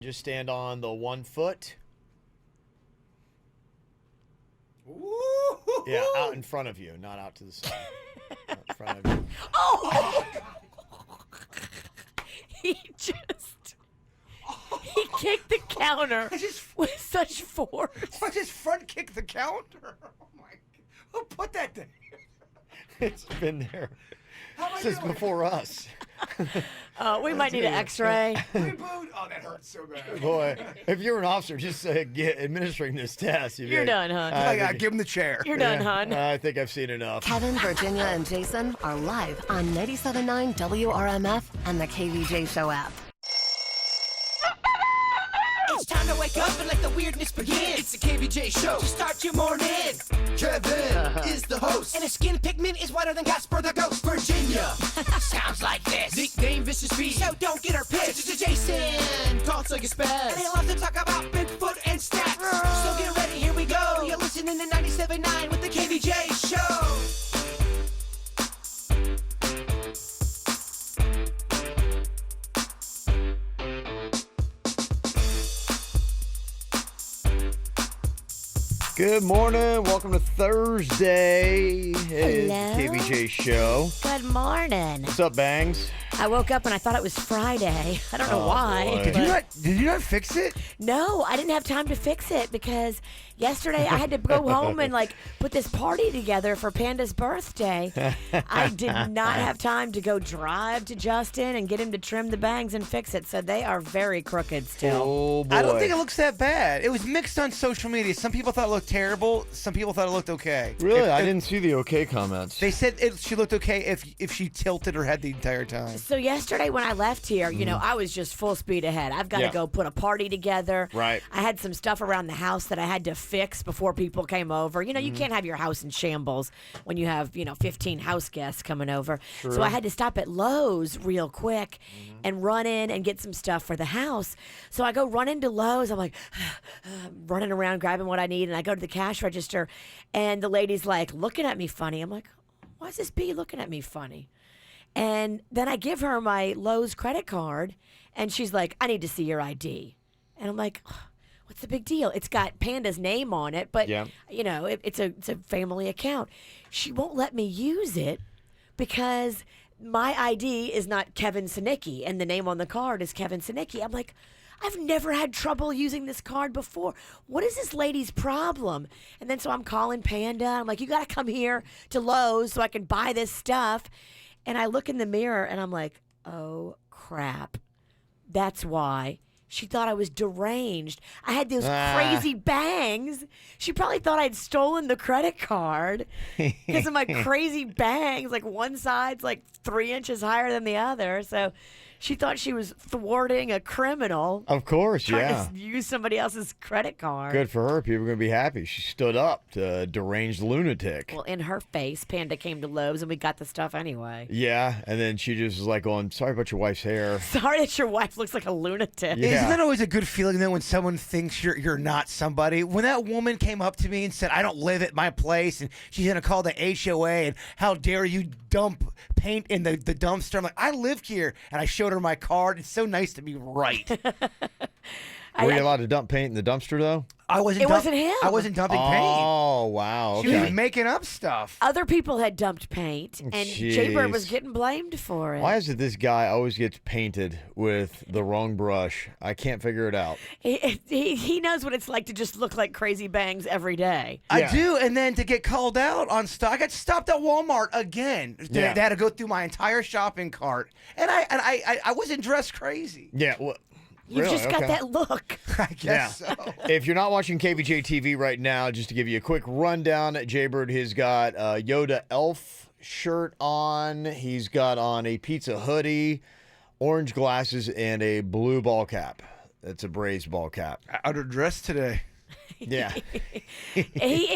Just stand on the 1 foot. Ooh. Yeah, out in front of you, not out to the side. Out in front of you. Oh! He kicked the counter with such force. I just front kicked the counter. Oh my! Who put that there? It's been there How am I since doing? before us. We might need an X-ray. Reboot. Oh, that hurts so bad. Boy, if you're an officer, just administering this test. You're done, hon. Give him the chair. You're done, hon. I think I've seen enough. Kevin, Virginia, and Jason are live on 97.9 WRMF and the KVJ Show app. It's time to wake up and let the weirdness begin. It's the KVJ show to start your morning. Kevin is the host, and his skin pigment is whiter than Casper the Ghost. Virginia sounds like this. Nickname Vicious Bee, so don't get her pissed. Jason talks like a spaz, and he loves to talk about Bigfoot and stats. So get ready, here we go. You're listening to 97.9 with the KVJ show. Good morning. Welcome to Thursday. It's Hello. KVJ Show. Good morning. What's up, Bangs? I woke up and I thought it was Friday. I don't know Oh, why. boy. Did you not fix it? No, I didn't have time to fix it because yesterday I had to go home and put this party together for Panda's birthday. I did not have time to go drive to Justin and get him to trim the bangs and fix it. So they are very crooked still. Oh, boy. I don't think it looks that bad. It was mixed on social media. Some people thought it looked terrible. Some people thought it looked okay. Really? I didn't see the okay comments. They said she looked okay if she tilted her head the entire time. So yesterday when I left here, I was just full speed ahead. I've got to Yeah. go put a party together. Right. I had some stuff around the house that I had to fix before people came over. You can't have your house in shambles when you have, 15 house guests coming over. So I had to stop at Lowe's real quick and run in and get some stuff for the house. So I go run into Lowe's. I'm like running around grabbing what I need, and I go to the cash register, and the lady's like looking at me funny. I'm like, why is this bee looking at me funny? And then I give her my Lowe's credit card, and she's like, I need to see your ID. And I'm like, what's the big deal? It's got Panda's name on it, but, Yeah. it's a family account. She won't let me use it because my ID is not Kevin Sinicki, and the name on the card is Kevin Sinicki. I'm like, I've never had trouble using this card before. What is this lady's problem? And then so I'm calling Panda. I'm like, you got to come here to Lowe's so I can buy this stuff. And I look in the mirror and I'm like, oh, crap. That's why. She thought I was deranged. I had those crazy bangs. She probably thought I'd stolen the credit card because of my crazy bangs. Like one side's 3 inches higher than the other. So she thought she was thwarting a criminal. Of course, Trying to use somebody else's credit card. Good for her. People are going to be happy. She stood up to a deranged lunatic. Well, in her face, Panda came to Lowe's and we got the stuff anyway. Yeah, and then she just was like going, sorry about your wife's hair. Sorry that your wife looks like a lunatic. Yeah. Isn't that always a good feeling though when someone thinks you're not somebody? When that woman came up to me and said, I don't live at my place and she's going to call the HOA and how dare you dump paint in the dumpster. I'm like, I live here. And I showed her my card. It's so nice to be right. Were you allowed to dump paint in the dumpster, though? I wasn't. It wasn't him. I wasn't dumping paint. Oh, wow. She was Okay. making up stuff. Other people had dumped paint, and Jaybird was Jeez. getting blamed for it. Why is it this guy always gets painted with the wrong brush? I can't figure it out. He knows what it's like to just look like crazy bangs every day. I Yeah. do, and then to get called out on stuff. I got stopped at Walmart again. Yeah. They had to go through my entire shopping cart, and I wasn't dressed crazy. Yeah, well, You've really? just got Okay. that look. I guess so. If you're not watching KVJ TV right now, just to give you a quick rundown, Jaybird has got a Yoda elf shirt on. He's got on a pizza hoodie, orange glasses, and a blue ball cap. That's a Braves ball cap. Underdressed today. Yeah. He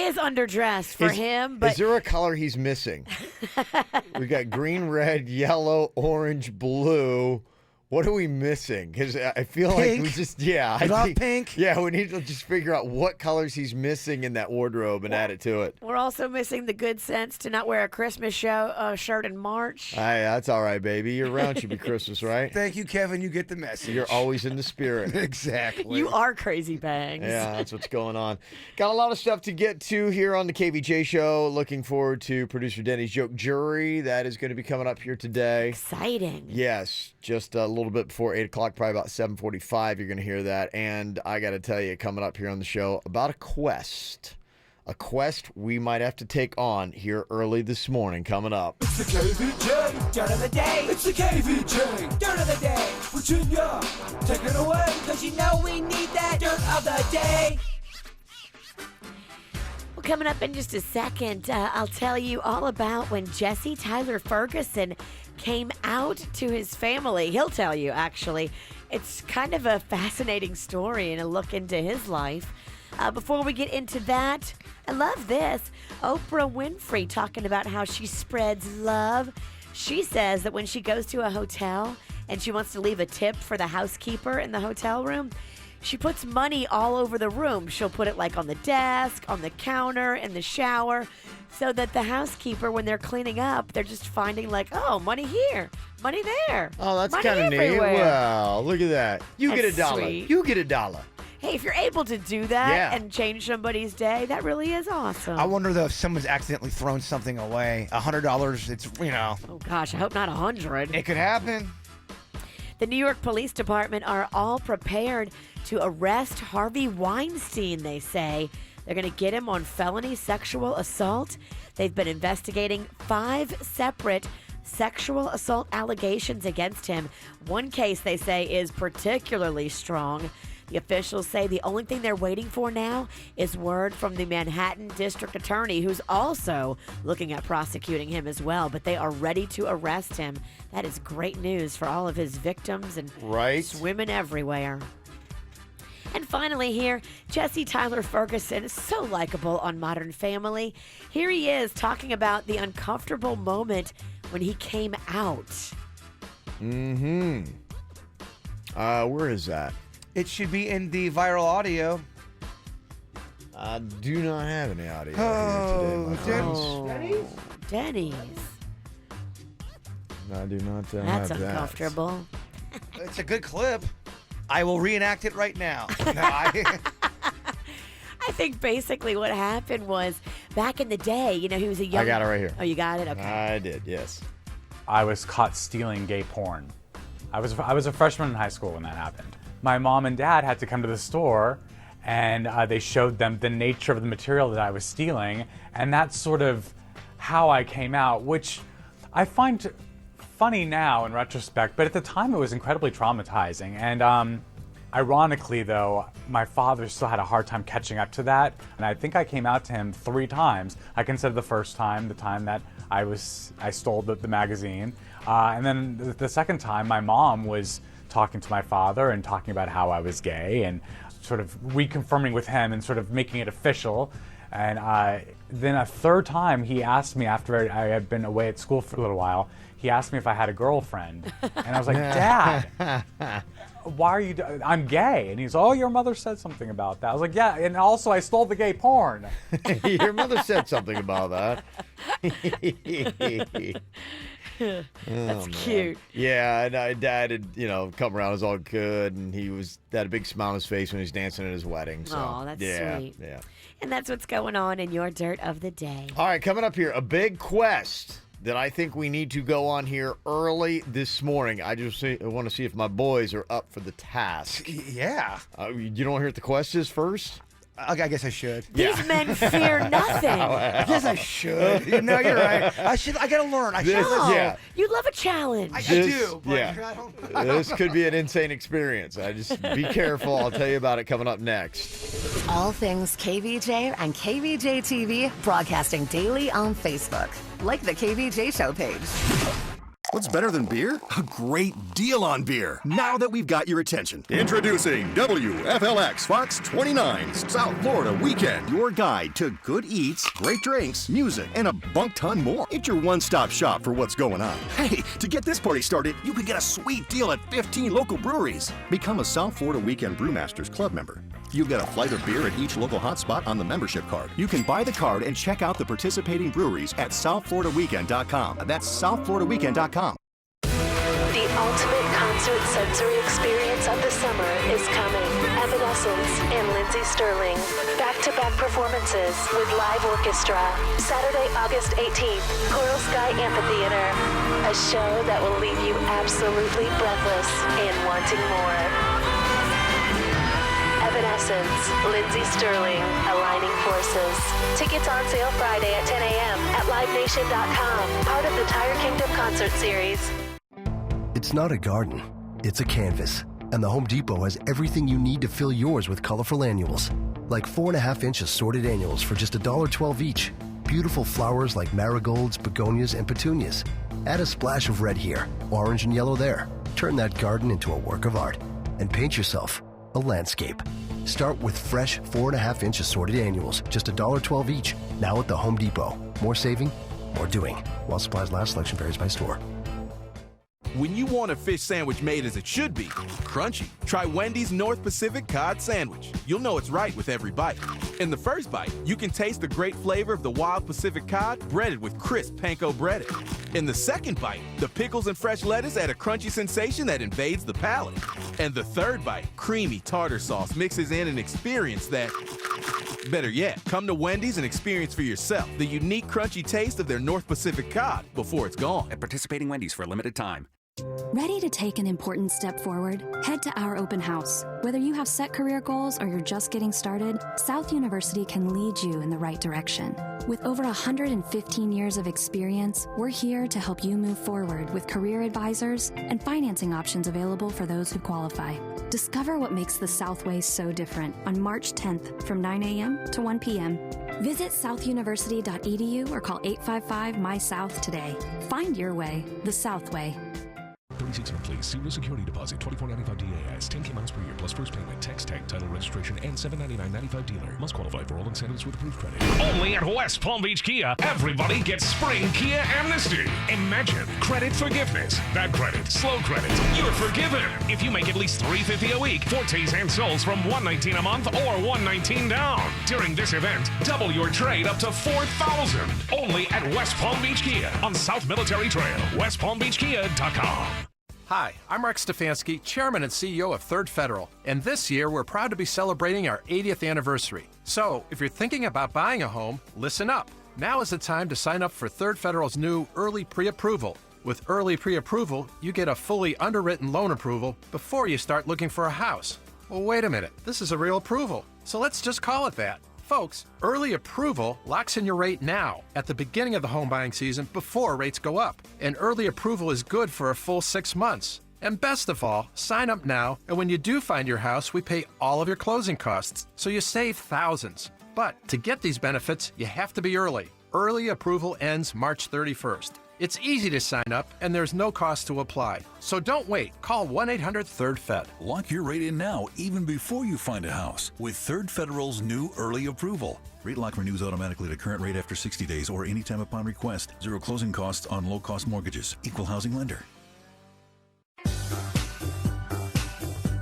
is underdressed for him, but Is there a color he's missing? We got green, red, yellow, orange, blue. What are we missing? Because I feel like we Pink. just, yeah. I love pink. Yeah, we need to just figure out what colors he's missing in that wardrobe and add it to it. We're also missing the good sense to not wear a Christmas shirt in March. Hey, that's all right, baby. Year round should be Christmas, right? Thank you, Kevin. You get the message. You're always in the spirit. exactly. You are crazy bangs. Yeah, that's what's going on. Got a lot of stuff to get to here on the KVJ show. Looking forward to producer Denny's joke jury. That is going to be coming up here today. Exciting. Yes, just a little bit before 8 o'clock, probably about 7:45, you're going to hear that. And I got to tell you, coming up here on the show, about a quest. A quest we might have to take on here early this morning, coming up. It's the KVJ dirt of the day. It's the KVJ dirt of the day. Virginia, take it away. Cause you know we need that dirt of the day. Well, coming up in just a second, I'll tell you all about when Jesse Tyler Ferguson came out to his family. He'll tell you, actually. It's kind of a fascinating story and a look into his life. Before we get into that, I love this. Oprah Winfrey talking about how she spreads love. She says that when she goes to a hotel and she wants to leave a tip for the housekeeper in the hotel room, she puts money all over the room. She'll put it like on the desk, on the counter, in the shower, so that the housekeeper, when they're cleaning up, they're just finding like, oh, money here, money there. Oh, that's money kind of neat. everywhere. Well, look at that. You That's get $1. sweet. You get $1. Hey, if you're able to do that Yeah. and change somebody's day, that really is awesome. I wonder though if someone's accidentally thrown something away. $100. It's Oh gosh, I hope not 100. it could happen. The New York Police Department are all prepared to arrest Harvey Weinstein, they say. They're going to get him on felony sexual assault. They've been investigating 5 separate sexual assault allegations against him. One case, they say, is particularly strong. The officials say the only thing they're waiting for now is word from the Manhattan District Attorney, who's also looking at prosecuting him as well. But they are ready to arrest him. That is great news for all of his victims and Right. women everywhere. And finally here, Jesse Tyler Ferguson is so likable on Modern Family. Here he is talking about the uncomfortable moment when he came out. Mm-hmm. Where is that? It should be in the viral audio. I do not have any audio Oh, here today, my Oh, friends. Denny's. I do not That's have that. uncomfortable. It's a good clip. I will reenact it right now. No, I think basically what happened was back in the day, you know, he was a young... I got it right here. Oh, you got it? Okay. I did, yes. I was caught stealing gay porn. I was a freshman in high school when that happened. My mom and dad had to come to the store, and they showed them the nature of the material that I was stealing, and that's sort of how I came out, which I find funny now in retrospect, but at the time it was incredibly traumatizing. And ironically, though, my father still had a hard time catching up to that, and I think I came out to him 3 times. I consider the first time the time that I stole the magazine, and then the second time my mom was talking to my father and talking about how I was gay and sort of reconfirming with him and sort of making it official. And then a third time he asked me, after I had been away at school for a little while, he asked me if I had a girlfriend. And I was like, Dad, why are you, I'm gay. And he's, oh, your mother said something about that. I was like, yeah, and also I stole the gay porn. Your mother said something about that. That's cute. Yeah, and Dad had, come around, it was all good, and he had a big smile on his face when he was dancing at his wedding. So, Aw, that's yeah, sweet. Yeah. And that's what's going on in your dirt of the day. All right, coming up here, a big quest that I think we need to go on here early this morning. I want to see if my boys are up for the task. yeah. You don't want to hear what the quest is first? I guess I should. These men fear nothing. I guess I should. No, you're right. I gotta learn. I should. No, Yeah. you love a challenge. I do. But yeah. I don't. This could be an insane experience. Just be careful. I'll tell you about it coming up next. All things KVJ and KVJ TV broadcasting daily on Facebook. Like the KVJ Show page. What's better than beer? A great deal on beer. Now that we've got your attention. Introducing WFLX Fox 29's South Florida Weekend. Your guide to good eats, great drinks, music, and a bunk ton more. It's your one-stop shop for what's going on. Hey, to get this party started, you can get a sweet deal at 15 local breweries. Become a South Florida Weekend Brewmasters Club member. You'll get a flight of beer at each local hotspot on the membership card. You can buy the card and check out the participating breweries at southfloridaweekend.com. That's southfloridaweekend.com. The ultimate concert sensory experience of the summer is coming. Evanescence and Lindsey Sterling. Back-to-back performances with live orchestra. Saturday, August 18th, Coral Sky Amphitheater. A show that will leave you absolutely breathless and wanting more. Evanescence, Lindsey Sterling, aligning forces. Tickets on sale Friday at 10 a.m. at livenation.com, part of the Tire Kingdom concert series. It's not a garden, it's a canvas. And the Home Depot has everything you need to fill yours with colorful annuals. Like 4.5-inch assorted annuals for just $1.12 each. Beautiful flowers like marigolds, begonias, and petunias. Add a splash of red here, orange and yellow there. Turn that garden into a work of art. And paint yourself a landscape. Start with fresh 4.5-inch assorted annuals, just $1.12 each. Now at the Home Depot. More saving, more doing. While supplies last, selection varies by store. When you want a fish sandwich made as it should be, crunchy, try Wendy's North Pacific Cod Sandwich. You'll know it's right with every bite. In the first bite, you can taste the great flavor of the wild Pacific cod breaded with crisp panko breading. In the second bite, the pickles and fresh lettuce add a crunchy sensation that invades the palate. And the third bite, creamy tartar sauce mixes in an experience that... Better yet, come to Wendy's and experience for yourself the unique crunchy taste of their North Pacific cod before it's gone. At participating Wendy's for a limited time. Ready to take an important step forward? Head to our open house. Whether you have set career goals or you're just getting started, South University can lead you in the right direction. With over 115 years of experience, we're here to help you move forward with career advisors and financing options available for those who qualify. Discover what makes the Southway so different on March 10th from 9 a.m. to 1 p.m. Visit southuniversity.edu or call 855-MY-SOUTH today. Find your way, the Southway. 36 monthly, zero security deposit, $24.95 DAS, 10K miles per year, plus first payment, tax tag, title registration, and $799.95 dealer. Must qualify for all incentives with approved credit. Only at West Palm Beach Kia, everybody gets spring Kia amnesty. Imagine credit forgiveness, bad credit, slow credit. You're forgiven if you make at least $350 a week, Fortes and Sols from $119 a month or $119 down. During this event, double your trade up to $4,000. Only at West Palm Beach Kia on South Military Trail, westpalmbeachkia.com. Hi, I'm Mark Stefanski, Chairman and CEO of Third Federal, and this year we're proud to be celebrating our 80th anniversary. So, if you're thinking about buying a home, listen up. Now is the time to sign up for Third Federal's new Early Pre-Approval. With Early Pre-Approval, you get a fully underwritten loan approval before you start looking for a house. Well, wait a minute, this is a real approval, so let's just call it that. Folks, early approval locks in your rate now, at the beginning of the home buying season before rates go up. And early approval is good for a full 6 months. And best of all, sign up now, and when you do find your house, we pay all of your closing costs, so you save thousands. But to get these benefits, you have to be early. Early approval ends March 31st. It's easy to sign up, and there's no cost to apply. So don't wait. Call 1-800-3RD-FED. Lock your rate in now, even before you find a house, with Third Federal's new Early Approval. Rate lock renews automatically to current rate after 60 days or anytime upon request. Zero closing costs on low-cost mortgages. Equal housing lender.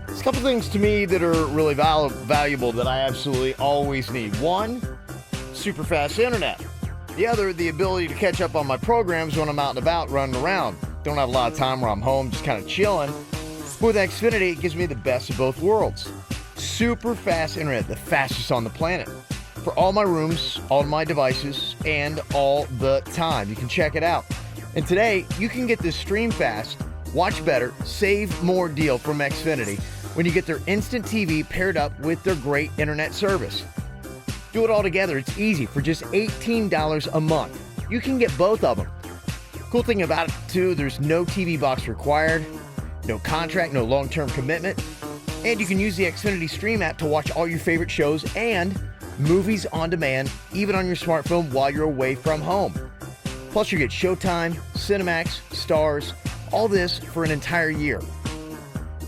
There's a couple things to me that are really valuable that I absolutely always need. One, super fast internet. The other, the ability to catch up on my programs when I'm out and about running around. Don't have a lot of time where I'm home just kind of chilling. With Xfinity, it gives me the best of both worlds. Super fast internet, the fastest on the planet. For all my rooms, all my devices, and all the time. You can check it out. And today, you can get this stream fast, watch better, save more deal from Xfinity when you get their instant TV paired up with their great internet service. Do it all together. It's easy for just $18 a month. You can get both of them. Cool thing about it, too, there's no TV box required, no contract, no long-term commitment, and you can use the Xfinity Stream app to watch all your favorite shows and movies on demand, even on your smartphone while you're away from home. Plus, you get Showtime, Cinemax, Stars, All this for an entire year.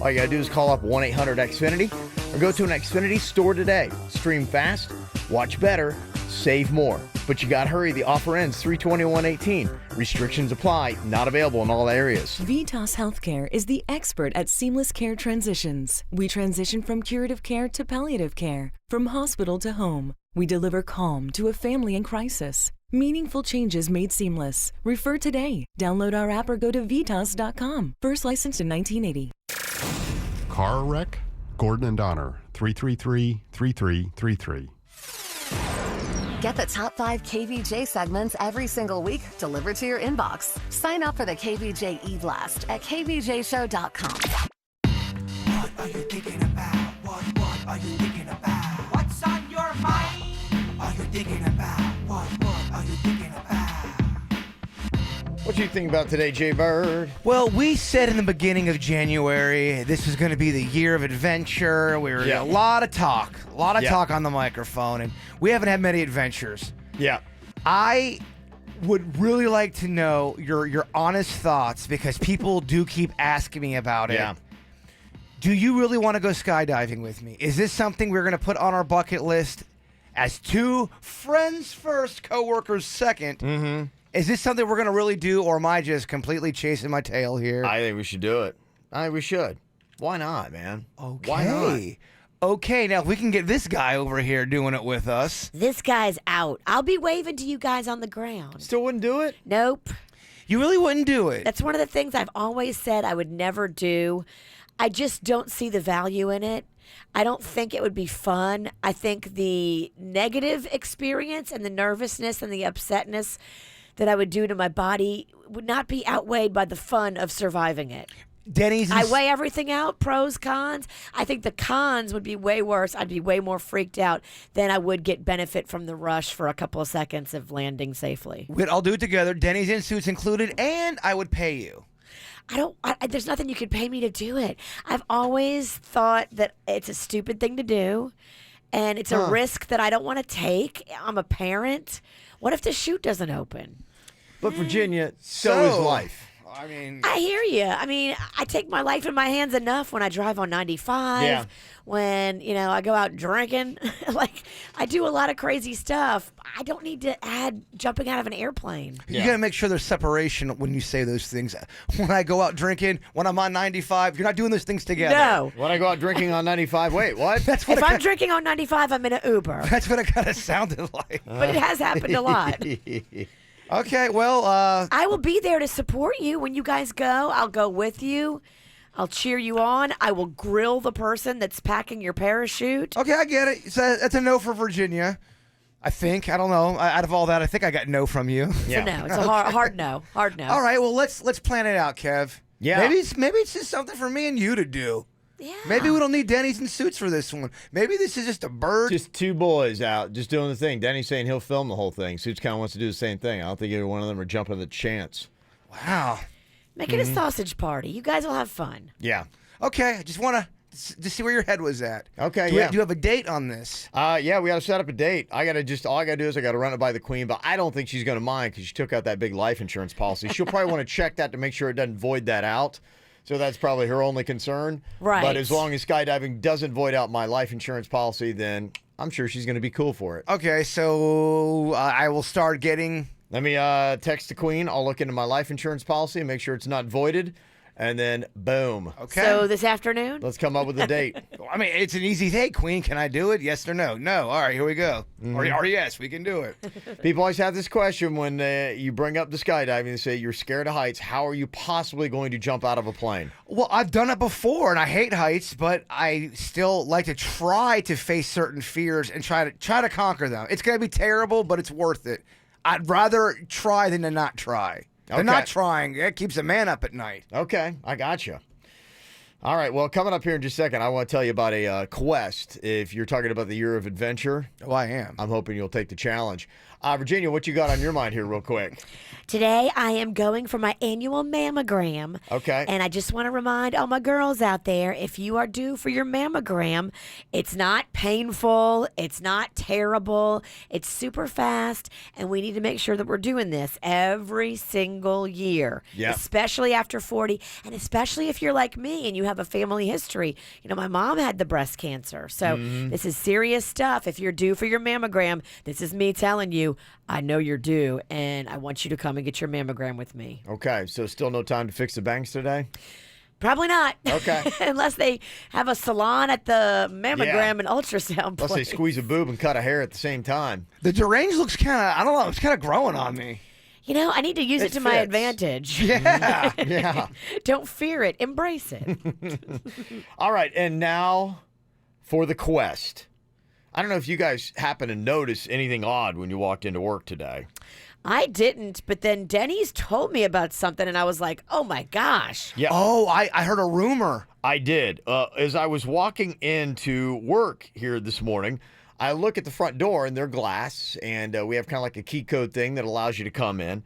All you gotta do is call up 1-800-XFINITY or go to an Xfinity store today. Stream fast, watch better, save more. But you gotta hurry. The offer ends 3/21/18. Restrictions apply. Not available in all areas. Vitas Healthcare is the expert at seamless care transitions. We transition from curative care to palliative care, from hospital to home. We deliver calm to a family in crisis. Meaningful changes made seamless. Refer today. Download our app or go to vitas.com. First licensed in 1980. Car wreck? Gordon and Donner, 333-3333. Get the top 5 KVJ segments every single week delivered to your inbox. Sign up for the KVJ e-blast at kvjshow.com. What are you thinking about? What are you thinking about? What's on your mind? Are you thinking about? What are you thinking about? What you think about today, Jay Bird? Well, we said in the beginning of January this was going to be the year of adventure. We were a lot of talk on the microphone, and we haven't had many adventures. Yeah. I would really like to know your honest thoughts because people do keep asking me about it. Yeah. Do you really want to go skydiving with me? Is this something we're going to put on our bucket list as 2 friends first, coworkers second? Mm-hmm. Is this something we're going to really do, or am I just completely chasing my tail here? I think we should do it. I think we should. Why not, man? Okay. Why not? Okay, now if we can get this guy over here doing it with us. This guy's out. I'll be waving to you guys on the ground. Still wouldn't do it? Nope. You really wouldn't do it? That's one of the things I've always said I would never do. I just don't see the value in it. I don't think it would be fun. I think the negative experience and the nervousness and the upsetness that I would do to my body would not be outweighed by the fun of surviving it. I weigh everything out, pros, cons. I think the cons would be way worse. I'd be way more freaked out than I would get benefit from the rush for a couple of seconds of landing safely. We'd all do it together. Denny's in suits included, and I would pay you. There's nothing you could pay me to do it. I've always thought that it's a stupid thing to do, and it's a risk that I don't want to take. I'm a parent. What if the chute doesn't open? But Virginia, so is life. I hear you. I mean, I take my life in my hands enough when I drive on 95. Yeah. When, I go out drinking. I do a lot of crazy stuff. I don't need to add jumping out of an airplane. You got to make sure there's separation when you say those things. When I go out drinking, when I'm on 95, you're not doing those things together. No. When I go out drinking on 95, wait, what? If I'm drinking on 95, I'm in an Uber. That's what it kind of sounded like. But it has happened a lot. Okay, well, I will be there to support you when you guys go. I'll go with you. I'll cheer you on. I will grill the person that's packing your parachute. Okay, I get it. So that's a no for Virginia. I think. I don't know. Out of all that, I think I got no from you. Yeah. So no. It's a hard no. Hard no. All right, well, let's plan it out, Kev. Yeah. Maybe it's just something for me and you to do. Yeah. Maybe we don't need Denny's in suits for this one. Maybe this is just a bird. Just 2 boys out, just doing the thing. Denny's saying he'll film the whole thing. Suits kind of wants to do the same thing. I don't think either one of them are jumping at the chance. Wow. Make it a sausage party. You guys will have fun. Yeah. Okay, I just want to see where your head was at. Okay, do you have a date on this? Yeah, we got to set up a date. All I got to do is I got to run it by the queen, but I don't think she's going to mind because she took out that big life insurance policy. She'll probably want to check that to make sure it doesn't void that out. So that's probably her only concern. Right. But as long as skydiving doesn't void out my life insurance policy, then I'm sure she's going to be cool for it. Okay, so I will start getting... Let me text the queen. I'll look into my life insurance policy and make sure it's not voided. And then, boom. Okay. So this afternoon? Let's come up with a date. I mean, it's an easy thing, Queen. Can I do it? Yes or no? No. All right, here we go. Or yes, we can do it. People always have this question when you bring up the skydiving. They say, you're scared of heights. How are you possibly going to jump out of a plane? Well, I've done it before, and I hate heights, but I still like to try to face certain fears and try to conquer them. It's going to be terrible, but it's worth it. I'd rather try than to not try. Okay. And not trying, that keeps a man up at night. Okay, I got you. All right, well, coming up here in just a second, I want to tell you about a quest. If you're talking about the year of adventure. Oh, I am. I'm hoping you'll take the challenge. Virginia, what you got on your mind here real quick? Today, I am going for my annual mammogram. Okay. And I just want to remind all my girls out there, if you are due for your mammogram, it's not painful, it's not terrible, it's super fast, and we need to make sure that we're doing this every single year, Yep. especially after 40, and especially if you're like me and you have a family history. You know, my mom had the breast cancer, so this is serious stuff. If you're due for your mammogram, this is me telling you, I know you're due, and I want you to come and get your mammogram with me. Okay, so still no time to fix the bangs today? Probably not. Okay. Unless they have a salon at the mammogram Yeah. and ultrasound Unless they place. squeeze a boob and cut a hair at the same time. The deranged looks kind of, I don't know, it's kind of growing on me. You know, I need to use it It to my fits. advantage. Yeah. Yeah. Don't fear it. Embrace it. All right, and now for the quest. I don't know if you guys happen to notice anything odd when you walked into work today. I didn't, but then Denny's told me about something, and I was like, oh, my gosh. Yeah. Oh, I heard a rumor. I did. As I was walking into work here this morning, I look at the front door, and they're glass, and we have kind of like a key code thing that allows you to come in.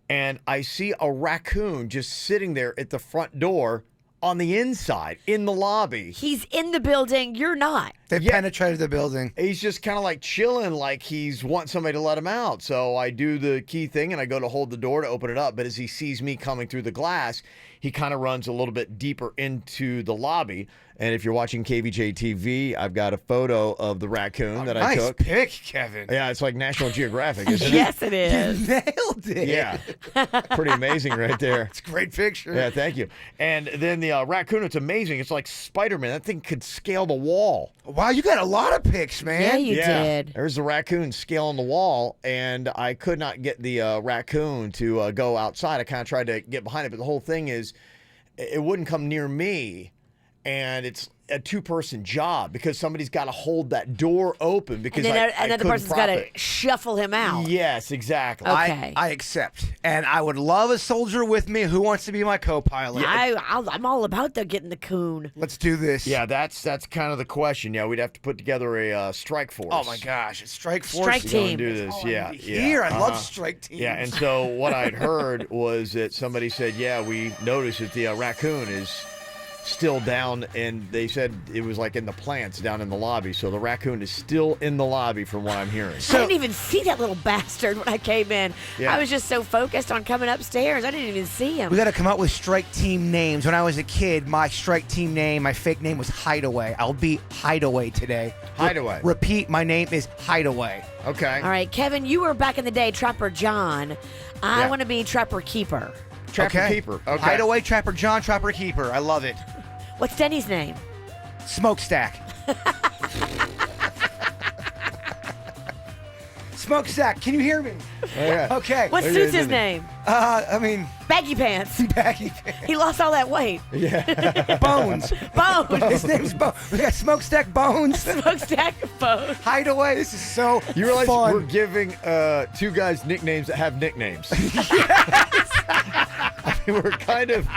And I see a raccoon just sitting there at the front door on the inside, in the lobby. He's in the building. You're not. They penetrated the building. He's just kind of like chilling, like he's wanting somebody to let him out. So I do the key thing, and I go to hold the door to open it up. But as he sees me coming through the glass, he kind of runs a little bit deeper into the lobby. And if you're watching KVJ TV, I've got a photo of the raccoon that I took. Nice pick, Kevin. Yeah, it's like National Geographic, isn't it? Yes, it is. You nailed it. Yeah. Pretty amazing right there. It's a great picture. Yeah, thank you. And then the raccoon, it's amazing. It's like Spider-Man. That thing could scale the wall. Wow, you got a lot of picks, man. Yeah, you did. There's the raccoon scaling the wall, and I could not get the raccoon to go outside. I kind of tried to get behind it, but the whole thing is it wouldn't come near me, and it's a two-person job because somebody's got to hold that door open because And then I another couldn't person's got prop to it. shuffle him out. Yes, exactly. Okay. I accept. And I would love a soldier with me who wants to be my co-pilot. I'm all about getting the coon. Let's do this. Yeah, that's kind of the question. Yeah, we'd have to put together a strike force. Oh, my gosh. It's strike force. Strike to go and team. do this. Yeah, yeah. Here, I love Uh-huh. strike teams. Yeah, and so what I'd heard was that somebody said, yeah, we noticed that the raccoon is still down, and they said it was like in the plants down in the lobby. So the raccoon is still in the lobby from what I'm hearing. I didn't even see that little bastard when I came in. Yeah. I was just so focused on coming upstairs. I didn't even see him. We got to come up with strike team names. When I was a kid, my strike team name, my fake name was Hideaway. I'll be Hideaway today. Hideaway. Repeat, my name is Hideaway. Okay. All right, Kevin, you were back in the day Trapper John. I Yeah. want to be Trapper Keeper. Trapper Keeper. Okay. Hideaway, Trapper John, Trapper Keeper. I love it. What's Denny's name? Smokestack. Smokestack, can you hear me? Yeah. Okay. What's Suits' name? I mean, Baggy Pants. Baggy Pants. He lost all that weight. Bones. Bones. His name's Bones. We got Smokestack Bones. Smokestack Bones. Hideaway. This is so You realize fun. we're giving two guys nicknames that have nicknames. I mean, we're kind of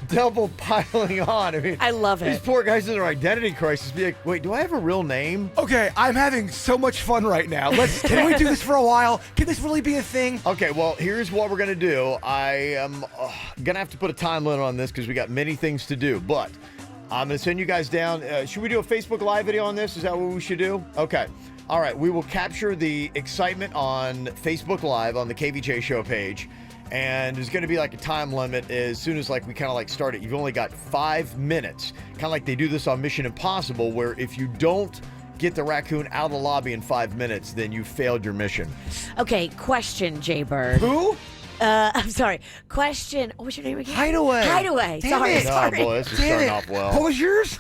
double piling on. I mean, I love these it. poor guys in their identity crisis be like, wait, do I have a real name? Okay, I'm having so much fun right now. Can we do this for a while? Can this really be a thing? Okay, well, here's what we're going to do. I am going to have to put a time limit on this because we got many things to do, but I'm going to send you guys down. Should we do a Facebook Live video on this? Is that what we should do? Okay. All right, we will capture the excitement on Facebook Live on the KVJ Show page. And there's going to be like a time limit as soon as like we kind of like start it. You've only got 5 minutes, kind of like they do this on Mission Impossible, where if you don't get the raccoon out of the lobby in 5 minutes, then you failed your mission. Okay, question, Jay-Bird. Who? I'm sorry. Question. What's your name again? Hideaway. Hideaway. Damn sorry, it. Oh sorry. boy, this is Damn starting it. off well. What was yours?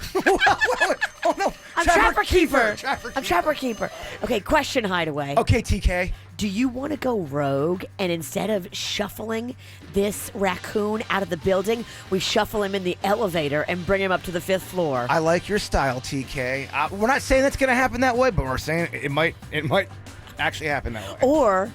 Oh, no. I'm Trapper Keeper. Trapper I'm Trapper Keeper. Okay, question, Hideaway. Okay, TK. Do you want to go rogue and instead of shuffling this raccoon out of the building, we shuffle him in the elevator and bring him up to the 5th floor? I like your style, TK. We're not saying that's going to happen that way, but we're saying it might actually happen that way. Or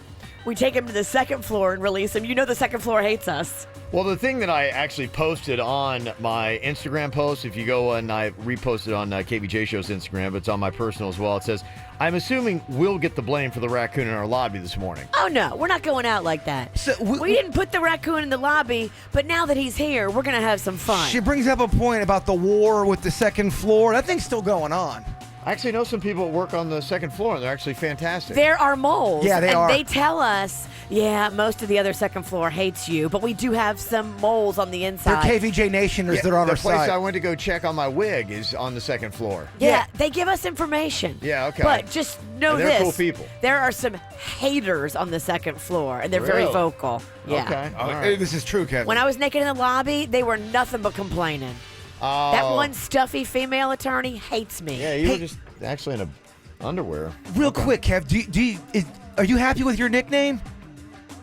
we take him to the second floor and release him. You know the second floor hates us. Well, the thing that I actually posted on my Instagram post, if you go and I reposted on KVJ Show's Instagram, but it's on my personal as well, it says, I'm assuming we'll get the blame for the raccoon in our lobby this morning. Oh, no. We're not going out like that. So we didn't put the raccoon in the lobby, but now that he's here, we're going to have some fun. She brings up a point about the war with the second floor. That thing's still going on. I actually know some people that work on the second floor, and they're actually fantastic. There are moles. Yeah, they are. And they tell us, yeah, most of the other second floor hates you, but we do have some moles on the inside. They're KVJ Nationers. They're on our side. The place I went to go check on my wig is on the second floor. Yeah, they give us information. Yeah, okay. But just know And they're this. cool people. There are some haters on the second floor, and they're very Really? vocal. Yeah. Okay. All right. This is true, Kevin. When I was naked in the lobby, they were nothing but complaining. That one stuffy female attorney hates me. Yeah, you were just actually in underwear. Real quick, Kev, are you happy with your nickname?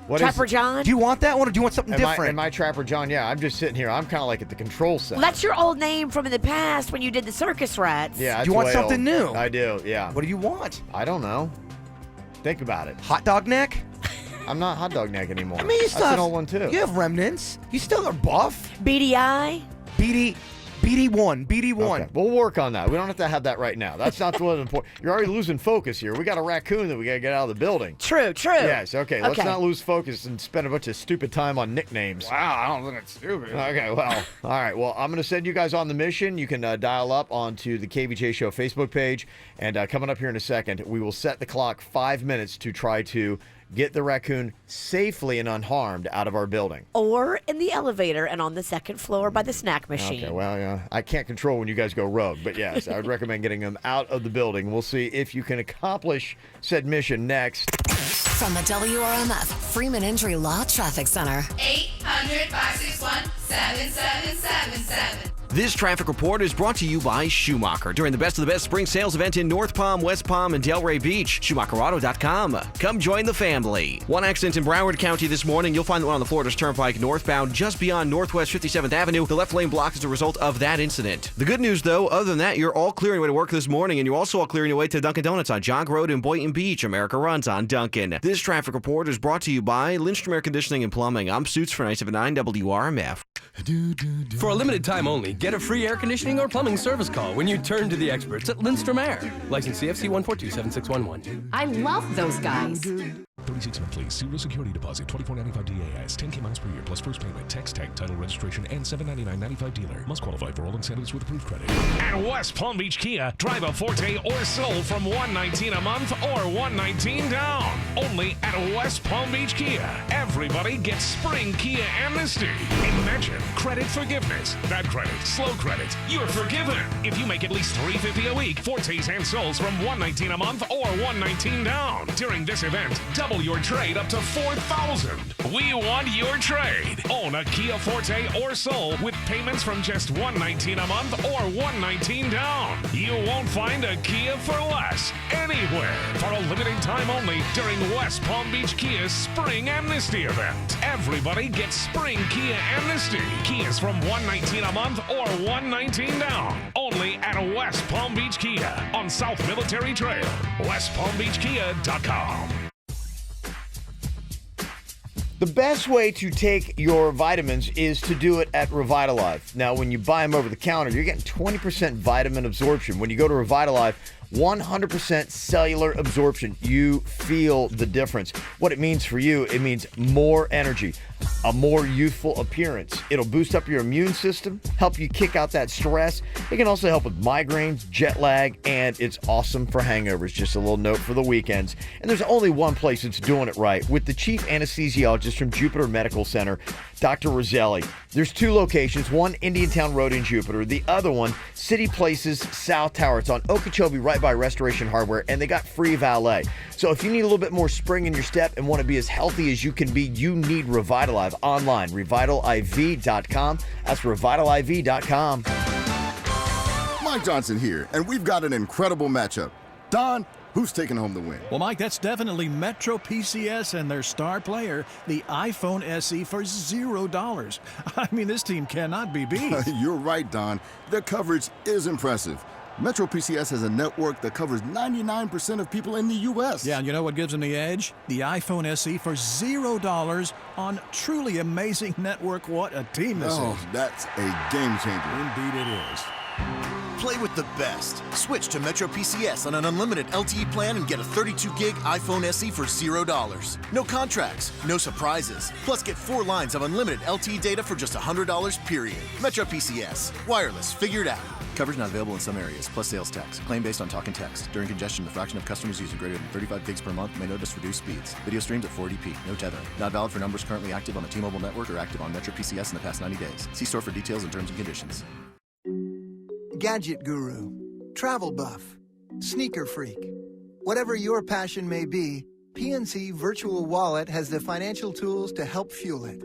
What Trapper is it? John? Do you want that one, or do you want something different? Am I Trapper John? Yeah, I'm just sitting here. I'm kind of like at the control center. That's your old name from in the past when you did the circus rats. Yeah, Do you want way something old. new? I do, yeah. What do you want? I don't know. Think about it. Hot dog neck? I'm not hot dog neck anymore. I mean, you That's still an have, old one, too. You have remnants. You still are buff. BDI? BD1. Okay, we'll work on that. We don't have to have that right now. That's not the important. You're already losing focus here. We got a raccoon that we got to get out of the building. True. Yes, okay. Let's not lose focus and spend a bunch of stupid time on nicknames. Wow, I don't think it's stupid. Okay, well, all right. Well, I'm going to send you guys on the mission. You can dial up onto the KVJ Show Facebook page. And coming up here in a second, we will set the clock 5 minutes to try to get the raccoon safely and unharmed out of our building. Or in the elevator and on the second floor by the snack machine. Okay, well, yeah, I can't control when you guys go rogue, but yes, I would recommend getting them out of the building. We'll see if you can accomplish said mission next. From the WRMF Freeman Injury Law Traffic Center. 800-561-7777. This traffic report is brought to you by Schumacher during the Best of the Best spring sales event in North Palm, West Palm, and Delray Beach. SchumacherAuto.com. Come join the family. One accident in Broward County this morning. You'll find the one on the Florida's Turnpike northbound just beyond Northwest 57th Avenue. The left lane blocked as a result of that incident. The good news, though, other than that, you're all clearing your way to work this morning, and you're also all clearing your way to Dunkin' Donuts on Jog Road in Boynton Beach. America runs on Dunkin'. This traffic report is brought to you by Lindstrom Air Conditioning and Plumbing. I'm Suits for 979 WRMF. For a limited time only, get a free air conditioning or plumbing service call when you turn to the experts at Lindstrom Air. License CFC 1427611. I love those guys. 36 monthly, zero security deposit, $24.95 DAS, 10K miles per year, plus first payment, tax tag, title registration, and $799.95 dealer. Must qualify for all incentives with approved credit. At West Palm Beach Kia, drive a Forte or Soul from $119 a month or $119 down. Only at West Palm Beach Kia. Everybody gets spring Kia amnesty. Imagine credit forgiveness. Bad credit, slow credit. You're forgiven. If you make at least $350 a week, Fortes and Souls from $119 a month or $119 down. During this event, double your trade up to $4,000. We want your trade. Own a Kia Forte or Soul with payments from just $119 a month or $119 down. You won't find a Kia for less anywhere. For a limited time only during West Palm Beach Kia's Spring Amnesty event. Everybody gets Spring Kia Amnesty. Kias from $119 a month or $119 down. Only at West Palm Beach Kia on South Military Trail. WestPalmBeachKia.com. The best way to take your vitamins is to do it at Revitalife. Now, when you buy them over the counter, you're getting 20% vitamin absorption. When you go to Revitalife, 100% cellular absorption. You feel the difference. What it means for you, it means more energy, a more youthful appearance. It'll boost up your immune system, help you kick out that stress. It can also help with migraines, jet lag, and it's awesome for hangovers. Just a little note for the weekends. And there's only one place that's doing it right, with the chief anesthesiologist from Jupiter Medical Center, Dr. Roselli. There's two locations, one Indiantown Road in Jupiter, the other one City Places South Tower. It's on Okeechobee, right by Restoration Hardware, and they got free valet. So if you need a little bit more spring in your step and want to be as healthy as you can be, you need Revitalive online, revitaliv.com. That's revitaliv.com. Mike Johnson here, and we've got an incredible matchup. Don, who's taking home the win? Well, Mike, that's definitely Metro PCS and their star player, the iPhone SE, for $0. I mean, this team cannot be beat. You're right, Don. Their coverage is impressive. Metro PCS has a network that covers 99% of people in the U.S. Yeah, and you know what gives them the edge? The iPhone SE for $0 on truly amazing network. What a team this is. That's a game changer. Indeed it is. Play with the best. Switch to Metro PCS on an unlimited LTE plan and get a 32-gig iPhone SE for $0. No contracts, no surprises. Plus, get 4 lines of unlimited LTE data for just $100, period. Metro PCS. Wireless. Figured out. Coverage not available in some areas, plus sales tax. Claim based on talk and text. During congestion, the fraction of customers using greater than 35 gigs per month may notice reduced speeds. Video streams at 480p. No tethering. Not valid for numbers currently active on the T-Mobile network or active on Metro PCS in the past 90 days. See store for details and terms and conditions. Gadget guru, travel buff, sneaker freak. Whatever your passion may be, PNC Virtual Wallet has the financial tools to help fuel it.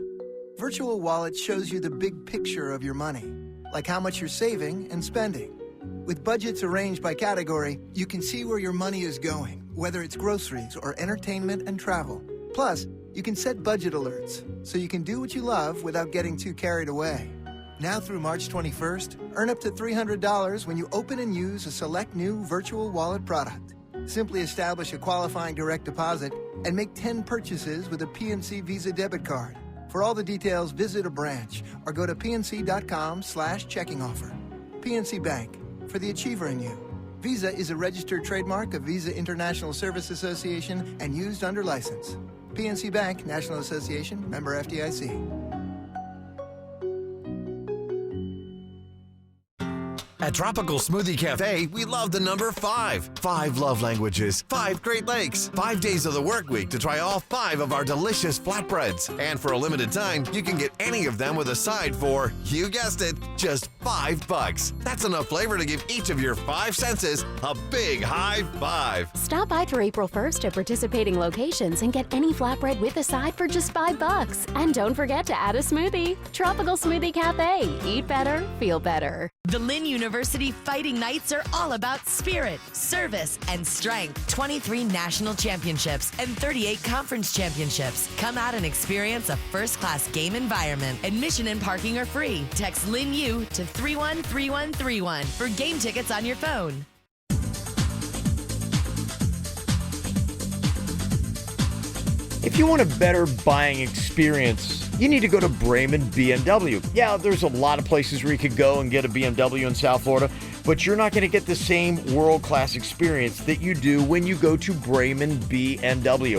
Virtual Wallet shows you the big picture of your money, like how much you're saving and spending. With budgets arranged by category, you can see where your money is going, whether it's groceries or entertainment and travel. Plus, you can set budget alerts, so you can do what you love without getting too carried away. Now through March 21st, earn up to $300 when you open and use a select new Virtual Wallet product. Simply establish a qualifying direct deposit and make 10 purchases with a PNC Visa debit card. For all the details, visit a branch or go to pnc.com/checking offer. PNC Bank, for the achiever in you. Visa is a registered trademark of Visa International Service Association and used under license. PNC Bank, National Association, member FDIC. At Tropical Smoothie Cafe, we love the number 5. 5 love languages, 5 Great Lakes, 5 days of the work week to try all 5 of our delicious flatbreads. And for a limited time, you can get any of them with a side for, you guessed it, just $5. That's enough flavor to give each of your 5 senses a big high five. Stop by for April 1st at participating locations and get any flatbread with a side for just $5. And don't forget to add a smoothie. Tropical Smoothie Cafe. Eat better, feel better. The Lynn University Fighting Knights are all about spirit, service, and strength. 23 national championships and 38 conference championships. Come out and experience a first-class game environment. Admission and parking are free. Text Lynn U to 313131 for game tickets on your phone. If you want a better buying experience, you need to go to Bremen BMW. Yeah, there's a lot of places where you could go and get a BMW in South Florida, but you're not going to get the same world-class experience that you do when you go to Bremen BMW.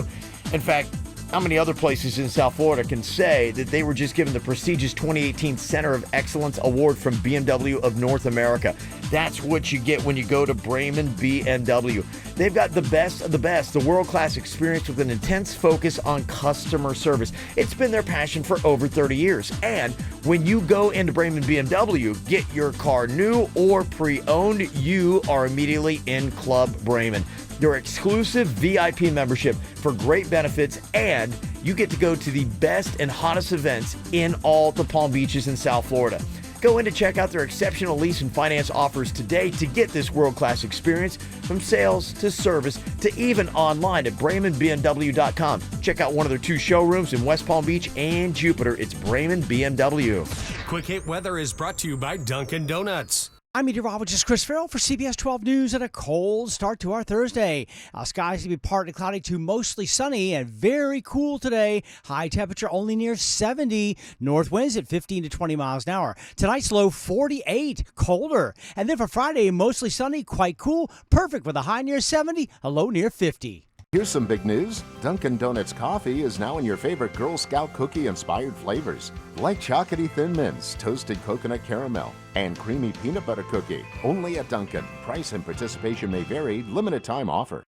In fact, how many other places in South Florida can say that they were just given the prestigious 2018 Center of Excellence Award from BMW of North America? That's what you get when you go to Bremen BMW. They've got the best of the best, the world-class experience with an intense focus on customer service. It's been their passion for over 30 years. And when you go into Bremen BMW, get your car new or pre-owned, you are immediately in Club Bremen. Your exclusive VIP membership for great benefits, and you get to go to the best and hottest events in all the Palm Beaches in South Florida. Go in to check out their exceptional lease and finance offers today to get this world-class experience, from sales to service to even online at BremenBMW.com. Check out one of their 2 showrooms in West Palm Beach and Jupiter. It's Bremen BMW. Quick Hit Weather is brought to you by Dunkin' Donuts. I'm meteorologist Chris Farrell for CBS 12 News and a cold start to our Thursday. Skies to be partly cloudy to mostly sunny and very cool today. High temperature only near 70. North winds at 15 to 20 miles an hour. Tonight's low 48, colder. And then for Friday, mostly sunny, quite cool. Perfect with a high near 70, a low near 50. Here's some big news. Dunkin' Donuts coffee is now in your favorite Girl Scout cookie-inspired flavors, like chocolatey Thin Mints, toasted coconut caramel, and creamy peanut butter cookie. Only at Dunkin'. Price and participation may vary. Limited time offer.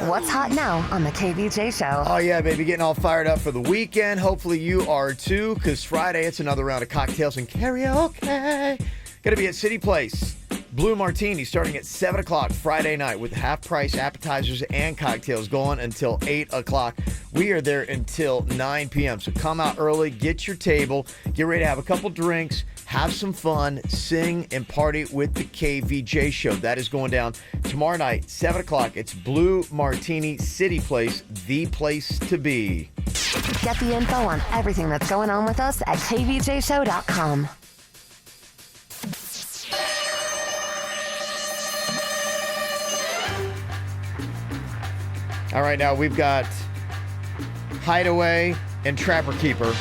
What's hot now on the KVJ Show? Oh, yeah, baby. Getting all fired up for the weekend. Hopefully you are too, because Friday it's another round of cocktails and karaoke. Going to be at City Place. Blue Martini starting at 7 o'clock Friday night with half-price appetizers and cocktails going until 8 o'clock. We are there until 9 p.m. So come out early, get your table, get ready to have a couple drinks, have some fun, sing, and party with the KVJ Show. That is going down tomorrow night, 7 o'clock. It's Blue Martini City Place, the place to be. Get the info on everything that's going on with us at kvjshow.com. All right, now we've got Hideaway and Trapper Keeper,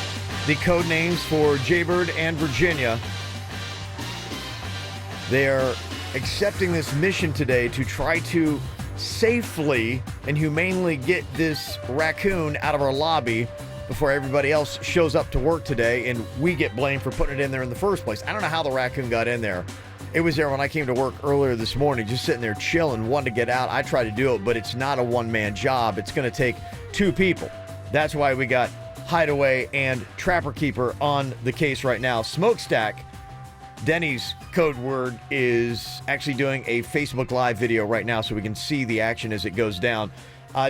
the code names for Jaybird and Virginia. They are accepting this mission today to try to safely and humanely get this raccoon out of our lobby before everybody else shows up to work today and we get blamed for putting it in there in the first place. I don't know how the raccoon got in there. It was there when I came to work earlier this morning, just sitting there chilling, wanted to get out. I tried to do it, but it's not a one-man job. It's going to take two people. That's why we got Hideaway and Trapper Keeper on the case right now. Smokestack, Denny's code word, is actually doing a Facebook Live video right now so we can see the action as it goes down.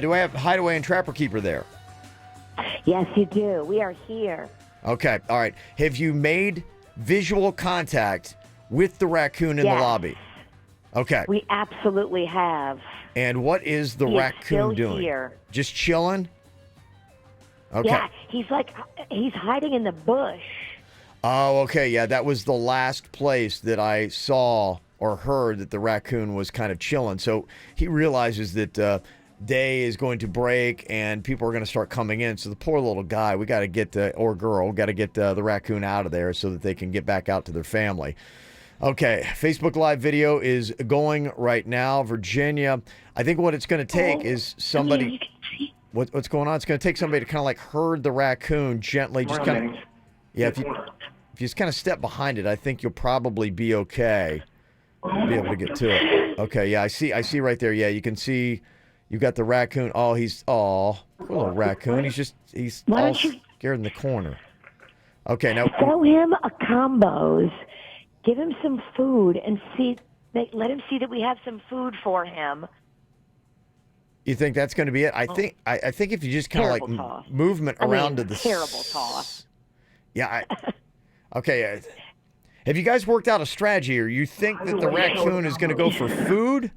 Do I have Hideaway and Trapper Keeper there? Yes, you do. We are here. Okay, all right. Have you made visual contact with the raccoon in the lobby? Okay. We absolutely have. And what is the He is raccoon still doing? here. Just chilling? Okay. Yeah, he's hiding in the bush. Oh, okay. Yeah, that was the last place that I saw or heard that the raccoon was kind of chilling. So he realizes that day is going to break and people are going to start coming in. So the poor little guy, we got to get, or girl, got to get the raccoon out of there so that they can get back out to their family. Okay, Facebook Live video is going right now. Virginia, I think what it's going to take is somebody... What's going on? It's going to take somebody to kind of like herd the raccoon gently. Just kind of... Yeah, if you just kind of step behind it, I think you'll probably be okay. Be able to get to it. Okay, yeah, I see right there. Yeah, you can see you've got the raccoon. Oh, poor little raccoon. He's all scared in the corner. Okay, now Throw him a combos. Give him some food and let him see that we have some food for him. You think that's going to be it? I think if you just kind of like movement around to the terrible toss. Yeah. Okay. Have you guys worked out a strategy, or you think that the raccoon is going to go for food?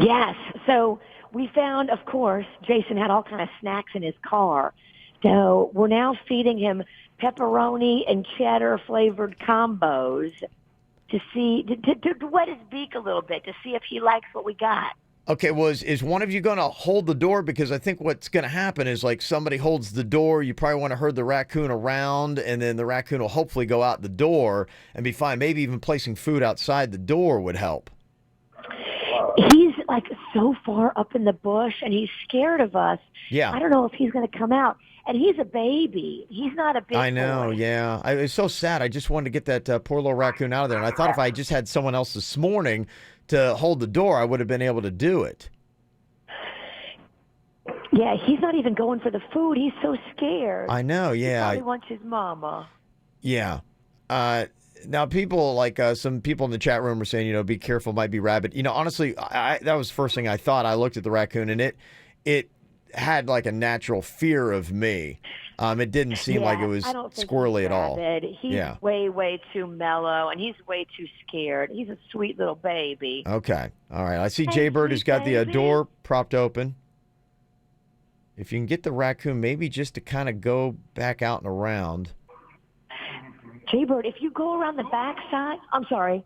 Yes. So we found, of course, Jason had all kind of snacks in his car. So we're now feeding him pepperoni and cheddar flavored combos to wet his beak a little bit to see if he likes what we got. Okay, is one of you going to hold the door? Because I think what's going to happen is like somebody holds the door. You probably want to herd the raccoon around, and then the raccoon will hopefully go out the door and be fine. Maybe even placing food outside the door would help. He's like so far up in the bush, and he's scared of us. Yeah. I don't know if he's going to come out. And he's a baby. He's not a big I know, boy. yeah. It's so sad. I just wanted to get that poor little raccoon out of there. And I thought if I just had someone else this morning to hold the door, I would have been able to do it. Yeah, he's not even going for the food. He's so scared. I know, yeah. He probably wants his mama. Yeah. Now, people like some people in the chat room are saying, be careful, might be rabid. Honestly, that was the first thing I thought. I looked at the raccoon, and it had like a natural fear of me. It didn't seem like it was squirrely at all. He's way, way too mellow, and he's way too scared. He's a sweet little baby. Okay. All right. I see Jaybird has got the door propped open. If you can get the raccoon maybe just to kind of go back out and around. Jaybird, if you go around the back side, I'm sorry.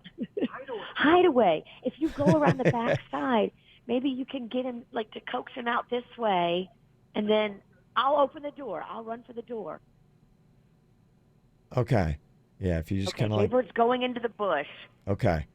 Hideaway. If you go around the back side, maybe you can get him, like, to coax him out this way, and then I'll open the door. I'll run for the door. Okay. Yeah, if you just kind of like... Jaybird's going into the bush. Okay.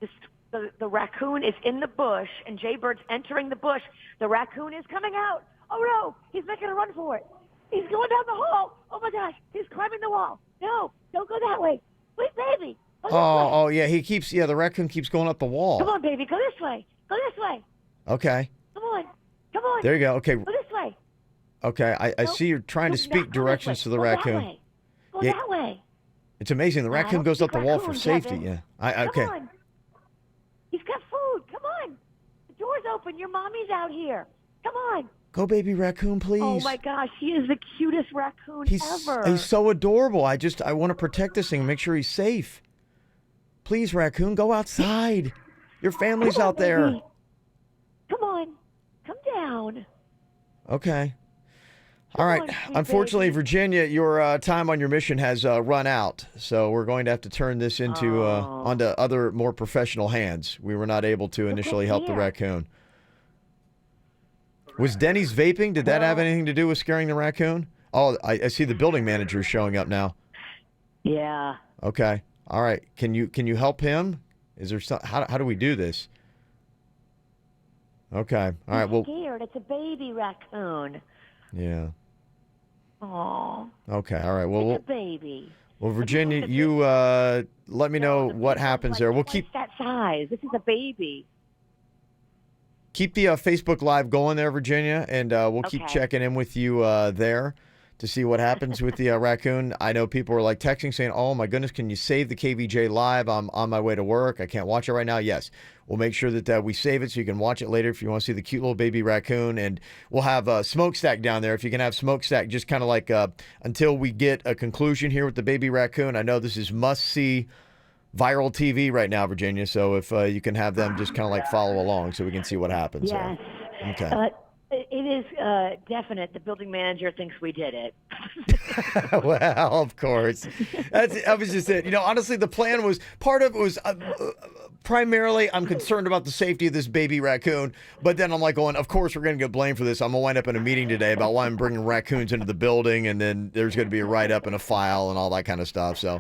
The raccoon is in the bush, and Jaybird's entering the bush. The raccoon is coming out. Oh, no. He's making a run for it. He's going down the hall. Oh, my gosh. He's climbing the wall. No, don't go that way. Wait, baby. Oh, yeah. The raccoon keeps going up the wall. Come on, baby. Go this way. Go this way. Okay. Come on. Come on. There you go. Okay. Go this way. Okay. I see you're trying to speak directions to the raccoon. Go that way. It's amazing. The raccoon goes up the wall for safety. Kevin. Yeah. Okay. Come on. He's got food. Come on. The door's open. Your mommy's out here. Come on. Go, baby raccoon, please. Oh, my gosh. He is the cutest raccoon ever. He's so adorable. I want to protect this thing and make sure he's safe. Please, raccoon, go outside. Your family's out there. Baby. Come on. Come down. Okay. All right. Unfortunately, Virginia, your time on your mission has run out, so we're going to have to turn this into onto other more professional hands. We were not able to initially help the raccoon. Was Denny's vaping? Did that have anything to do with scaring the raccoon? Oh, I see the building manager is showing up now. Yeah. Okay. All right. Can you help him? Is there some? How do we do this? Okay. All right. Well. Scared. It's a baby raccoon. Yeah. Oh. Okay. All right. Well. It's a baby. Well, Virginia, you let me know what happens there. We'll keep that size. This is a baby. Keep the Facebook Live going there, Virginia, and we'll keep checking in with you there to see what happens with the raccoon. I know people are like texting saying, oh, my goodness, can you save the KVJ Live? I'm on my way to work. I can't watch it right now. Yes, we'll make sure that we save it so you can watch it later if you want to see the cute little baby raccoon. And we'll have Smokestack down there. If you can have Smokestack just kind of like until we get a conclusion here with the baby raccoon. I know this is must-see viral TV right now, Virginia. So if you can have them just kind of like follow along so we can see what happens. Yes. Okay. It is definite. The building manager thinks we did it. Well, of course. I was just saying, honestly, the plan was, part of it was primarily I'm concerned about the safety of this baby raccoon. But then I'm like going, of course, we're going to get blamed for this. I'm going to wind up in a meeting today about why I'm bringing raccoons into the building. And then there's going to be a write-up and a file and all that kind of stuff. So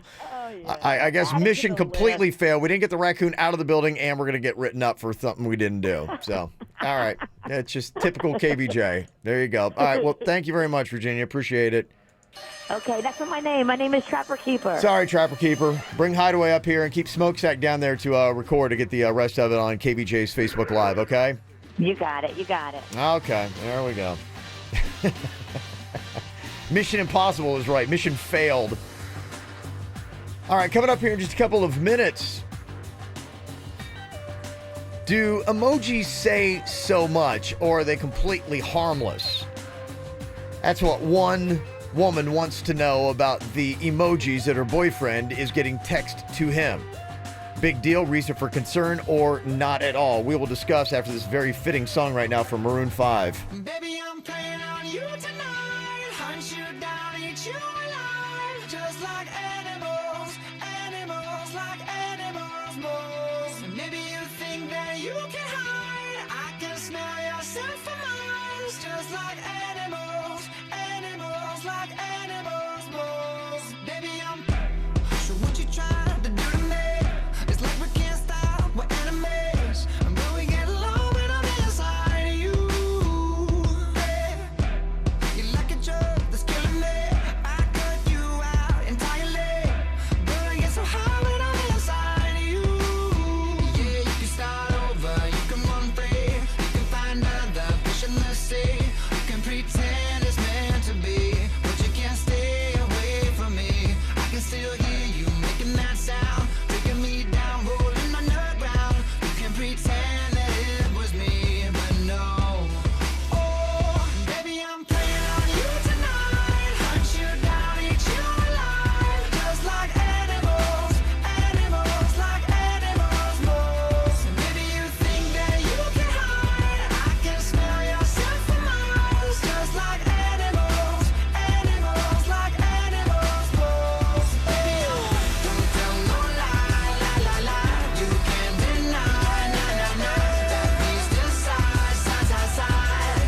I guess mission completely failed. We didn't get the raccoon out of the building, and we're going to get written up for something we didn't do. So, all right. It's just typical KVJ. There you go. All right. Well, thank you very much, Virginia. Appreciate it. Okay, that's not my name. My name is Trapper Keeper. Sorry, Trapper Keeper. Bring Hideaway up here and keep Smokestack down there to record to get the rest of it on KVJ's Facebook Live, okay? You got it. You got it. Okay. There we go. Mission Impossible is right. Mission failed. All right, coming up here in just a couple of minutes. Do emojis say so much, or are they completely harmless? That's what one woman wants to know about the emojis that her boyfriend is getting text to him. Big deal, reason for concern, or not at all? We will discuss after this very fitting song right now from Maroon 5. Baby, I'm playing on you tonight. Hunt you down, eat you alive. Just like animals, animals like animals, moles. Maybe you think that you can hide. I can smell yourself for miles. Just like animals, animals like animals, moles. Baby, I'm so what you trying to do to me? It's like we can't stop, we're enemies. But we get along when I'm inside of you. You're like a drug that's killing me. I cut you out entirely. But I get so high when I'm inside of you. Yeah, you can start over, you can run free. You can find other fish in the sea. You can pretend it's meant to be, but you can't stay away from me. I can still hear you making that sound, taking me down, rolling underground. You can pretend that it was me, but no. Oh, baby, I'm playing on you tonight. Hunt you down, eat you alive. Just like animals, animals like animals, moles. Maybe you think that you can hide. I can smell yourself for miles. Just like animals, animals like animals, moles. Baby, don't tell no lie, lie, lie, lie. You can't deny, nah, nah, nah. That beast inside, side, side, side.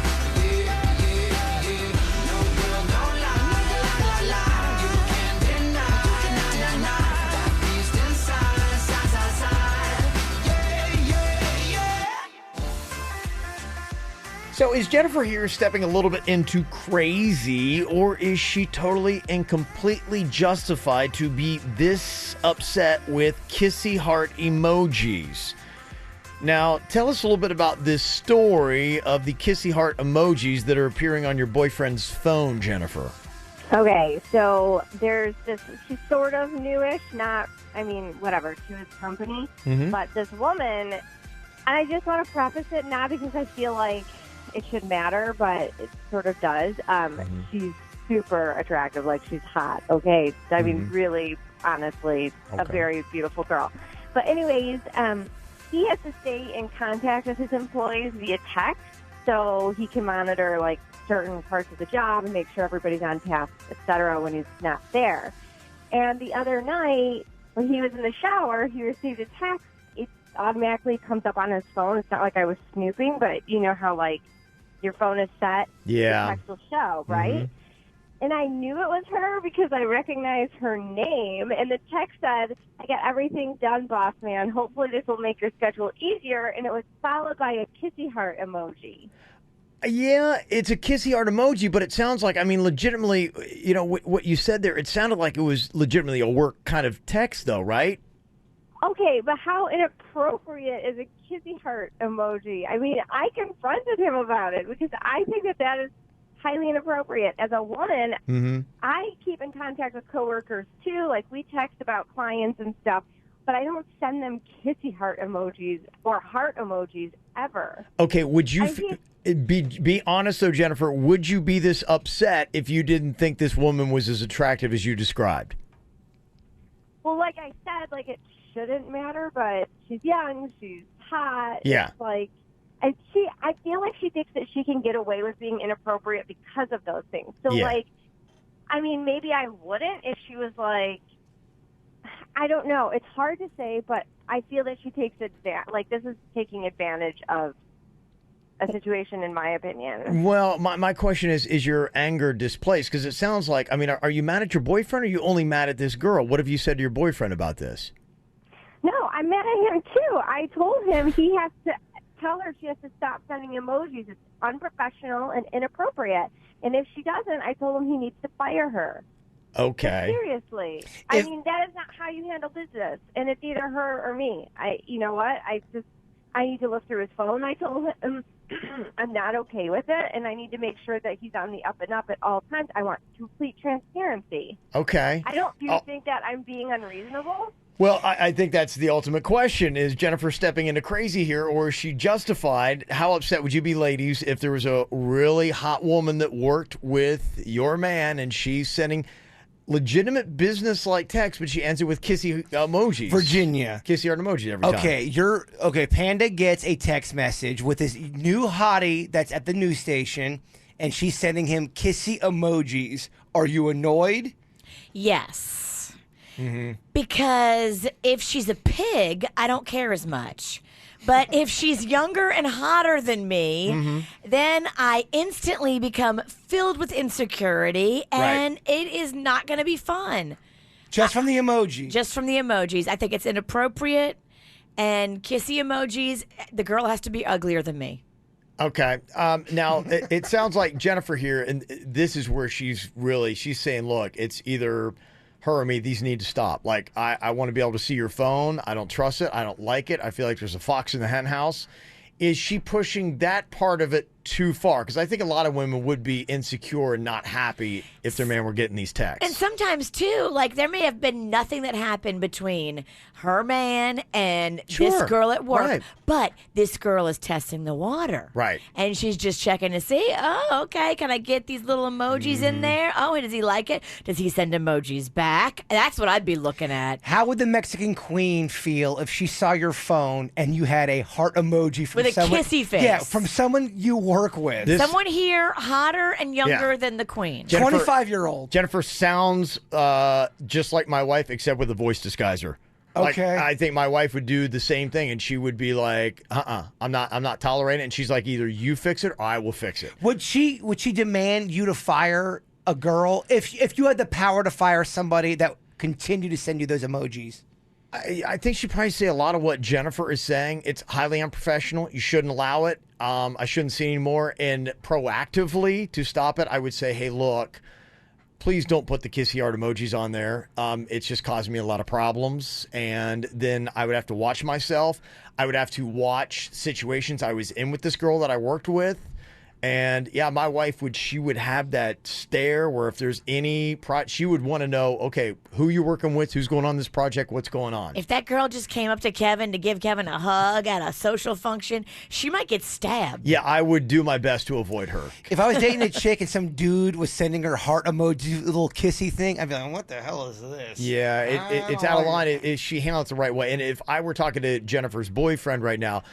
Yeah, yeah, yeah. No girl, don't lie, lie, lie, lie. You can't deny, nah, nah, nah. That beast inside, side, side, side. Yeah, yeah, yeah. So is Jennifer here stepping a little bit into crazy, or is she totally and completely justified to be this upset with kissy heart emojis? Now, tell us a little bit about this story of the kissy heart emojis that are appearing on your boyfriend's phone, Jennifer. Okay, so there's this, she's sort of newish, whatever, to his company. Mhm. But this woman, and I just want to preface it, not because I feel like it should matter, but it sort of does. She's super attractive, like she's hot, okay? I mean, really, honestly, a very beautiful girl. But anyways, he has to stay in contact with his employees via text, so he can monitor, like, certain parts of the job and make sure everybody's on task, etc., when he's not there. And the other night, when he was in the shower, he received a text. It automatically comes up on his phone. It's not like I was snooping, but you know how, like, your phone is set, Yeah. the text will show, right? And I knew it was her because I recognized her name. And the text said, I got everything done, boss man. Hopefully this will make your schedule easier. And it was followed by a kissy heart emoji. Yeah, it's a kissy heart emoji, but it sounds like, I mean, legitimately, you know, what you said there, it sounded like it was legitimately a work kind of text, though, right? Okay, but how inappropriate is a kissy heart emoji? I mean, I confronted him about it because I think that is highly inappropriate. As a woman, I keep in contact with coworkers too. Like, we text about clients and stuff, but I don't send them kissy heart emojis or heart emojis ever. Okay, would you be honest though, Jennifer? Would you be this upset if you didn't think this woman was as attractive as you described? Well, like I said, like, it shouldn't matter, but she's young, she's hot. Yeah. It's like, and I feel like she thinks that she can get away with being inappropriate because of those things. So, like, I mean, maybe I wouldn't if she was like, I don't know. It's hard to say, but I feel that she takes advantage. Like, this is taking advantage of a situation, in my opinion. Well, my question is your anger displaced? Because it sounds like, I mean, are you mad at your boyfriend or are you only mad at this girl? What have you said to your boyfriend about this? No, I'm mad at him, too. I told him he has to tell her she has to stop sending emojis. It's unprofessional and inappropriate. And if she doesn't, I told him he needs to fire her. Okay. But seriously. I mean, that is not how you handle business. And it's either her or me. You know what? I need to look through his phone. I told him I'm not okay with it, and I need to make sure that he's on the up and up at all times. I want complete transparency. Okay. Do you think that I'm being unreasonable? Well, I think that's the ultimate question. Is Jennifer stepping into crazy here, or is she justified? How upset would you be, ladies, if there was a really hot woman that worked with your man and she's sending legitimate business-like text, but she ends it with kissy emojis? Virginia. Kissy heart emoji every time. Okay, Panda gets a text message with this new hottie that's at the news station, and she's sending him kissy emojis. Are you annoyed? Yes. Because if she's a pig, I don't care as much. But if she's younger and hotter than me, then I instantly become filled with insecurity, and it is not going to be fun. Just from the emoji. Just from the emojis. I think it's inappropriate. And kissy emojis, the girl has to be uglier than me. Okay. Now, it sounds like Jennifer here, and this is where she's saying, look, it's either her or me. These need to stop. Like, I want to be able to see your phone. I don't trust it. I don't like it. I feel like there's a fox in the hen house. Is she pushing that part of it too far? Because I think a lot of women would be insecure and not happy if their man were getting these texts. And sometimes, too, like, there may have been nothing that happened between her man and this girl at work. But this girl is testing the water. Right. And she's just checking to see, oh, okay, can I get these little emojis in there? Oh, does he like it? Does he send emojis back? That's what I'd be looking at. How would the Mexican queen feel if she saw your phone and you had a heart emoji from with someone? A kissy face. Yeah, from someone you work with. Someone here hotter and younger than the queen. 25-year-old. Jennifer sounds just like my wife, except with a voice disguiser. Like, Okay. I think my wife would do the same thing, and she would be like, I'm not tolerating it. And she's like, either you fix it or I will fix it. Would she demand you to fire a girl if you had the power to fire somebody that continued to send you those emojis? I think she'd probably say a lot of what Jennifer is saying. It's highly unprofessional. You shouldn't allow it. I shouldn't see anymore. And proactively to stop it, I would say, hey, look, please don't put the kissy heart emojis on there. It's just causing me a lot of problems. And then I would have to watch myself. I would have to watch situations I was in with this girl that I worked with. And yeah, my wife would have that stare where if there's any she would want to know, okay, who you working with, who's going on this project, what's going on. If that girl just came up to Kevin to give Kevin a hug at a social function, she might get stabbed. Yeah, I would do my best to avoid her. If I was dating a chick and some dude was sending her heart emoji, little kissy thing, I'd be like, what the hell is this? Yeah, it's out of line. She handled it the right way. And if I were talking to Jennifer's boyfriend right now,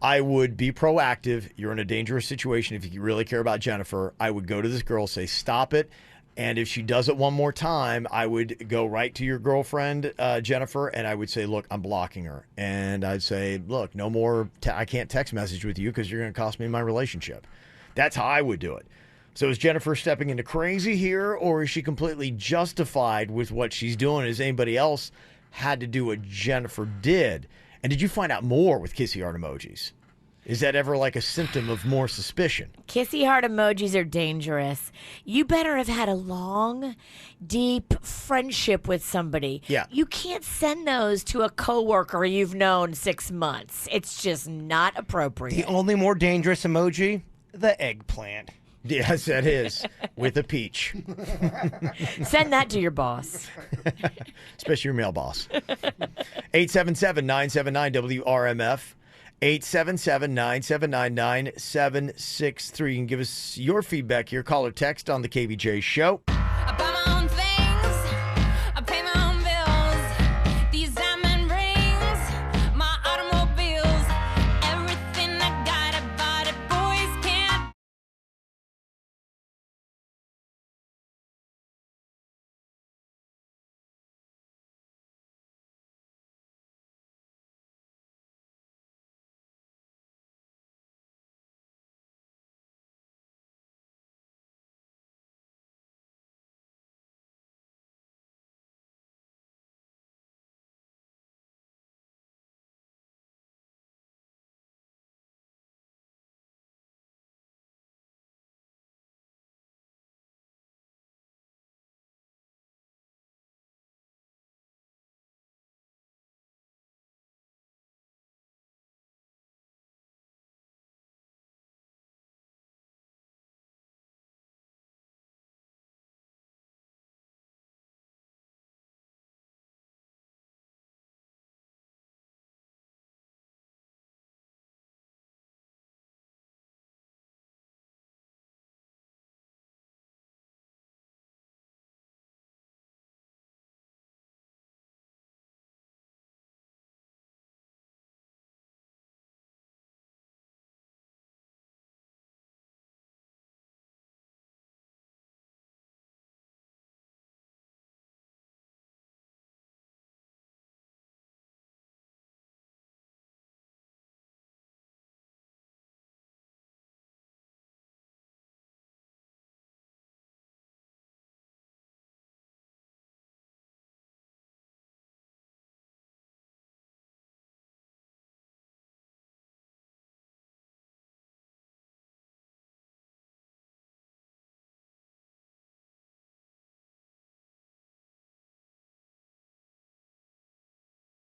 I would be proactive. You're in a dangerous situation. If you really care about Jennifer, I would go to this girl, say, stop it. And if she does it one more time, I would go right to your girlfriend, Jennifer, and I would say, look, I'm blocking her. And I'd say, look, no more, I can't text message with you because you're going to cost me my relationship. That's how I would do it. So is Jennifer stepping into crazy here, or is she completely justified with what she's doing? Has anybody else had to do what Jennifer did? And did you find out more with kissy heart emojis? Is that ever like a symptom of more suspicion? Kissy heart emojis are dangerous. You better have had a long, deep friendship with somebody. Yeah. You can't send those to a coworker you've known 6 months. It's just not appropriate. The only more dangerous emoji, the eggplant. Yes, that is. With a peach. Send that to your boss. Especially your mail boss. 877-979-WRMF. 877-979-9763. You can give us your feedback here. Call or text on the KVJ show. I buy my own things. I pay my own bills. These diamond rings, my automobiles, everything I got, I bought it. Boys can't.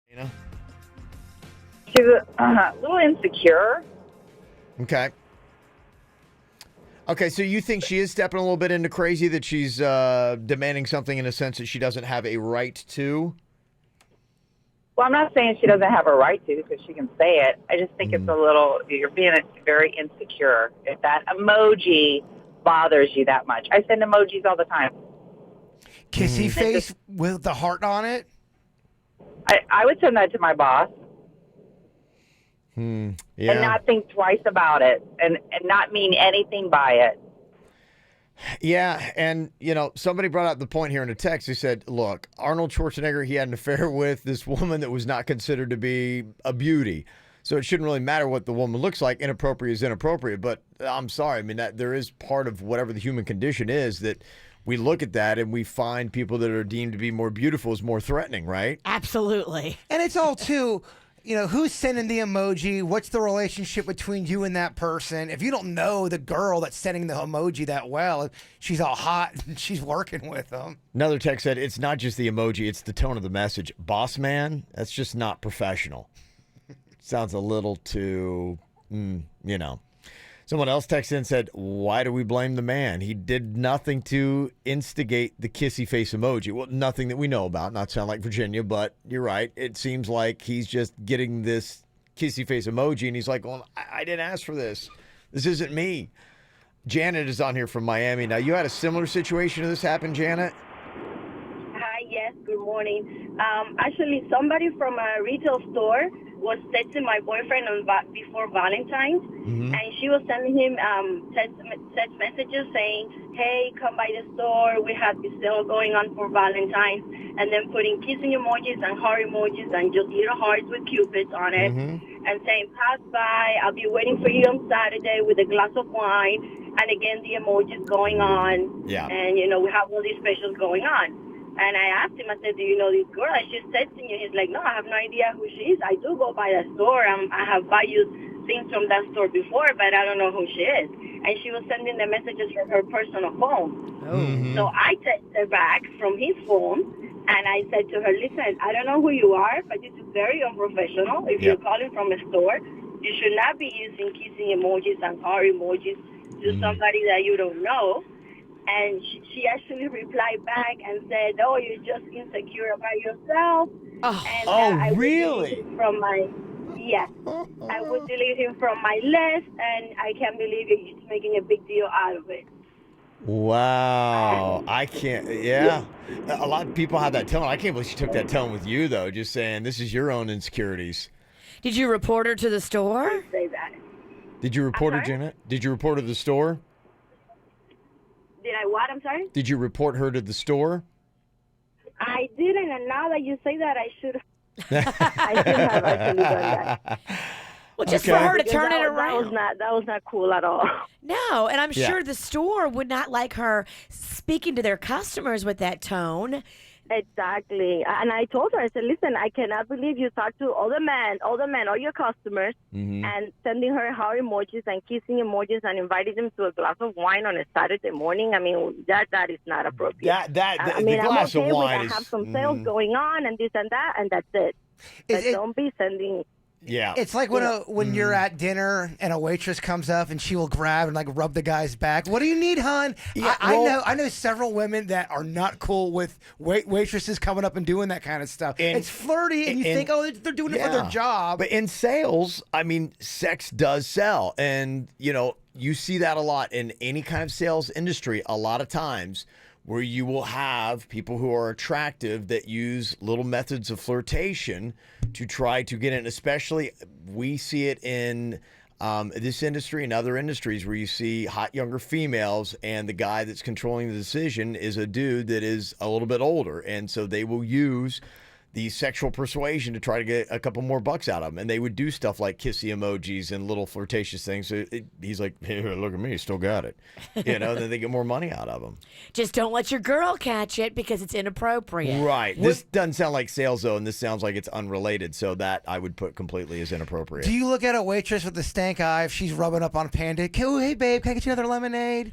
You know? She's a little insecure. Okay. Okay, so you think she is stepping a little bit into crazy, that she's demanding something in a sense that she doesn't have a right to? Well, I'm not saying she doesn't have a right to, because she can say it. I just think it's a little, you're being very insecure if that emoji bothers you that much. I send emojis all the time. Kissy face with the heart on it? I would send that to my boss. Yeah. And not think twice about it and not mean anything by it. Yeah, and, you know, somebody brought up the point here in a text. He said, look, Arnold Schwarzenegger, he had an affair with this woman that was not considered to be a beauty. So it shouldn't really matter what the woman looks like. Inappropriate is inappropriate. But I'm sorry. I mean, that there is part of whatever the human condition is that we look at that and we find people that are deemed to be more beautiful as more threatening, right? Absolutely. And it's all too, you know, who's sending the emoji? What's the relationship between you and that person? If you don't know the girl that's sending the emoji that well, she's all hot and she's working with them. Another text said, it's not just the emoji, it's the tone of the message. Boss man, that's just not professional. Sounds a little too, you know. Someone else texted in and said, why do we blame the man? He did nothing to instigate the kissy face emoji. Well, nothing that we know about. Not sound like Virginia, but you're right. It seems like he's just getting this kissy face emoji, and he's like, well, I didn't ask for this. This isn't me. Janet is on here from Miami. Now, you had a similar situation to this happen, Janet? Hi, yes, good morning. Actually, somebody from a retail store was texting my boyfriend before Valentine's, and she was sending him text messages saying, hey, come by the store, we have this sale going on for Valentine's, and then putting kissing emojis and heart emojis and just little hearts with cupids on it. and saying, pass by, I'll be waiting for you on Saturday with a glass of wine. And again, the emojis going on. Yeah. And, you know, we have all these specials going on. And I asked him, I said, do you know this girl? I just texting you. He's like, no, I have no idea who she is. I do go by that store. I have bought you things from that store before, but I don't know who she is. And she was sending the messages from her personal phone. Mm-hmm. So I texted her back from his phone, and I said to her, listen, I don't know who you are, but this is very unprofessional. If you're calling from a store, you should not be using kissing emojis and heart emojis to somebody that you don't know. And she actually replied back and said, oh, you're just insecure about yourself. And I would really? delete him from my, yes. I would delete him from my list, and I can't believe you're just making a big deal out of it. Wow. I can't. Yeah. A lot of people have that tone. I can't believe she took that tone with you, though, just saying this is your own insecurities. Did you report her to the store? Say that. Did you report her, Janet? Did you report her to the store? Did I what? I'm sorry? Did you report her to the store? I didn't, and now that you say that, I should have actually done that. Well, just for her to Because turn it that around. was not cool at all. No, and I'm Yeah. sure the store would not like her speaking to their customers with that tone. Exactly. And I told her, I said, listen, I cannot believe you talk to all your customers, and sending her heart emojis and kissing emojis and inviting them to a glass of wine on a Saturday morning. I mean, that is not appropriate. The glass I'm okay of wine with is. I have some sales going on and this and that, and that's it. But don't be sending... Yeah. It's like when you're at dinner and a waitress comes up and she will grab and like rub the guy's back. What do you need, hon? Yeah, I know several women that are not cool with waitresses coming up and doing that kind of stuff. It's flirty, and you think, oh, they're doing it for their job. But in sales, I mean, sex does sell, and you see that a lot in any kind of sales industry. A lot of times, where you will have people who are attractive that use little methods of flirtation to try to get in. Especially, we see it in this industry and other industries where you see hot younger females, and the guy that's controlling the decision is a dude that is a little bit older. And so they will use the sexual persuasion to try to get a couple more bucks out of him. And they would do stuff like kissy emojis and little flirtatious things. So he's like, hey, look at me, still got it. Then they get more money out of him. Just don't let your girl catch it because it's inappropriate. Right. This doesn't sound like sales, though, and this sounds like it's unrelated. So that I would put completely as inappropriate. Do you look at a waitress with a stank eye if she's rubbing up on Panda? Hey, babe, can I get you another lemonade?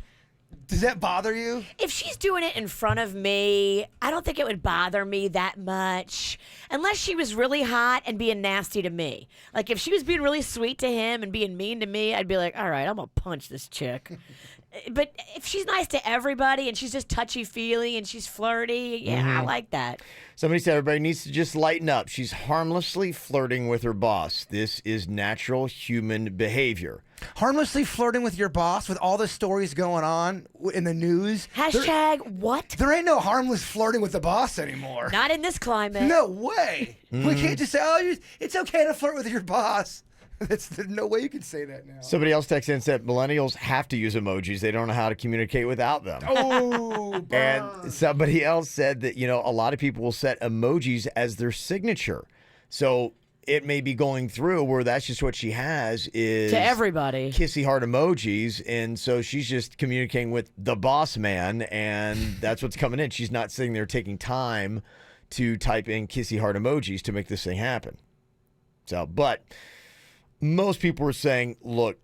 Does that bother you? If she's doing it in front of me, I don't think it would bother me that much. Unless she was really hot and being nasty to me. Like, if she was being really sweet to him and being mean to me, I'd be like, all right, I'm going to punch this chick. But if she's nice to everybody and she's just touchy-feely and she's flirty, I like that. Somebody said everybody needs to just lighten up. She's harmlessly flirting with her boss. This is natural human behavior. Harmlessly flirting with your boss with all the stories going on in the news. Hashtag what? There ain't no harmless flirting with the boss anymore. Not in this climate. No way. We can't just say, oh, it's okay to flirt with your boss. There's no way you can say that now. Somebody else texted in and said millennials have to use emojis. They don't know how to communicate without them. Oh, and somebody else said that, a lot of people will set emojis as their signature. So it may be going through where that's just what she has is to everybody kissy heart emojis. And so she's just communicating with the boss man, and that's what's coming in. She's not sitting there taking time to type in kissy heart emojis to make this thing happen. So, but most people were saying, look,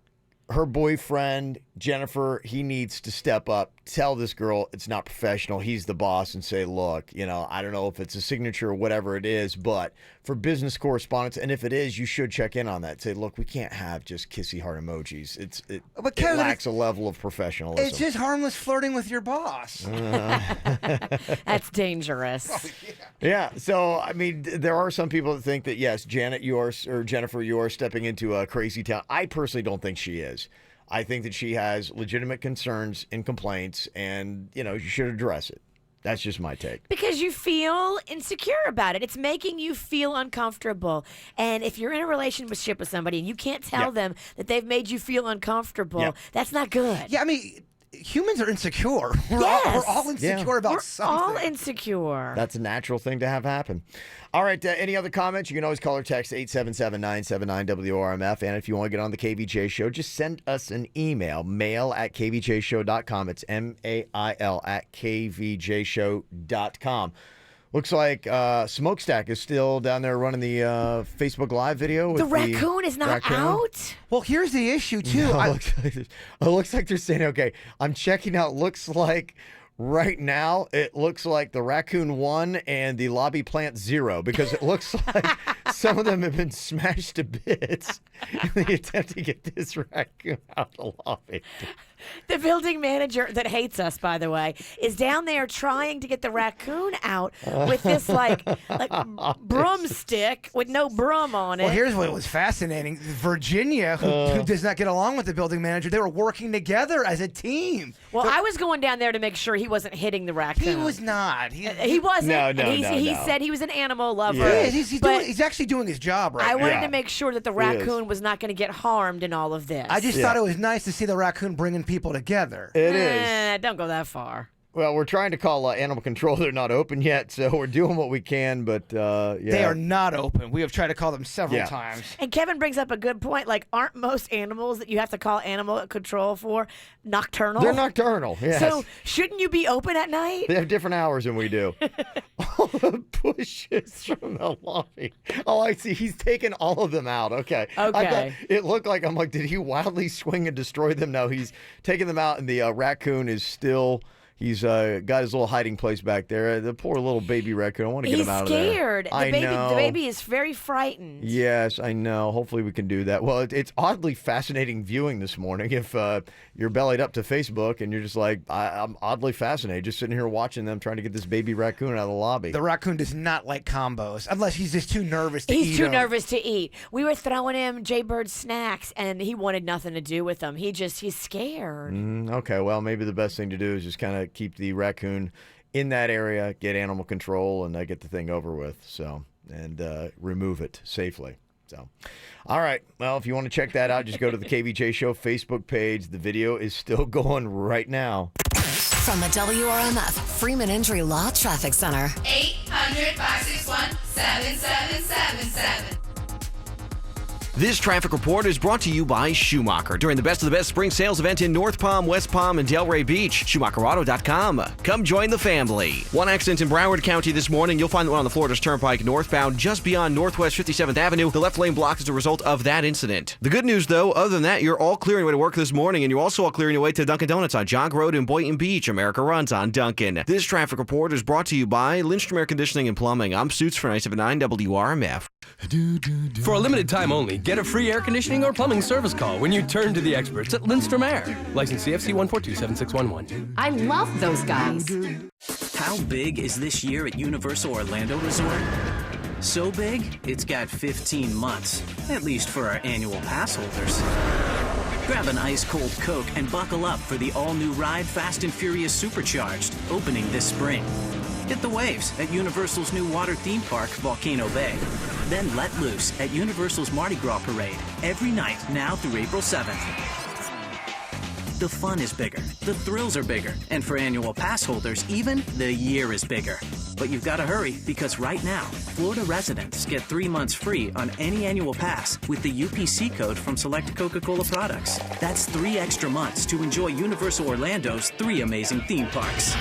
her boyfriend, Jennifer, he needs to step up, tell this girl it's not professional. He's the boss, and say, look, I don't know if it's a signature or whatever it is, but for business correspondence, and if it is, you should check in on that. Say, look, we can't have just kissy heart emojis. It lacks a level of professionalism. It's just harmless flirting with your boss. That's dangerous. Oh, Yeah. So, I mean, there are some people that think that, yes, Jennifer, you are stepping into a crazy town. I personally don't think she is. I think that she has legitimate concerns and complaints, and, you should address it. That's just my take. Because you feel insecure about it. It's making you feel uncomfortable. And if you're in a relationship with somebody and you can't tell them that they've made you feel uncomfortable, that's not good. Yeah, I mean, humans are insecure. Yes. We're all insecure about something. All insecure. That's a natural thing to have happen. All right, any other comments? You can always call or text 877-979-WRMF. And if you want to get on the KVJ show, just send us an email, mail@kvjshow.com. It's mail@kvjshow.com. Looks like Smokestack is still down there running the Facebook Live video. With The raccoon is not out? Well, here's the issue, too. No, it looks like they're saying, okay, I'm checking out. Looks like right now, it looks like the raccoon 1 and the lobby plant 0, because it looks like some of them have been smashed to bits in the attempt to get this raccoon out of the lobby. The building manager that hates us, by the way, is down there trying to get the raccoon out with this like broomstick with no broom on it. Well, here's what was fascinating. Virginia, who does not get along with the building manager, they were working together as a team. Well, I was going down there to make sure he wasn't hitting the raccoon. He was not. He wasn't. No, He said he was an animal lover. Yeah, he's actually doing his job right now. I wanted to make sure that the raccoon was not going to get harmed in all of this. I just thought it was nice to see the raccoon bringing people together. It is. Don't go that far. Well, we're trying to call animal control. They're not open yet, so we're doing what we can, but yeah. They are not open. We have tried to call them several times. And Kevin brings up a good point. Like, aren't most animals that you have to call animal control for nocturnal? They're nocturnal, yes. So shouldn't you be open at night? They have different hours than we do. All the bushes from the lobby. Oh, I see. He's taken all of them out. Okay. I thought it looked like, I'm like, did he wildly swing and destroy them? No, he's taking them out, and the raccoon is still... He's got his little hiding place back there. The poor little baby raccoon. I want to get him out of there. He's scared. The baby is very frightened. Yes, I know. Hopefully we can do that. Well, it's oddly fascinating viewing this morning. If you're bellied up to Facebook and you're just like, I'm oddly fascinated, just sitting here watching them trying to get this baby raccoon out of the lobby. The raccoon does not like combos unless he's just too nervous to eat. He's too nervous to eat. We were throwing him Jaybird snacks, and he wanted nothing to do with them. He's scared. Okay, well, maybe the best thing to do is just kind of keep the raccoon in that area, get animal control, and get the thing over with. So, and remove it safely. So, all right. Well, if you want to check that out, just go to the KVJ Show Facebook page. The video is still going right now. From the WRMF Freeman Injury Law Traffic Center. 800-561-7777. This traffic report is brought to you by Schumacher during the Best of the Best spring sales event in North Palm, West Palm, and Delray Beach. SchumacherAuto.com. Come join the family. One accident in Broward County this morning. You'll find the one on the Florida's Turnpike northbound just beyond Northwest 57th Avenue. The left lane blocked as a result of that incident. The good news, though, other than that, you're all clearing your way to work this morning, and you're also all clearing your way to Dunkin' Donuts on Jog Road in Boynton Beach. America runs on Dunkin'. This traffic report is brought to you by Lindstrom Air Conditioning and Plumbing. I'm Suits for 979 WRMF. For a limited time only, get a free air conditioning or plumbing service call when you turn to the experts at Lindstrom Air. License CFC 1427611. I love those guys. How big is this year at Universal Orlando Resort? So big, it's got 15 months, at least for our annual pass holders. Grab an ice-cold Coke and buckle up for the all-new ride Fast and Furious Supercharged, opening this spring. Hit the waves at Universal's new water theme park, Volcano Bay. Then let loose at Universal's Mardi Gras Parade every night now through April 7th. The fun is bigger, the thrills are bigger, and for annual pass holders, even the year is bigger. But you've got to hurry because right now, Florida residents get 3 months free on any annual pass with the UPC code from select Coca-Cola products. That's 3 extra months to enjoy Universal Orlando's 3 amazing theme parks.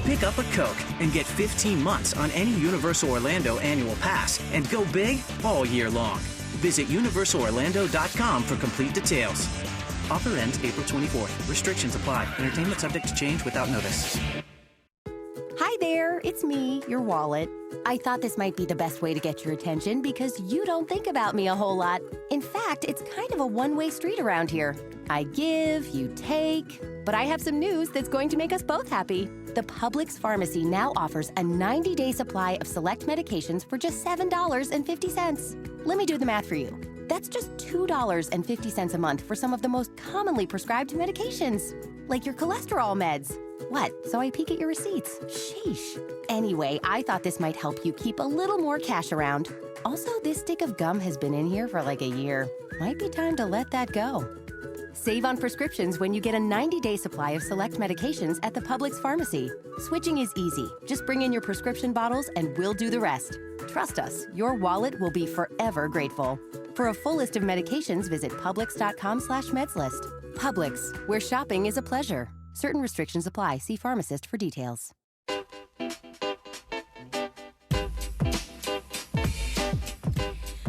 Pick up a Coke and get 15 months on any Universal Orlando annual pass and go big all year long. Visit universalorlando.com for complete details. Offer ends April 24th. Restrictions apply. Entertainment subject to change without notice. Hi there, it's me, your wallet. I thought this might be the best way to get your attention because you don't think about me a whole lot. In fact, it's kind of a one-way street around here. I give, you take. But I have some news that's going to make us both happy. The Publix Pharmacy now offers a 90-day supply of select medications for just $7.50. Let me do the math for you. That's just $2.50 a month for some of the most commonly prescribed medications, like your cholesterol meds. What? So I peek at your receipts. Sheesh. Anyway, I thought this might help you keep a little more cash around. Also, this stick of gum has been in here for like a year. Might be time to let that go. Save on prescriptions when you get a 90-day supply of select medications at the Publix pharmacy. Switching is easy. Just bring in your prescription bottles and we'll do the rest. Trust us, your wallet will be forever grateful. For a full list of medications, visit Publix.com/medslist. Publix, where shopping is a pleasure. Certain restrictions apply. See pharmacist for details.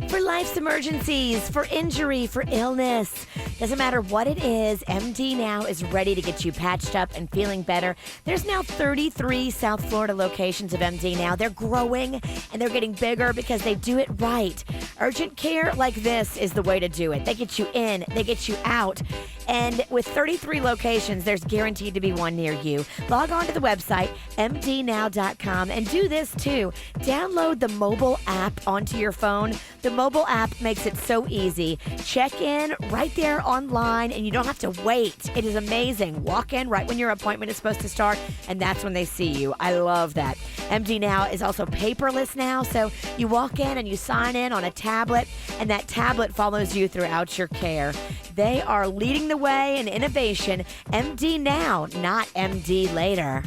For life's emergencies, for injury, for illness. Doesn't matter what it is, MD Now is ready to get you patched up and feeling better. There's now 33 South Florida locations of MD Now. They're growing and they're getting bigger because they do it right. Urgent care like this is the way to do it. They get you in, they get you out. And with 33 locations, there's guaranteed to be one near you. Log on to the website, mdnow.com, and do this too. Download the mobile app onto your phone. The mobile app makes it so easy. Check in right there online, and you don't have to wait. It is amazing. Walk in right when your appointment is supposed to start, and that's when they see you. I love that. MD Now is also paperless now, so you walk in and you sign in on a tablet, and that tablet follows you throughout your care. They are leading the way in innovation. MD Now, not MD later.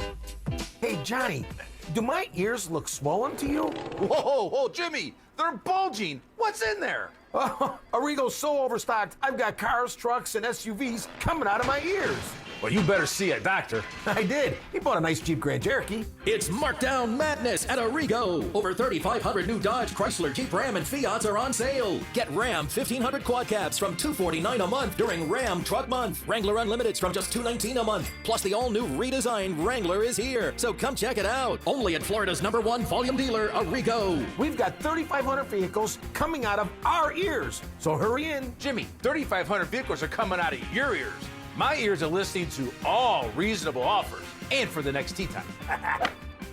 Hey, Johnny, do my ears look swollen to you? Whoa, Jimmy, they're bulging. What's in there? Arrigo's so overstocked, I've got cars, trucks, and SUVs coming out of my ears. Well, you better see a doctor. I did. He bought a nice Jeep Grand Cherokee. It's markdown madness at Arrigo. Over 3,500 new Dodge, Chrysler, Jeep, Ram, and Fiats are on sale. Get Ram 1,500 quad cabs from $249 a month during Ram Truck Month. Wrangler Unlimiteds from just $219 a month. Plus, the all-new redesigned Wrangler is here. So come check it out. Only at Florida's #1 volume dealer, Arrigo. We've got 3,500 vehicles coming out of our ears. So hurry in. Jimmy, 3,500 vehicles are coming out of your ears. My ears are listening to all reasonable offers, and for the next tea time.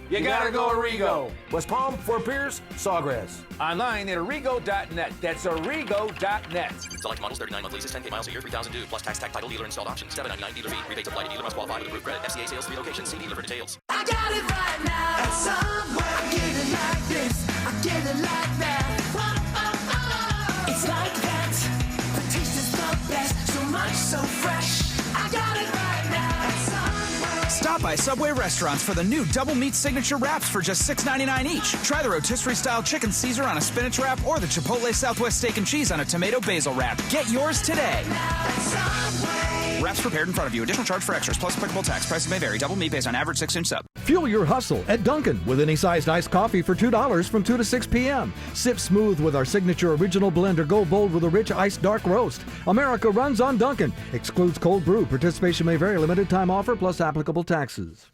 You gotta go Arrigo. West Palm, Fort Pierce, Sawgrass. Online at arrigo.net. That's arrigo.net. Select models, 39 month leases, 10K miles a year, 3,000 due, plus tax, title, dealer installed options, $7.99 dealer fee. Rebates apply to dealer, must qualify with approved credit. FCA sales, 3 locations. See dealer for details. I got it right now. And somewhere I get it like this. I get it like that. It's like that. The taste is the best. So much, so fresh. I got it right now. Somewhere. Stop by Subway restaurants for the new double meat signature wraps for just $6.99 each. Try the rotisserie style chicken Caesar on a spinach wrap or the Chipotle Southwest steak and cheese on a tomato basil wrap. Get yours today. Wraps prepared in front of you. Additional charge for extras plus applicable tax. Prices may vary. Double meat based on average 6-inch sub. Fuel your hustle at Dunkin' with any sized iced coffee for $2 from 2 to 6 p.m. Sip smooth with our signature original blend or go bold with a rich iced dark roast. America runs on Dunkin'. Excludes cold brew. Participation may vary. Limited time offer plus applicable taxes.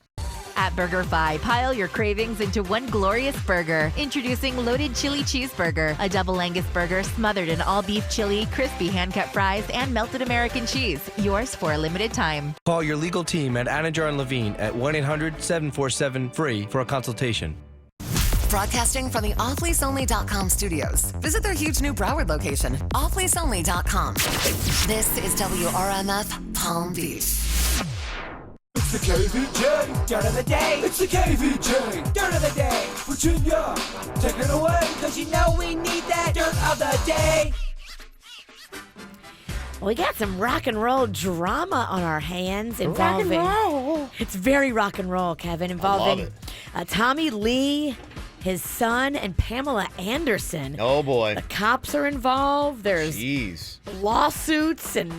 At BurgerFi, pile your cravings into one glorious burger. Introducing Loaded Chili Cheeseburger, a double Angus burger smothered in all beef chili, crispy hand-cut fries, and melted American cheese. Yours for a limited time. Call your legal team at Anajar and Levine at 1-800-747-FREE for a consultation. Broadcasting from the offleaseonly.com studios. Visit their huge new Broward location, offleaseonly.com. This is WRMF Palm Beach. It's the KVJ Dirt of the Day. It's the KVJ Dirt of the Day. Virginia, take it away, because you know we need that Dirt of the Day. We got some rock and roll drama on our hands involving. Rock and roll. It's very rock and roll, Kevin. Involving Tommy Lee, his son, and Pamela Anderson. Oh boy! The cops are involved. There's lawsuits and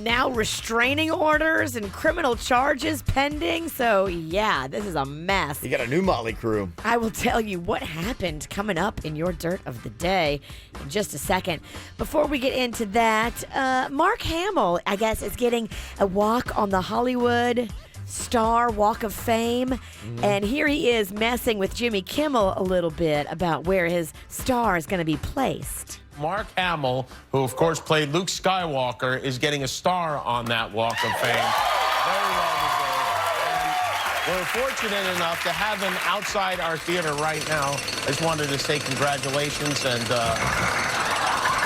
now restraining orders and criminal charges pending. So yeah, this is a mess. You got a new motley crew. I will tell you what happened coming up in your Dirt of the Day in just a second. Before we get into that, Mark Hamill, I guess, is getting a walk on the Hollywood Star Walk of Fame. And here he is messing with Jimmy Kimmel a little bit about where his star is going to be placed. Mark Hamill, who of course played Luke Skywalker, is getting a star on that Walk of Fame. Very well deserved. And we're fortunate enough to have him outside our theater right now. I just wanted to say congratulations and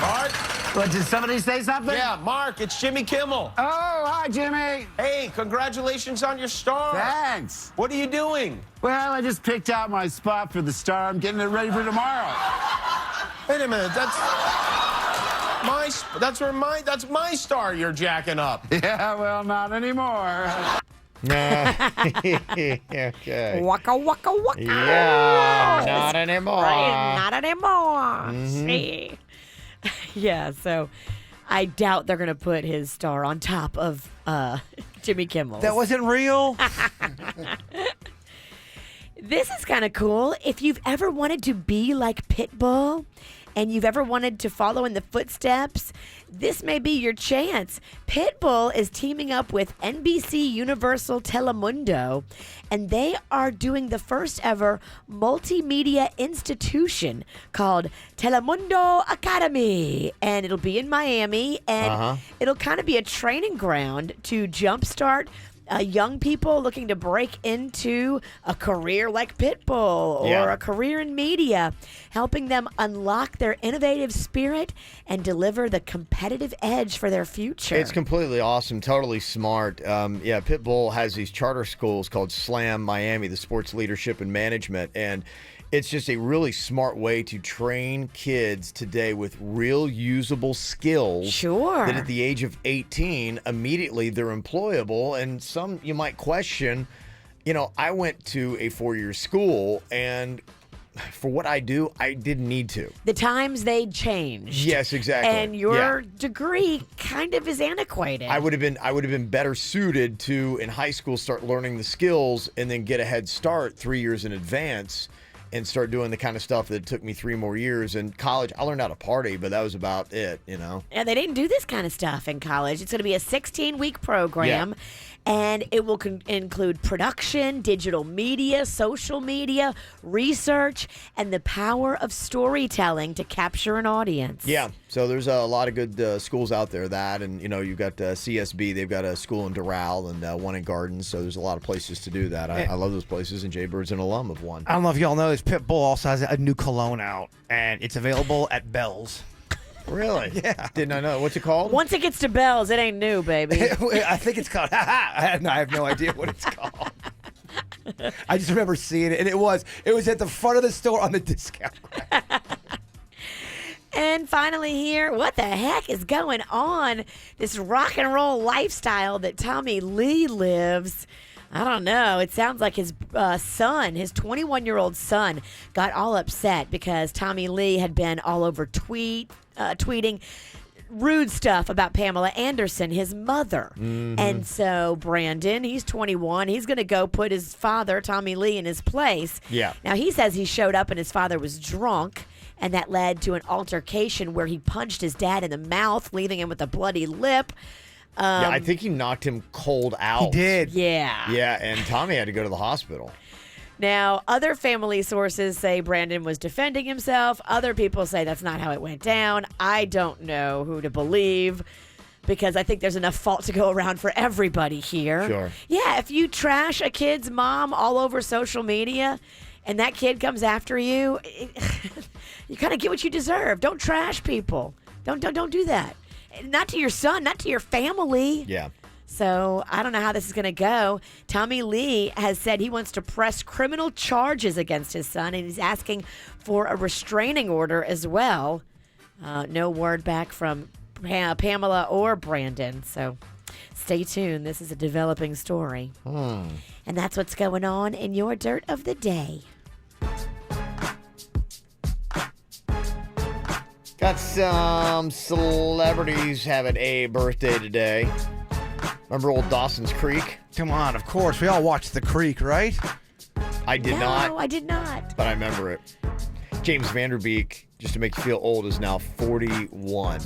Mark. What, did somebody say something? Yeah, Mark, it's Jimmy Kimmel. Oh, hi, Jimmy. Hey, congratulations on your star. Thanks. What are you doing? Well, I just picked out my spot for the star. I'm getting it ready for tomorrow. Wait a minute, that's... My that's my star you're jacking up. Yeah, well, not anymore. Okay. Waka waka waka. Yeah, not anymore. Right, not anymore. Mhm. See? Yeah, so I doubt they're going to put his star on top of Jimmy Kimmel's. That wasn't real. This is kind of cool. If you've ever wanted to be like Pitbull and you've ever wanted to follow in the footsteps, this may be your chance. Pitbull is teaming up with NBC Universal Telemundo, and they are doing the first ever multimedia institution called Telemundo Academy. And it'll be in Miami, and it'll kind of be a training ground to jumpstart young people looking to break into a career like Pitbull or a career in media, helping them unlock their innovative spirit and deliver the competitive edge for their future. It's completely awesome, totally smart. Pitbull has these charter schools called SLAM Miami, the Sports Leadership and Management, and it's just a really smart way to train kids today with real usable skills. Sure. That at the age of 18, immediately they're employable. And some you might question, I went to a 4-year school, and for what I do, I didn't need to. The times they changed. Yes, exactly. And your degree kind of is antiquated. I would have been better suited to, in high school, start learning the skills and then get a head start 3 years in advance and start doing the kind of stuff that took me 3 more years. In college, I learned how to party, but that was about it, And they didn't do this kind of stuff in college. It's going to be a 16-week program. And it will include production, digital media, social media, research, and the power of storytelling to capture an audience. Yeah, so there's a lot of good schools out there. And you've got CSB. They've got a school in Doral and one in Gardens. So there's a lot of places to do that. I love those places, and Jay Bird's an alum of one. I don't know if y'all know this. Pitbull also has a new cologne out, and it's available at Bell's. Really? Yeah. Didn't I know? What's it called? Once it gets to Bell's, it ain't new, baby. I think it's called. I have no idea what it's called. I just remember seeing it, and it was at the front of the store on the discount rack. And finally here, what the heck is going on? This rock and roll lifestyle that Tommy Lee lives. I don't know. It sounds like his son, his 21-year-old son, got all upset because Tommy Lee had been all over tweeting rude stuff about Pamela Anderson, his mother. Mm-hmm. And so Brandon, he's 21. He's going to go put his father, Tommy Lee, in his place. Yeah. Now, he says he showed up and his father was drunk, and that led to an altercation where he punched his dad in the mouth, leaving him with a bloody lip. I think he knocked him cold out. He did. Yeah. Yeah, and Tommy had to go to the hospital. Now, other family sources say Brandon was defending himself. Other people say that's not how it went down. I don't know who to believe because I think there's enough fault to go around for everybody here. Sure. Yeah, if you trash a kid's mom all over social media and that kid comes after you, you kind of get what you deserve. Don't trash people. Don't do that. Not to your son, not to your family. Yeah. So I don't know how this is going to go. Tommy Lee has said he wants to press criminal charges against his son, and he's asking for a restraining order as well. No word back from Pamela or Brandon. So stay tuned. This is a developing story. And that's what's going on in your Dirt of the Day. Got some celebrities having a birthday today. Remember old Dawson's Creek? Come on, of course. We all watched The Creek, right? I did not. No, I did not. But I remember it. James Vanderbeek, just to make you feel old, is now 41.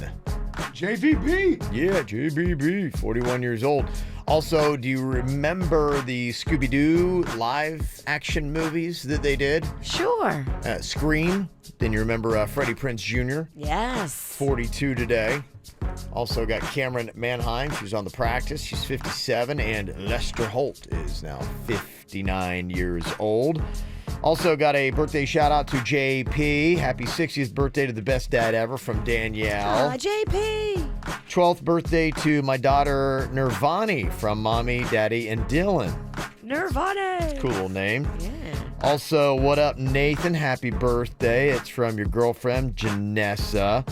JVB. Yeah, JBB, 41 years old. Also, do you remember the Scooby-Doo live action movies that they did? Sure. Scream. Then you remember Freddie Prinze Jr.? Yes. 42 today. Also got Cameron Manheim. She's on The Practice. She's 57. And Lester Holt is now 59 years old. Also got a birthday shout out to JP. Happy 60th birthday to the best dad ever from Danielle. JP. 12th birthday to my daughter Nirvani from Mommy, Daddy, and Dylan. Nirvana. Cool little name. Yeah. Also, what up, Nathan? Happy birthday. It's from your girlfriend, Janessa.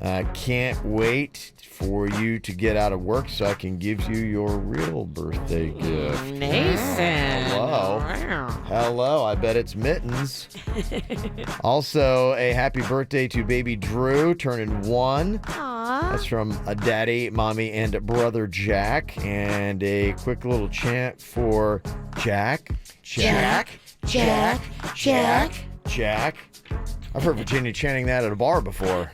I can't wait for you to get out of work so I can give you your real birthday gift. Nathan. Hello. Wow. Hello. I bet it's Mittens. Also, a happy birthday to baby Drew, turning 1. Aww. That's from a daddy, mommy, and brother Jack. And a quick little chant for Jack. Jack. Jack. Jack. Jack. I've heard Virginia chanting that at a bar before.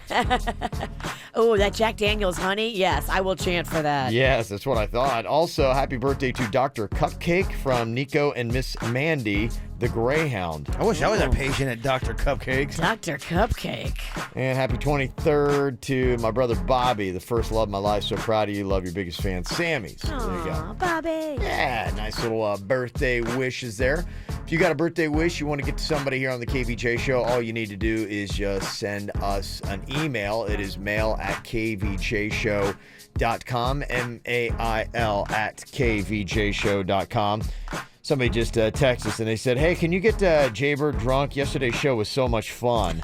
Oh, that Jack Daniels honey? Yes, I will chant for that. Yes, that's what I thought. Also, happy birthday to Dr. Cupcake from Nico and Miss Mandy, the Greyhound. I wish I was a patient at Dr. Cupcakes. Dr. Cupcake. And happy 23rd to my brother Bobby, the first love of my life. So proud of you. Love your biggest fan, Sammy's. There you go. Aw, Bobby. Yeah, nice little birthday wishes there. If you got a birthday wish you want to get to somebody here on the KVJ show, all you need to do is just send us an email. It is mail@kvjshow.com, mail@kvjshow.com. Somebody just texted us and they said, hey, can you get Jaybird drunk? Yesterday's show was so much fun.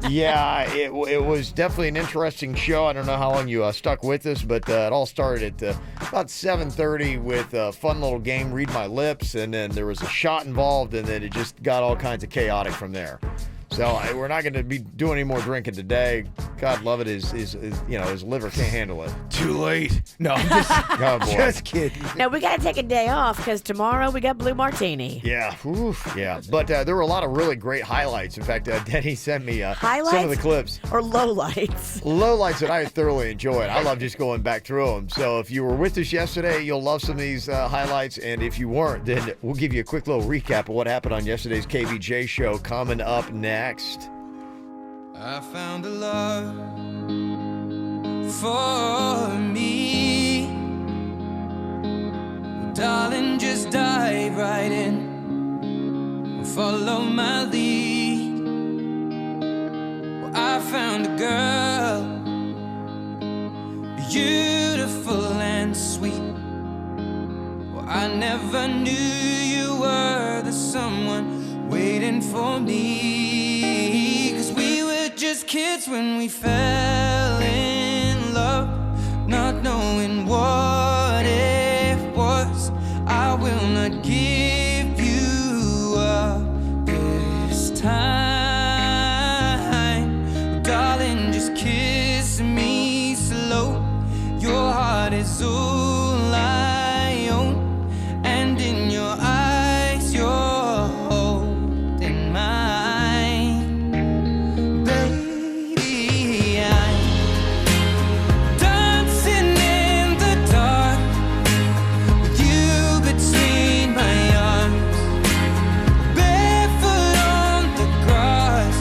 Yeah, it was definitely an interesting show. I don't know how long you stuck with us, but it all started at about 7:30 with a fun little game, Read My Lips, and then there was a shot involved, and then it just got all kinds of chaotic from there. So we're not going to be doing any more drinking today. God love it. His liver can't handle it. Too late. No, I'm just kidding. Now, we got to take a day off because tomorrow we got Blue Martini. Yeah. Oof, yeah. But there were a lot of really great highlights. In fact, Denny sent me highlights some of the clips. Or lowlights? Lowlights that I thoroughly enjoyed. I love just going back through them. So if you were with us yesterday, you'll love some of these highlights. And if you weren't, then we'll give you a quick little recap of what happened on yesterday's KVJ show coming up next. I found a love for me. Well, darling, just dive right in. Follow my lead. Well, I found a girl, beautiful and sweet. Well, I never knew you were the someone waiting for me. 'Cause we were just kids when we fell in love, not knowing what it was. I will not give you up this time. Oh, darling, just kiss me slow. Your heart is all I own, and in your eyes you're holding mine. Baby, I'm dancing in the dark with you between my arms, barefoot on the grass,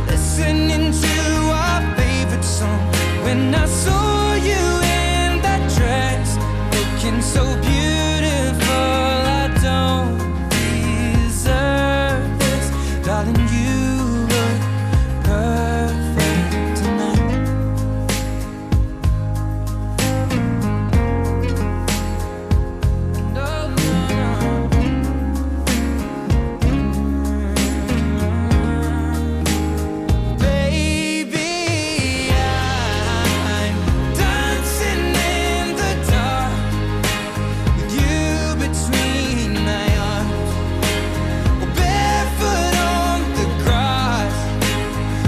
listening to our favorite song. When I saw you in that dress, looking so beautiful, I don't deserve this. Darling, you look perfect tonight. No, no, no. Baby, I'm dancing in the dark with you between my arms, or barefoot on the grass,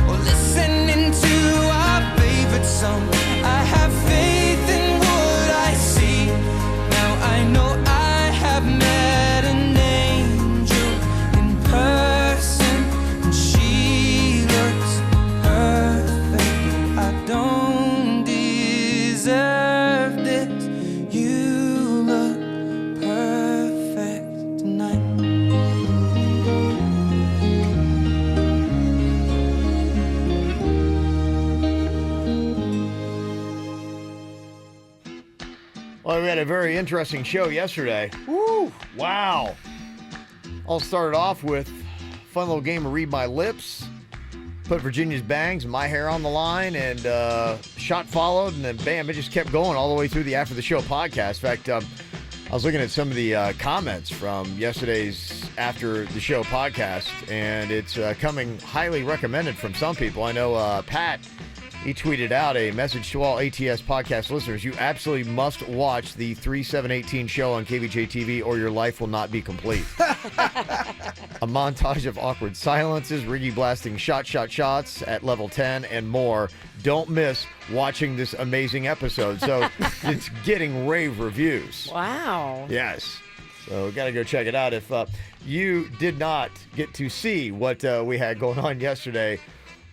or listening to our favorite song. I have faith in what I see. Now I know I have met an angel in person, and she looks perfect. I don't deserve this. You look perfect tonight. Well, we had a very interesting show yesterday. Woo! Wow. All started off with a fun little game of Read My Lips. Put Virginia's bangs, my hair on the line, and shot followed, and then bam, it just kept going all the way through the After the Show podcast. In fact, I was looking at some of the comments from yesterday's After the Show podcast, and it's coming highly recommended from some people. I know Pat He tweeted out a message to all ATS podcast listeners. You absolutely must watch the 3718 show on KVJ TV or your life will not be complete. A montage of awkward silences, Riggy blasting shots at level 10, and more. Don't miss watching this amazing episode. So it's getting rave reviews. Wow. Yes. So got to go check it out. If you did not get to see what we had going on yesterday,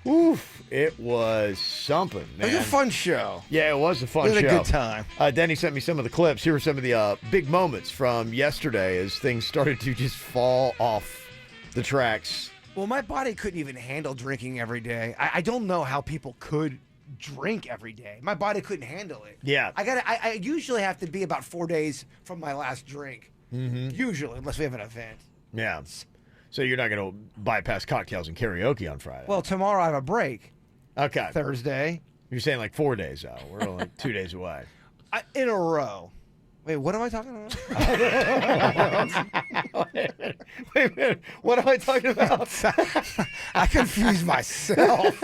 oof, it was something, man. It was a fun show. Yeah, it was a fun show. It was a good time. Denny sent me some of the clips. Here were some of the big moments from yesterday as things started to just fall off the tracks. Well, my body couldn't even handle drinking every day. I don't know how people could drink every day. My body couldn't handle it. Yeah. I usually have to be about 4 days from my last drink. Mm-hmm. Usually, unless we have an event. Yeah. So you're not going to bypass cocktails and karaoke on Friday? Well, tomorrow I have a break. Okay. Thursday. You're saying like 4 days, though. We're only 2 days away. In a row. Wait, what am I talking about? Wait a minute. What am I talking about? I confused myself.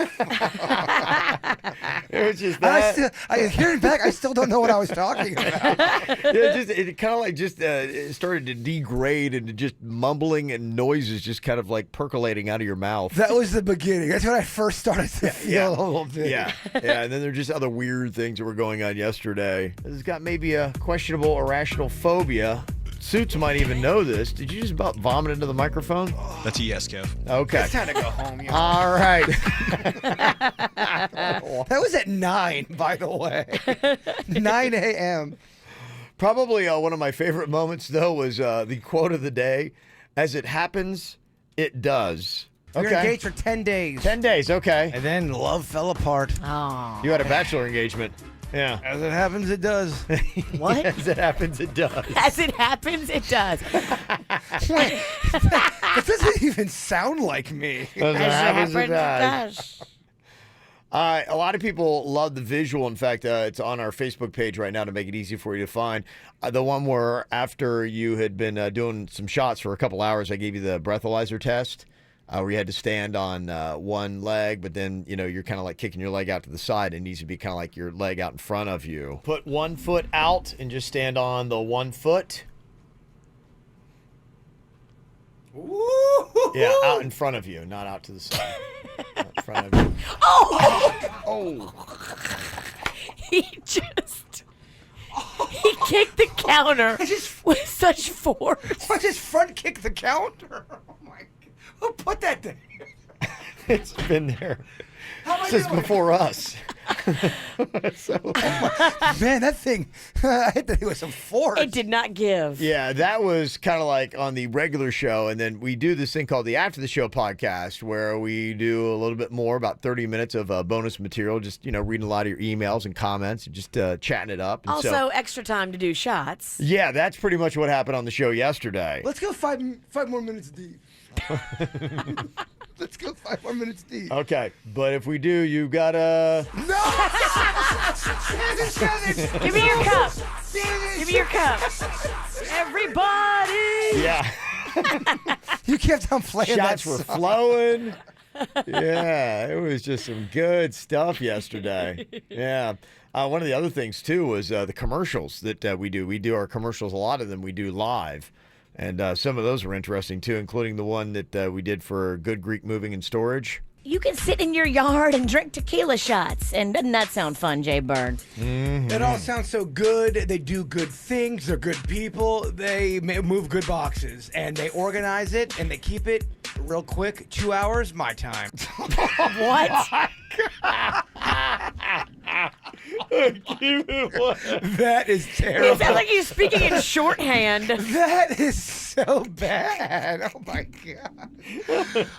It was just that. Hearing back, I still don't know what I was talking about. It kind of like it started to degrade into just mumbling and noises just kind of like percolating out of your mouth. That was the beginning. That's when I first started to feel a little bit. Yeah. Yeah. And then there are just other weird things that were going on yesterday. It's got maybe a questionable irrational phobia. Suits might even know this. Did you just about vomit into the microphone? That's a yes, Kev. Okay. It's time to go home. All right. That was at 9, by the way. 9 a.m. Probably one of my favorite moments, though, was the quote of the day. As it happens, it does. We were engaged for 10 days. 10 days, okay. And then love fell apart. Oh. You had a bachelor engagement. Yeah. As it happens, it does. What? As it happens, it does. As it happens, it does. Wait, that doesn't even sound like me. As it happens, it does. A lot of people love the visual. In fact, it's on our Facebook page right now to make it easy for you to find. The one where after you had been doing some shots for a couple hours, I gave you the breathalyzer test. Where you had to stand on one leg, but then, you're kind of like kicking your leg out to the side. It needs to be kind of like your leg out in front of you. Put one foot out and just stand on the one foot. Ooh. Yeah, out in front of you, not out to the side. Out in front of you. Oh! He kicked the counter with such force. I just front kicked the counter. Oh my God. Who put that there? It's been there since before us. Man, that thing, I hit that thing with some force. It did not give. Yeah, that was kind of like on the regular show. And then we do this thing called the After the Show podcast where we do a little bit more, about 30 minutes of bonus material, just, reading a lot of your emails and comments and just chatting it up. And also, extra time to do shots. Yeah, that's pretty much what happened on the show yesterday. Let's go five more minutes deep. Let's go 5 more minutes deep. Okay, but if we do, you gotta... No! Give me your cup. Give me your cup. Everybody. Yeah. You kept on playing Shots that were song. flowing. Yeah, it was just some good stuff yesterday. Yeah. One of the other things, too, was the commercials that we do. We do our commercials, a lot of them we do live. And some of those were interesting, too, including the one that we did for Good Greek Moving and Storage. You can sit in your yard and drink tequila shots. And doesn't that sound fun, Jay Bird? Mm-hmm. It all sounds so good. They do good things. They're good people. They move good boxes. And they organize it, and they keep it real quick. 2 hours, my time. What? That is terrible. It sounds like you're speaking in shorthand. That is so bad. Oh, my God.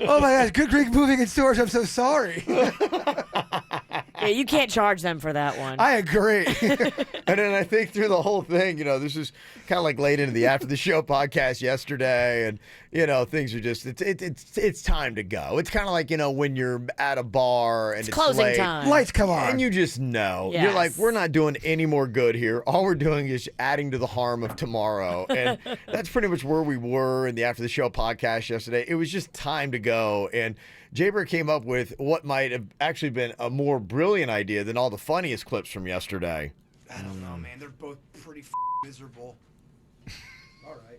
Oh, my gosh. Good Greek Moving and Storage. I'm so sorry. Yeah, you can't charge them for that one. I agree. And then I think through the whole thing, this is kind of like late into the After the Show podcast yesterday, and things are just it's time to go. It's kind of like when you're at a bar and it's closing late, time. Lights come on, and you just know Yes. you're like, we're not doing any more good here. All we're doing is adding to the harm of tomorrow, and that's pretty much where we were in the After the Show podcast yesterday. It was just time to go, and Jaybird came up with what might have actually been a more brilliant idea than all the funniest clips from yesterday. I don't know, man. They're both pretty miserable. All right.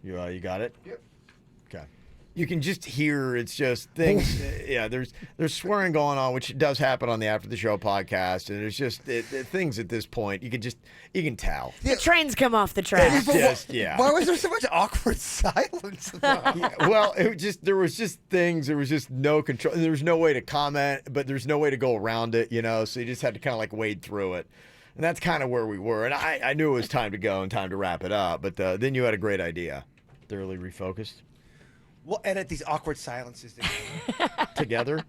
You got it? Yep. Okay. You can just hear it's just things. Yeah, there's swearing going on, which does happen on the After the Show podcast, and it's just things at this point. You can tell. The trains come off the track. It's just Why was there so much awkward silence? Well, there was just things. There was just no control. There was no way to comment, but there's no way to go around it. So you just had to kind of like wade through it. And that's kind of where we were. And I knew it was time to go and time to wrap it up. But then you had a great idea. Thoroughly refocused. We'll edit these awkward silences Together?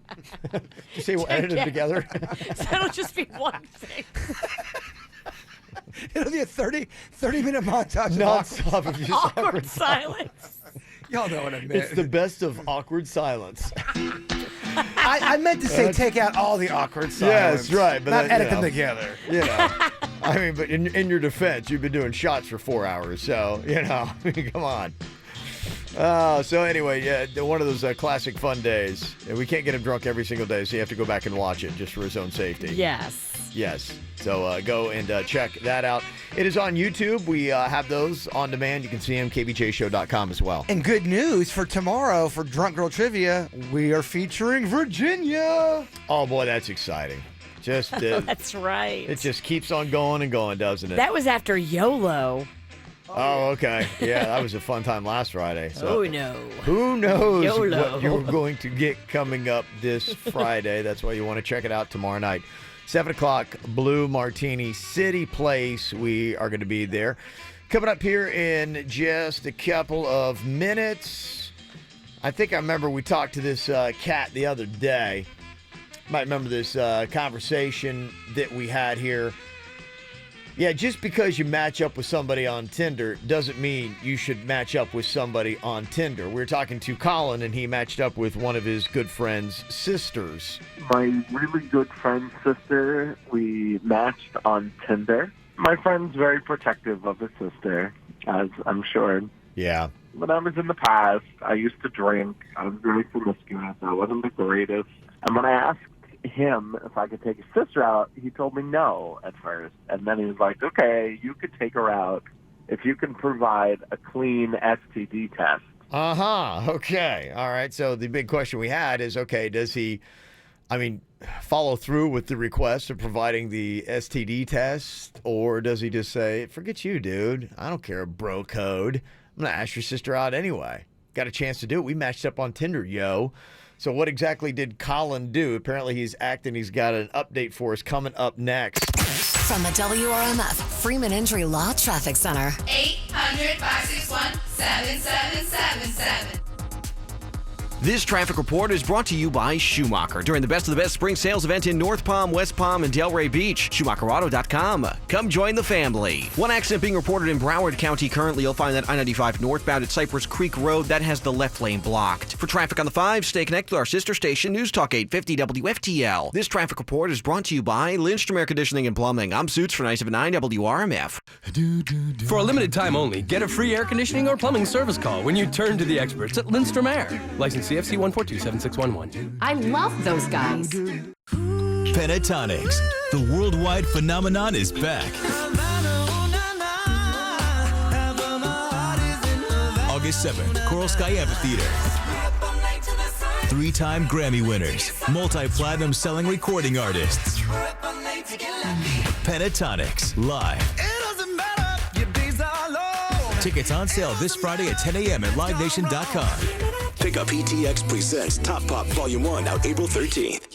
Did you say we'll edit them together? So it'll just be one thing. It'll be a 30-minute montage. Non-stop of just Awkward silence. Y'all know what I meant. It's the best of awkward silence. I meant to say take out all the awkward silence. Yes, right. But not edit them together. I mean, but in your defense, you've been doing shots for 4 hours. So, come on. So anyway, one of those classic fun days. And we can't get him drunk every single day, so you have to go back and watch it just for his own safety. Yes. So go and check that out. It is on YouTube. We have those on demand. You can see them, kvjshow.com as well. And good news for tomorrow for Drunk Girl Trivia, we are featuring Virginia. Oh, boy, that's exciting. Just That's right. It just keeps on going and going, doesn't it? That was after YOLO. Oh, okay. Yeah, that was a fun time last Friday. So Oh, no. Who knows YOLO. what you're going to get coming up this Friday. That's why you want to check it out tomorrow night. 7 o'clock, Blue Martini City Place. We are going to be there. Coming up here in just a couple of minutes. I think I remember we talked to this cat the other day. Might remember this conversation that we had here. Yeah, just because you match up with somebody on Tinder doesn't mean you should match up with somebody on Tinder. We were talking to Colin, and he matched up with one of his good friend's sisters. My really good friend's sister, we matched on Tinder. My friend's very protective of his sister, as I'm sure. Yeah. When I was in the past, I used to drink. I was very promiscuous. I wasn't the greatest. And when I asked him if I could take his sister out, he told me no at first. And then he was like, okay, you could take her out if you can provide a clean STD test. Okay. All right. So the big question we had is, okay, does he, follow through with the request of providing the STD test, or does he just say, forget you, dude. I don't care, bro code. I'm going to ask your sister out anyway. Got a chance to do it. We matched up on Tinder, yo. So what exactly did Colin do? Apparently he's acting. He's got an update for us coming up next. From the WRMF Freeman Injury Law Traffic Center. 800-561-7777. This traffic report is brought to you by Schumacher during the Best of the Best spring sales event in North Palm, West Palm, and Delray Beach. SchumacherAuto.com. Come join the family. One accident being reported in Broward County currently. You'll find that I-95 northbound at Cypress Creek Road. That has the left lane blocked. For traffic on the 5, stay connected with our sister station, News Talk 850 WFTL. This traffic report is brought to you by Lindstrom Air Conditioning and Plumbing. I'm Suits for 97.9 WRMF. For a limited time only, get a free air conditioning or plumbing service call when you turn to the experts at Lindstrom Air. License CFC 1427611. I love those guys. Pentatonics, the worldwide phenomenon, is back. August 7th, Coral Sky Amphitheater. 3-time Grammy winners, multi-platinum selling recording artists. Pentatonics, live. Tickets on sale this Friday at 10 a.m. at livenation.com. Pick up ETX Presents Top Pop Volume 1 out April 13th.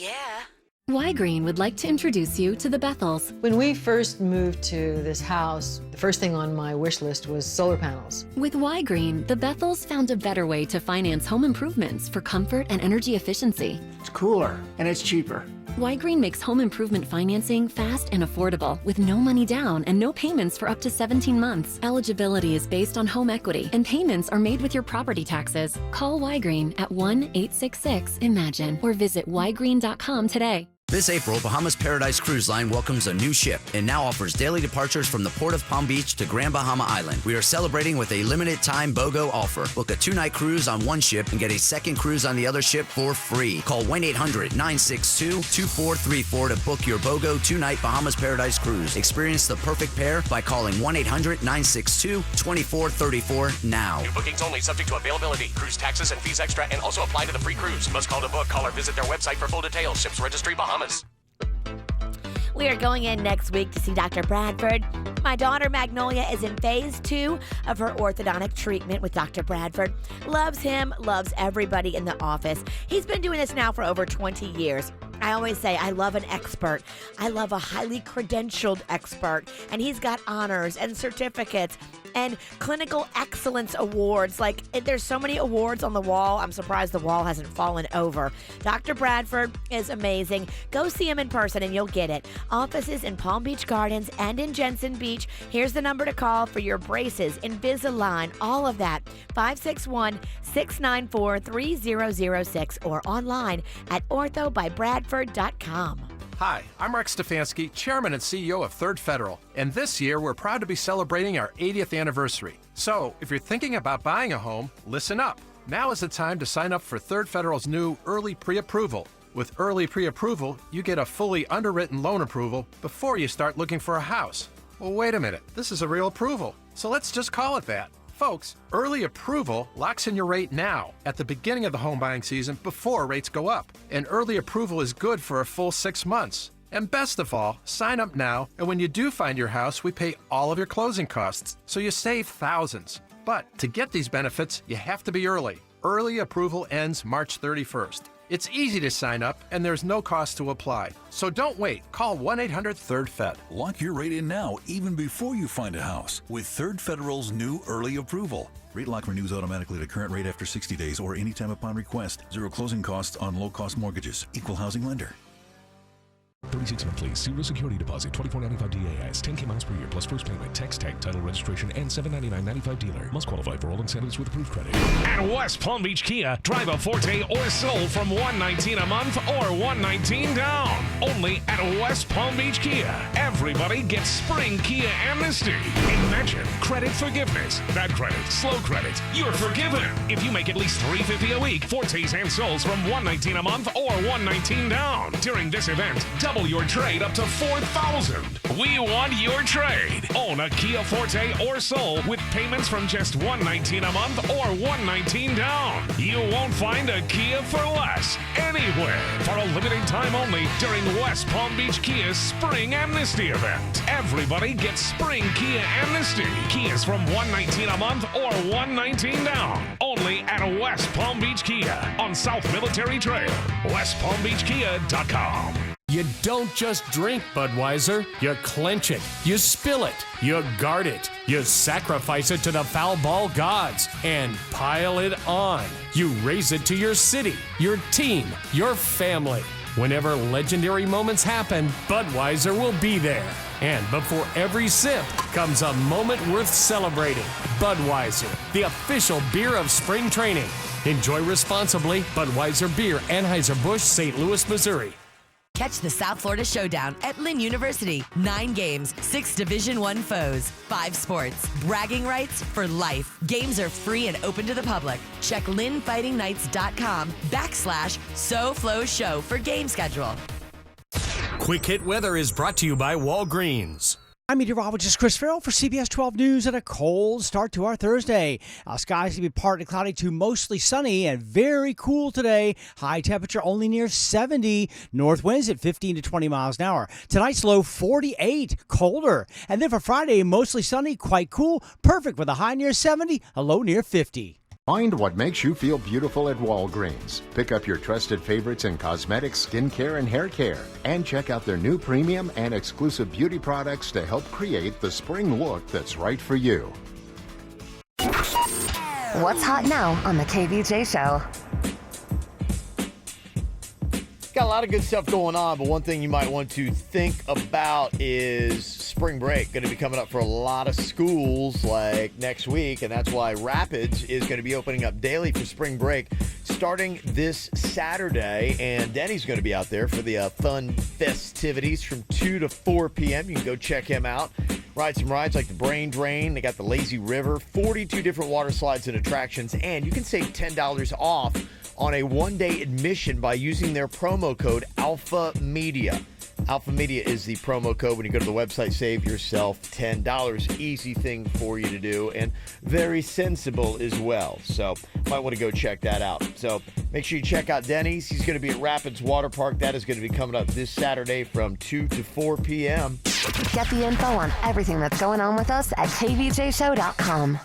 Y-Green would like to introduce you to the Bethels. When we first moved to this house, the first thing on my wish list was solar panels. With Y-Green, the Bethels found a better way to finance home improvements for comfort and energy efficiency. It's cooler and it's cheaper. Green makes home improvement financing fast and affordable with no money down and no payments for up to 17 months. Eligibility is based on home equity and payments are made with your property taxes. Call Green at 1-866-IMAGINE or visit ygreen.com today. This April, Bahamas Paradise Cruise Line welcomes a new ship and now offers daily departures from the Port of Palm Beach to Grand Bahama Island. We are celebrating with a limited-time BOGO offer. Book a 2-night cruise on one ship and get a second cruise on the other ship for free. Call 1-800-962-2434 to book your BOGO 2-night Bahamas Paradise Cruise. Experience the perfect pair by calling 1-800-962-2434 now. New bookings only, subject to availability. Cruise taxes and fees extra and also apply to the free cruise. Must call to book. Call or visit their website for full details. Ships Registry, Bahamas. We are going in next week to see Dr. Bradford. My daughter Magnolia is in phase 2 of her orthodontic treatment with Dr. Bradford. Loves him, loves everybody in the office. He's been doing this now for over 20 years. I always say I love an expert. I love a highly credentialed expert. And he's got honors and certificates and clinical excellence awards. Like, there's so many awards on the wall. I'm surprised the wall hasn't fallen over. Dr. Bradford is amazing. Go see him in person and you'll get it. Offices in Palm Beach Gardens and in Jensen Beach. Here's the number to call for your braces, Invisalign, all of that. 561-694-3006 or online at orthobybradford.com. Hi, I'm Rex Stefanski, Chairman and CEO of Third Federal, and this year we're proud to be celebrating our 80th anniversary. So, if you're thinking about buying a home, listen up. Now is the time to sign up for Third Federal's new Early Pre-Approval. With Early Pre-Approval, you get a fully underwritten loan approval before you start looking for a house. Well, wait a minute, this is a real approval, so let's just call it that. Folks, early approval locks in your rate now at the beginning of the home buying season before rates go up. And early approval is good for a full 6 months. And best of all, sign up now, and when you do find your house, we pay all of your closing costs, so you save thousands. But to get these benefits, you have to be early. Early approval ends March 31st. It's easy to sign up, and there's no cost to apply. So don't wait. Call 1-800-3RD-FED. Lock your rate in now, even before you find a house, with Third Federal's new Early Approval. Rate lock renews automatically to current rate after 60 days or anytime upon request. Zero closing costs on low-cost mortgages. Equal housing lender. 36 monthly, zero security deposit, $24.95 DAS, 10K miles per year plus first payment, tax tag, title registration, and $799.95 dealer. Must qualify for all incentives with approved credit. At West Palm Beach Kia, drive a Forte or Soul from $119 a month or $119 down. Only at West Palm Beach Kia. Everybody gets spring Kia amnesty. Imagine credit forgiveness. Bad credit, slow credit. You're forgiven. If you make at least $350 a week, Fortes and Souls from $119 a month or $119 down. During this event, double your trade up to $4,000. We want your trade. Own a Kia Forte or Soul with payments from just $119 a month or $119 down. You won't find a Kia for less anywhere. For a limited time only during West Palm Beach Kia's Spring Amnesty event. Everybody gets Spring Kia Amnesty. Kias from $119 a month or $119 down. Only at West Palm Beach Kia on South Military Trail. WestPalmBeachKia.com. You don't just drink Budweiser, you clench it, you spill it, you guard it, you sacrifice it to the foul ball gods, and pile it on. You raise it to your city, your team, your family. Whenever legendary moments happen, Budweiser will be there. And before every sip comes a moment worth celebrating. Budweiser, the official beer of spring training. Enjoy responsibly. Budweiser Beer, Anheuser-Busch, St. Louis, Missouri. Catch the South Florida Showdown at Lynn University. 9 games, 6 Division I foes, 5 sports, bragging rights for life. Games are free and open to the public. Check lynnfightingknights.com/SoFlowShow for game schedule. Quick Hit Weather is brought to you by Walgreens. I'm meteorologist Chris Farrell for CBS 12 News and a cold start to our Thursday. Skies to be partly cloudy to mostly sunny and very cool today. High temperature only near 70. North winds at 15 to 20 miles an hour. Tonight's low 48, colder. And then for Friday, mostly sunny, quite cool. Perfect with a high near 70, a low near 50. Find what makes you feel beautiful at Walgreens. Pick up your trusted favorites in cosmetics, skincare, and hair care. And check out their new premium and exclusive beauty products to help create the spring look that's right for you. What's hot now on the KVJ Show? got a lot of good stuff going on, but one thing you might want to think about is spring break. Going to be coming up for a lot of schools like next week, and that's why Rapids is going to be opening up daily for spring break starting this Saturday, and Denny's going to be out there for the fun festivities from 2 to 4 p.m. You can go check him out. Ride some rides like the Brain Drain. They got the Lazy River, 42 different water slides and attractions, and you can save $10 off on a one-day admission by using their promo code Alpha Media. Alpha Media is the promo code. When you go to the website, save yourself $10. Easy thing for you to do and very sensible as well. So might want to go check that out. So make sure you check out Denny's. He's going to be at Rapids Water Park. That is going to be coming up this Saturday from 2 to 4 p.m. Get the info on everything that's going on with us at kvjshow.com.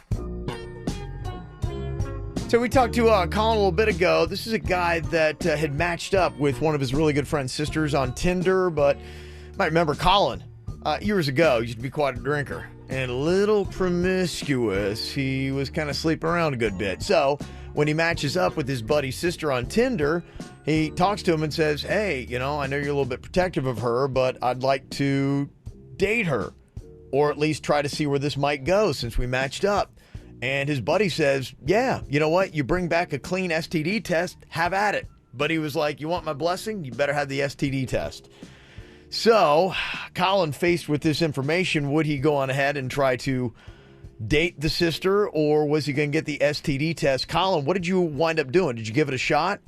So we talked to Colin a little bit ago. This is a guy that had matched up with one of his really good friend's sisters on Tinder, but you might remember Colin. Years ago, he used to be quite a drinker and a little promiscuous. He was kind of sleeping around a good bit. So when he matches up with his buddy's sister on Tinder, he talks to him and says, hey, I know you're a little bit protective of her, but I'd like to date her, or at least try to see where this might go since we matched up. And his buddy says, yeah, you know what? You bring back a clean STD test, have at it. But he was like, you want my blessing? You better have the STD test. So Colin, faced with this information, would he go on ahead and try to date the sister, or was he going to get the STD test? Colin, what did you wind up doing? Did you give it a shot?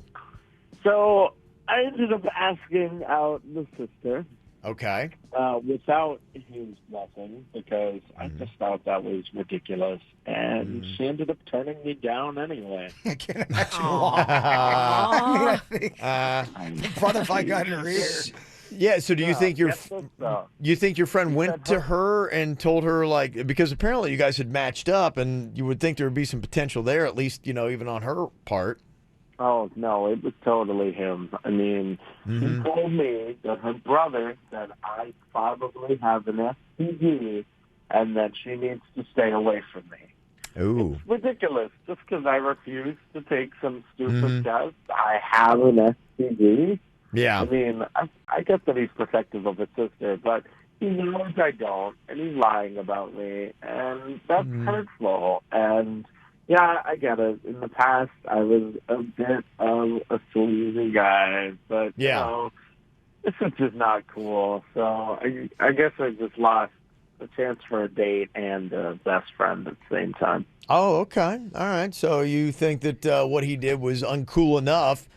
So I ended up asking out the sister. Okay. Without his blessing, because I just thought that was ridiculous. And she ended up turning me down anyway. I can't imagine why. I think brother, I got in her ear. Yeah, so do you think your friend went to her and told her, like, because apparently you guys had matched up and you would think there would be some potential there, at least, even on her part. Oh, no, it was totally him. I mean, he told me that her brother said I probably have an STD and that she needs to stay away from me. Ooh. It's ridiculous. Just because I refuse to take some stupid test, I have an STD. Yeah. I mean, I get that he's protective of his sister, but he knows I don't, and he's lying about me, and that's hurtful. And yeah, I get it. In the past, I was a bit of a sleazy guy, but this is just not cool. So I guess I just lost a chance for a date and a best friend at the same time. Oh, okay. All right. So you think that what he did was uncool enough.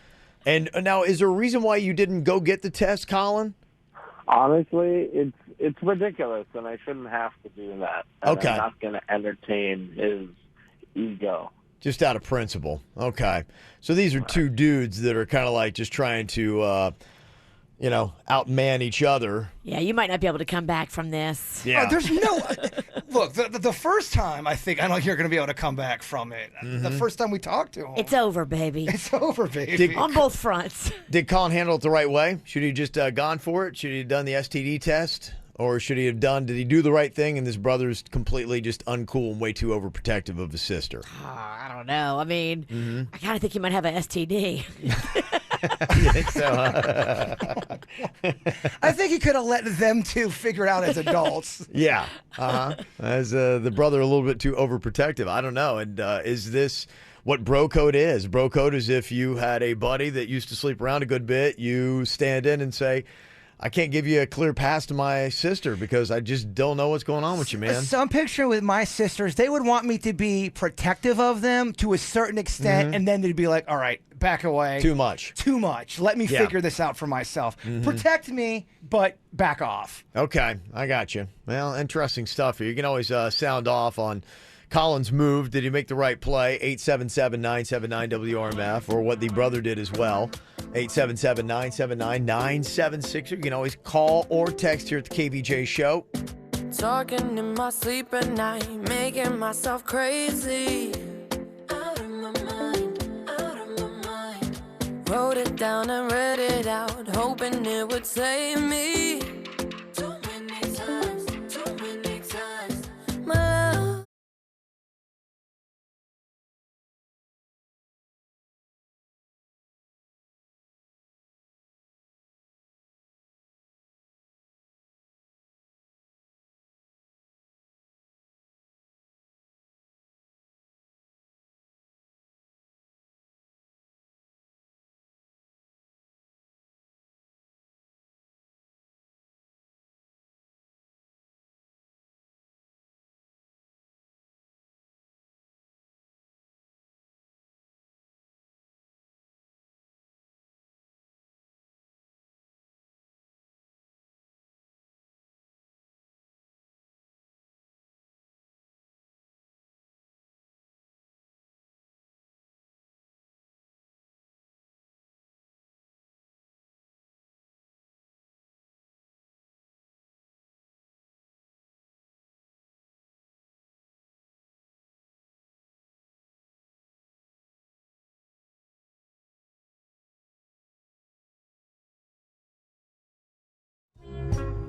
And now, is there a reason why you didn't go get the test, Colin? Honestly, it's ridiculous, and I shouldn't have to do that. And Okay. I'm not going to entertain his ego. Just out of principle. Okay. So these are two dudes that are kind of like just trying to, outman each other. Yeah, you might not be able to come back from this. Yeah. There's no... Look, the first time, I know you're going to be able to come back from it. The first time we talked to him. It's over, baby. It's over, baby. On both fronts. Did Colin handle it the right way? Should he just gone for it? Should he have done the STD test? Or did he do the right thing and this brother's completely just uncool and way too overprotective of his sister? I don't know. I mean, I kind of think he might have an STD. You think so, huh? I think he could have let them two figure it out as adults. Yeah. As the brother a little bit too overprotective. I don't know. And is this what bro code is? Bro code is if you had a buddy that used to sleep around a good bit, you stand in and say, I can't give you a clear pass to my sister because I just don't know what's going on with you, man. So I'm picturing with my sisters, they would want me to be protective of them to a certain extent, and then they'd be like, all right, back away. Too much. Too much. Let me figure this out for myself. Protect me, but back off. Okay, I got you. Well, interesting stuff here. You can always sound off on Colin's move. Did he make the right play? 877-979-WRMF, or what the brother did as well. 877-979-9760. You can always call or text here at the KVJ Show. Talking in my sleep at night, making myself crazy. Out of my mind. Wrote it down and read it out, hoping it would save me.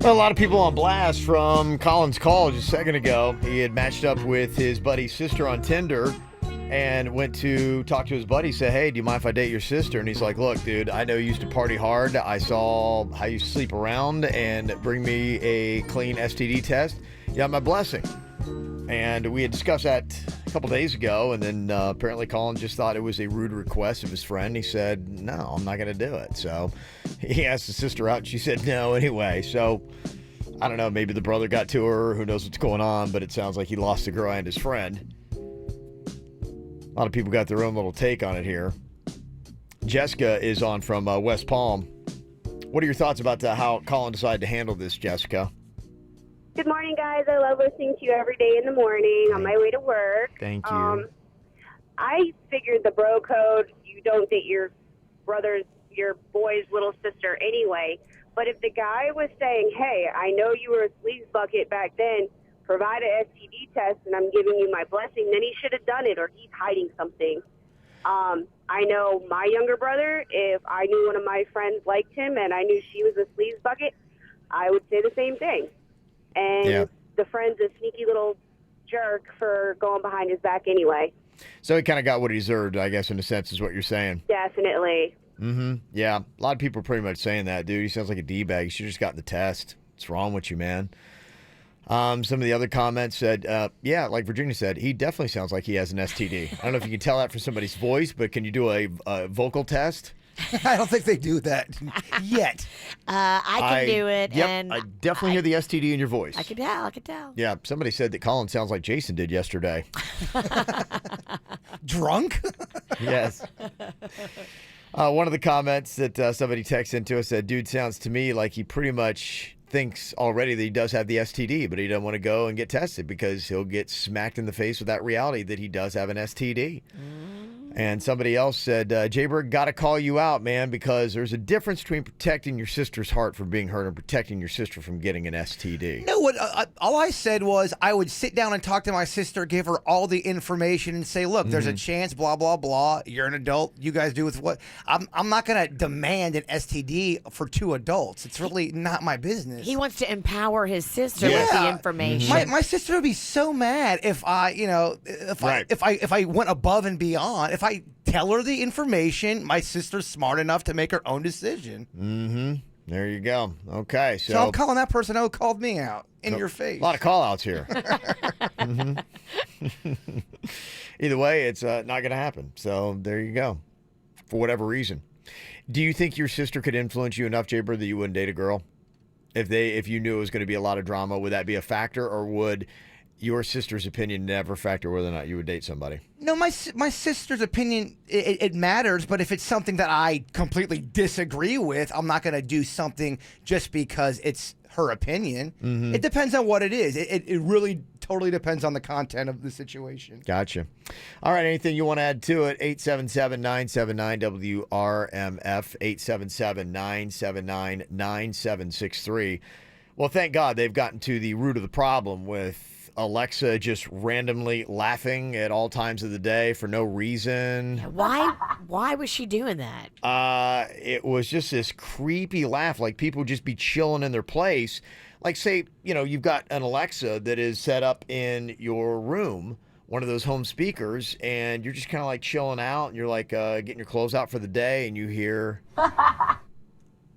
Well, a lot of people on blast from Colin's call just a second ago. He had matched up with his buddy's sister on Tinder and went to talk to his buddy, said, hey, do you mind if I date your sister? And he's like, look, dude, I know you used to party hard. I saw how you sleep around and bring me a clean STD test. You got my blessing. And we had discussed that a couple days ago, and then apparently Colin just thought it was a rude request of his friend. He said, no, I'm not going to do it. So he asked his sister out, and she said no anyway. So I don't know, maybe the brother got to her. Who knows what's going on, but it sounds like he lost the girl and his friend. A lot of people got their own little take on it here. Jessica is on from West Palm. What are your thoughts about how Colin decided to handle this, Jessica? Good morning, guys. I love listening to you every day in the morning on my way to work. Thank you. I figured the bro code, you don't date your boy's little sister anyway. But if the guy was saying, hey, I know you were a sleaze bucket back then, provide an STD test and I'm giving you my blessing, then he should have done it, or he's hiding something. I know my younger brother, if I knew one of my friends liked him and I knew she was a sleaze bucket, I would say the same thing. And the friend's a sneaky little jerk for going behind his back anyway. So he kind of got what he deserved, I guess, in a sense, is what you're saying. Definitely. Mm-hmm. Yeah. A lot of people are pretty much saying that, dude. He sounds like a D-bag. You should have just gotten the test. What's wrong with you, man? Some of the other comments said, like Virginia said, he definitely sounds like he has an STD. I don't know if you can tell that from somebody's voice, but can you do a vocal test? I don't think they do that yet. I can do it. Yep, And I definitely hear the STD in your voice. I can tell. Yeah, somebody said that Colin sounds like Jason did yesterday. Drunk? Yes. One of the comments that somebody texted into us said, dude sounds to me like he pretty much thinks already that he does have the STD, but he doesn't want to go and get tested because he'll get smacked in the face with that reality that he does have an STD. And somebody else said, Jayberg, got to call you out, man, because there's a difference between protecting your sister's heart from being hurt and protecting your sister from getting an STD. No, what all I said was I would sit down and talk to my sister, give her all the information and say, look, there's a chance, blah, blah, blah. You're an adult. You guys do with what? I'm not going to demand an STD for two adults. It's really not my business. He wants to empower his sister with the information. My sister would be so mad if I went above and beyond. If I tell her the information, my sister's smart enough to make her own decision. Mm-hmm. There you go. Okay. So I'm calling that person who called me out in your face. A lot of call-outs here. Either way, it's not going to happen. So there you go. For whatever reason. Do you think your sister could influence you enough, Jaber, that you wouldn't date a girl? If you knew it was going to be a lot of drama, would that be a factor, or would your sister's opinion never factor whether or not you would date somebody? No, my sister's opinion, it matters, but if it's something that I completely disagree with, I'm not going to do something just because it's her opinion. Mm-hmm. It depends on what it is. It really totally depends on the content of the situation. Gotcha. All right, anything you want to add to it? 877-979-WRMF, 877-979-9763. Well, thank God they've gotten to the root of the problem with Alexa just randomly laughing at all times of the day for no reason. Why was she doing that? It was just this creepy laugh, like people just be chilling in their place. Like, say, you've got an Alexa that is set up in your room, one of those home speakers, and you're just kind of like chilling out, and you're like getting your clothes out for the day, and you hear...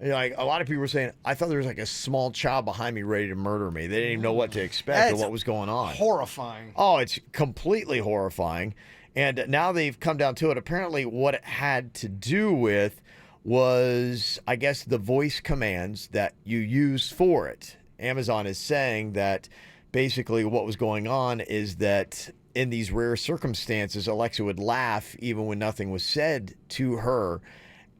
Like a lot of people were saying, I thought there was like a small child behind me ready to murder me. They didn't even know what to expect or what was going on. Horrifying. Oh, it's completely horrifying. And now they've come down to it. Apparently what it had to do with was, I guess, the voice commands that you use for it. Amazon is saying that basically what was going on is that in these rare circumstances, Alexa would laugh even when nothing was said to her.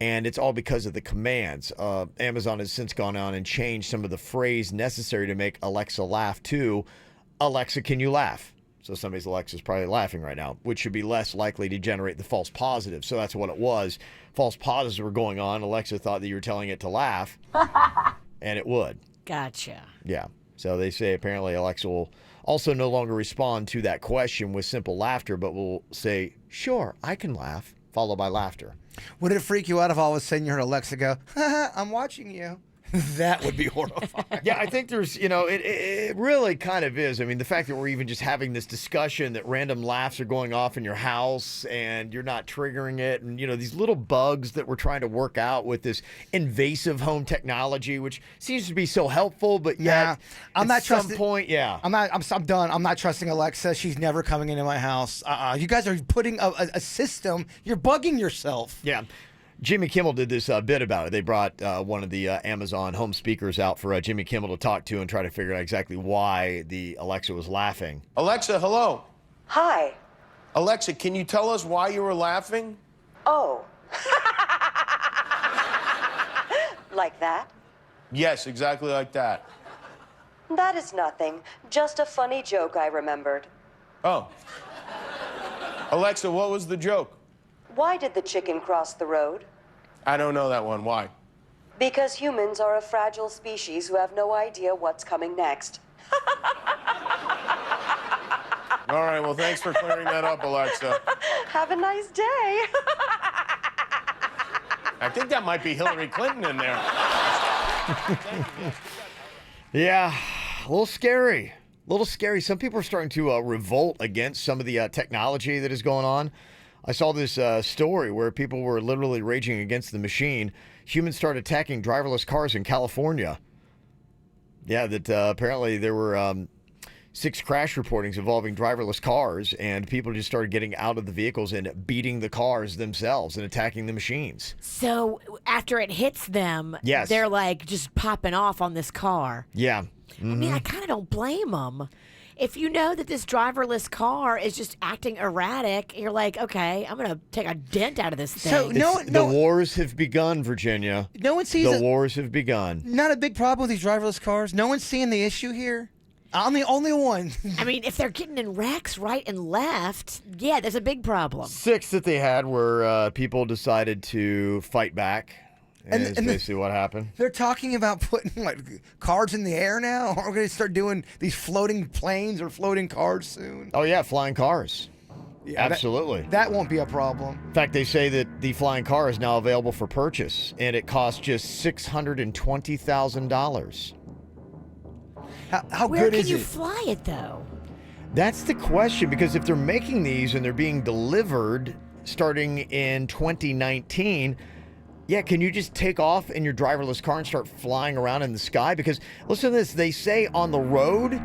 And it's all because of the commands. Amazon has since gone on and changed some of the phrase necessary to make Alexa laugh to, Alexa, can you laugh? So somebody's Alexa's probably laughing right now, which should be less likely to generate the false positive. So that's what it was. False positives were going on. Alexa thought that you were telling it to laugh, and it would. Gotcha. Yeah. So they say apparently Alexa will also no longer respond to that question with simple laughter, but will say, sure, I can laugh, followed by laughter. Would it freak you out if all of a sudden you heard Alexa go, I'm watching you? That would be horrifying. Yeah, I think there's, it really kind of is. I mean, the fact that we're even just having this discussion that random laughs are going off in your house and you're not triggering it. And, these little bugs that we're trying to work out with this invasive home technology, which seems to be so helpful, but yet I'm not some trusting. point, I'm done. I'm not trusting Alexa. She's never coming into my house. You guys are putting a system. You're bugging yourself. Yeah. Jimmy Kimmel did this bit about it. They brought one of the Amazon home speakers out for Jimmy Kimmel to talk to and try to figure out exactly why the Alexa was laughing. Alexa, hello. Hi. Alexa, can you tell us why you were laughing? Oh. Like that? Yes, exactly like that. That is nothing. Just a funny joke I remembered. Oh. Alexa, what was the joke? Why did the chicken cross the road? I don't know that one. Why? Because humans are a fragile species who have no idea what's coming next. All right, well, thanks for clearing that up, Alexa. Have a nice day. I think that might be Hillary Clinton in there. Yeah, a little scary. Some people are starting to revolt against some of the technology that is going on. I saw this story where people were literally raging against the machine. Humans started attacking driverless cars in California. Yeah, that apparently there were 6 crash reportings involving driverless cars, and people just started getting out of the vehicles and beating the cars themselves and attacking the machines. So after it hits them, Yes. they're like just popping off on this car. Yeah. I mean, I kind of don't blame them. If you know that this driverless car is just acting erratic, you're like, okay, I'm going to take a dent out of this thing. The wars have begun, Virginia. No one sees the wars have begun. Not a big problem with these driverless cars. No one's seeing the issue here. I'm the only one. I mean, if they're getting in wrecks right and left, yeah, there's a big problem. 6 that they had were people decided to fight back. And that's basically what happened. They're talking about putting cars in the air now. Are we going to start doing these floating planes or floating cars soon? Oh, yeah, flying cars. Yeah, absolutely. That won't be a problem. In fact, they say that the flying car is now available for purchase, and it costs just $620,000. How Where good can is you it? fly it, though? That's the question, because if they're making these and they're being delivered starting in 2019, yeah, can you just take off in your driverless car and start flying around in the sky? Because listen to this, they say on the road,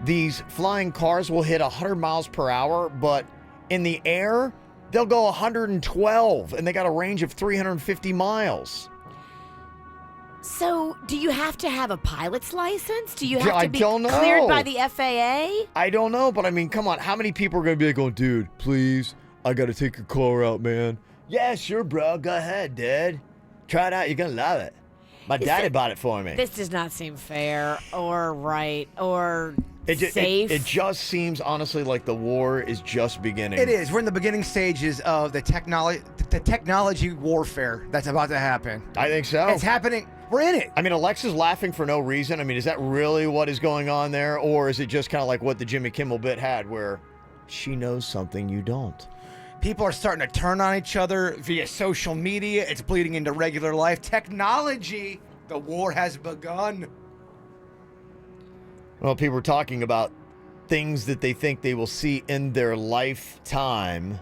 these flying cars will hit 100 miles per hour, but in the air, they'll go 112, and they got a range of 350 miles. So, do you have to have a pilot's license? Do you have I to be don't know. cleared by the FAA? I don't know, but I mean, come on, how many people are going to be like, oh, dude, please, I got to take your car out, man. Yeah, sure, bro. Go ahead, Dad. Try it out. You're going to love it. My daddy bought it for me. This does not seem fair or right or safe. It just seems, honestly, like the war is just beginning. It is. We're in the beginning stages of the technology warfare that's about to happen. I think so. It's happening. We're in it. I mean, Alexa's laughing for no reason. I mean, is that really what is going on there? Or is it just kind of like what the Jimmy Kimmel bit had where she knows something you don't? People are starting to turn on each other via social media. It's bleeding into regular life. Technology. The war has begun. Well, people are talking about things that they think they will see in their lifetime.